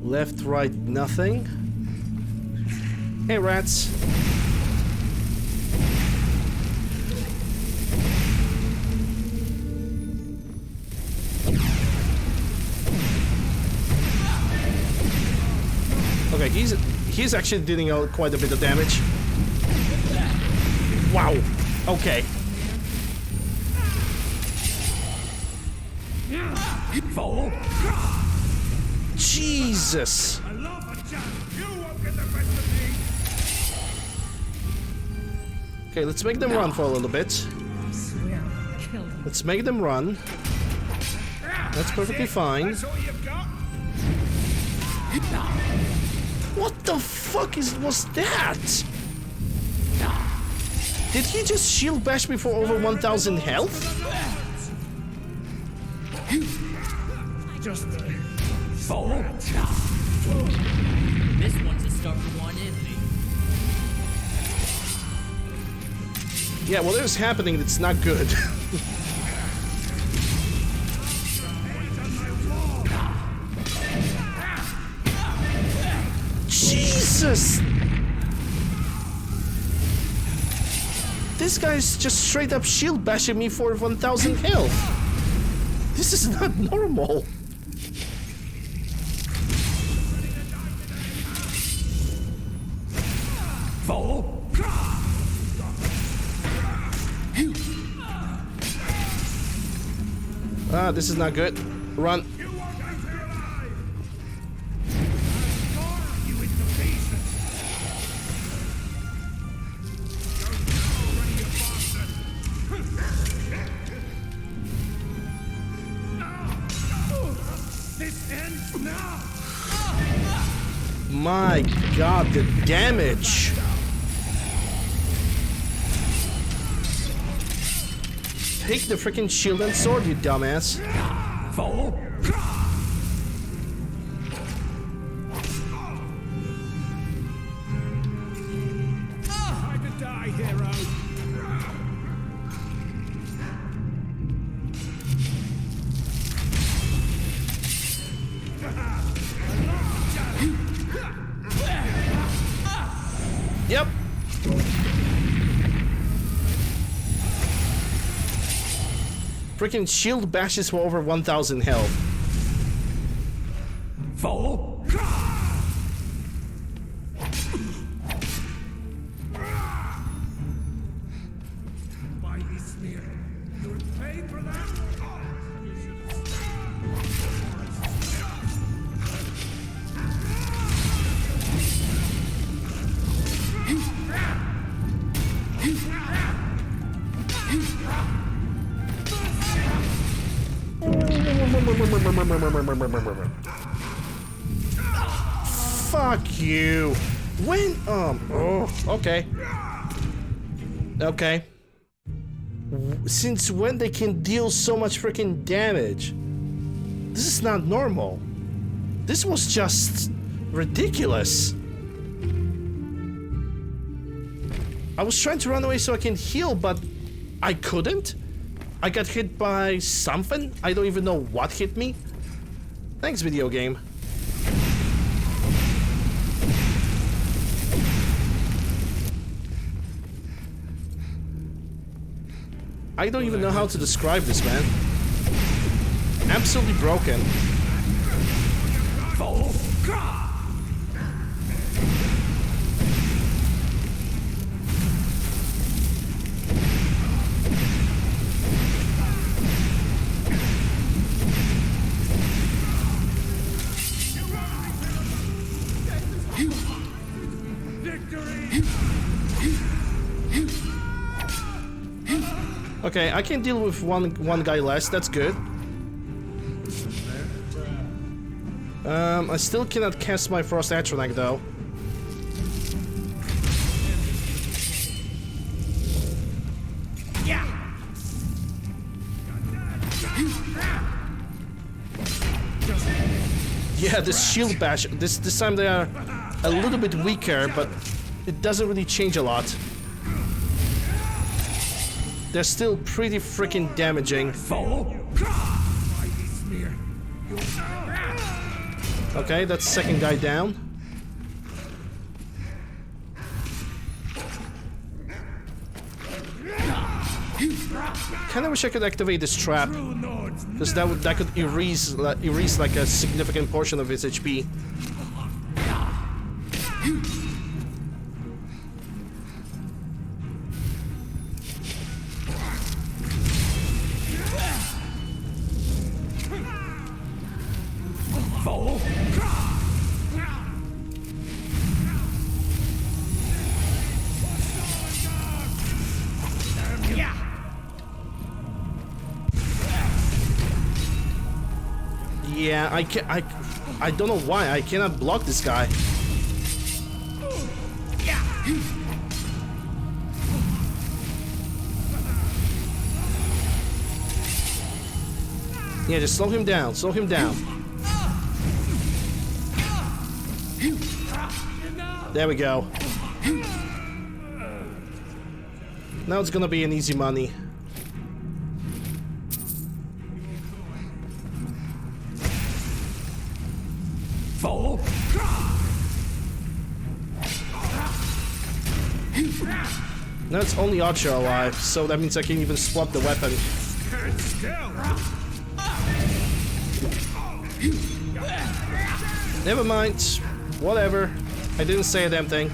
Left, right, nothing. Hey, rats. Okay, he's actually dealing out quite a bit of damage. Wow. Okay. Jesus. Okay, let's make them run for a little bit. Let's make them run. That's perfectly fine. What the fuck was that? Did he just shield bash me for over 1000 health? Just fall. This one's a start for one, isn't he? Yeah, well, there's happening that's not good. Jesus! This guy's just straight up shield bashing me for 1000 health. This is not normal. Fall. Ah, this is not good. Run. My God, the damage! Take the freaking shield and sword, you dumbass! Fall. Time to die, hero. Yep. Freaking shield bashes for over 1000 health. Fall. Mighty smear. You would pay for that? You should have Fuck you. When oh, okay. Okay. Since when they can deal so much freaking damage? This is not normal. This was just ridiculous. I was trying to run away so I can heal, but I couldn't. I got hit by something. I don't even know what hit me. Thanks, video game. I don't even know how to describe this, man. Absolutely broken. Okay, I can deal with one guy less. That's good. I still cannot cast my Frost Atronach though. Yeah, this shield bash. This time they are a little bit weaker, but it doesn't really change a lot. They're still pretty freaking damaging. Okay, that's second guy down. Kinda wish I could activate this trap, because that could erase like a significant portion of his HP. Yeah, I don't know why I cannot block this guy. Yeah, just slow him down, slow him down. There we go. Now it's gonna be an easy money. Now it's only Archer alive, so that means I can even swap the weapon. Never mind. Whatever. I didn't say a damn thing.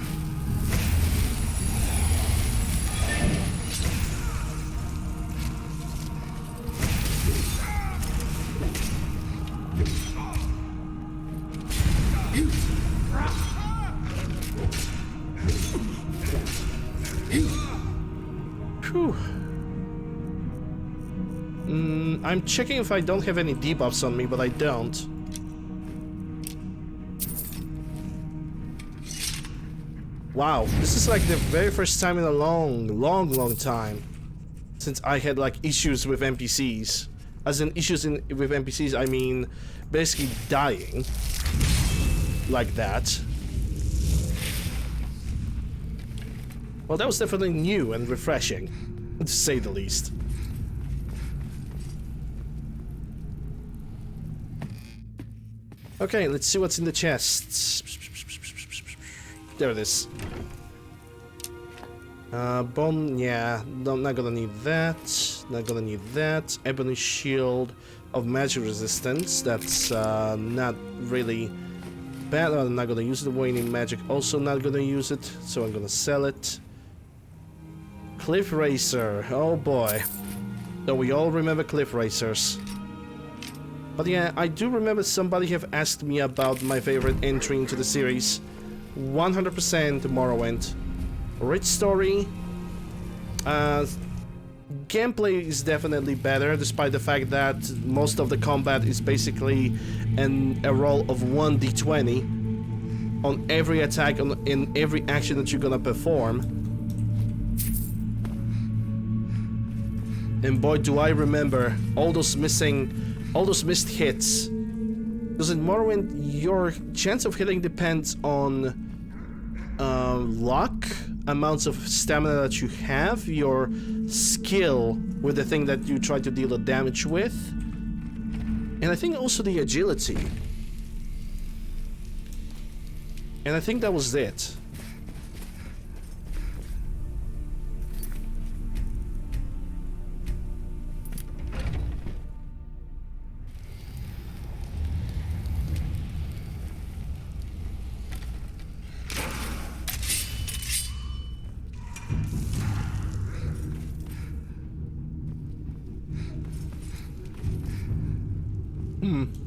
Whew. I'm checking if I don't have any debuffs on me, but I don't. Wow, this is like the very first time in a long time since I had like issues with NPCs. As in issues with NPCs, I mean basically dying like that. Well, that was definitely new and refreshing, to say the least. Okay, let's see what's in the chests. There it is. Bone, yeah, not gonna need that. Not gonna need that. Ebony Shield of Magic Resistance. That's not really bad. I'm not gonna use the Waning Magic. Also not gonna use it, so I'm gonna sell it. Cliff Racer. Oh boy. So we all remember Cliff Racers. But yeah, I do remember somebody have asked me about my favorite entry into the series. 100% Morrowind. Rich story. Gameplay is definitely better, despite the fact that most of the combat is basically a roll of 1d20 on every attack, in every action that you're gonna perform. And boy, do I remember all those missed hits. Because in Morrowind, your chance of hitting depends on luck, amounts of stamina that you have, your skill with the thing that you try to deal the damage with, and I think also the agility. And I think that was it.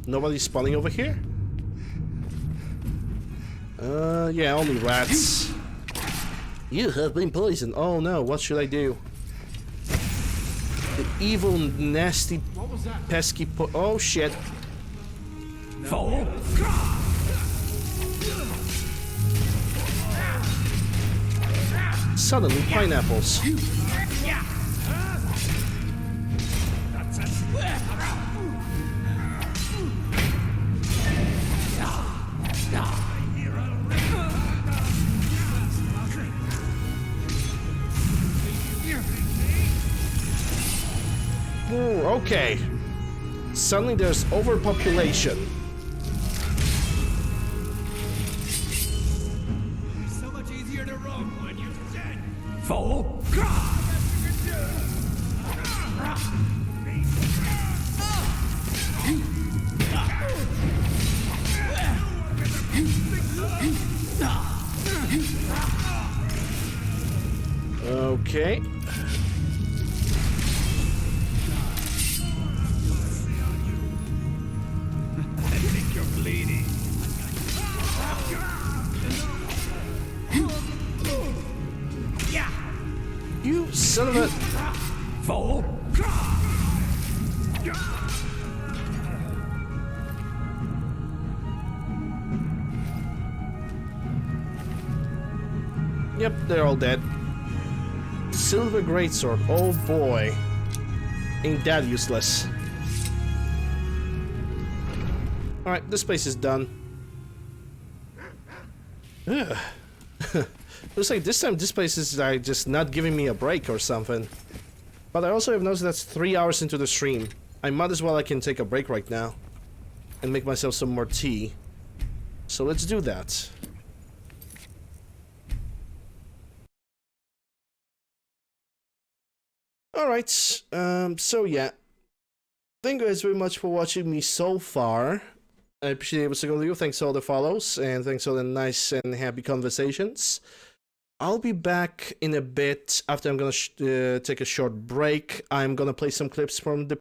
Nobody's spawning over here? Yeah, only rats. You have been poisoned. Oh no, what should I do? The evil, nasty, pesky oh shit. Fool! Suddenly, pineapples. Ooh, okay. Suddenly there's overpopulation. So much easier to roam when you're dead. Fool! Okay. I think you're bleeding. You son of a Fool! Yep, they're all dead. Silver greatsword. Oh boy. Ain't that useless. Alright, this place is done. Ugh. Looks like this time this place is like just not giving me a break or something. But I also have noticed that's 3 hours into the stream. I might as well I can take a break right now. And make myself some more tea. So let's do that. Alright, so yeah. Thank you guys very much for watching me so far. I appreciate every single of you. Thanks for all the follows, and thanks for the nice and happy conversations. I'll be back in a bit after I'm gonna take a short break. I'm gonna play some clips from the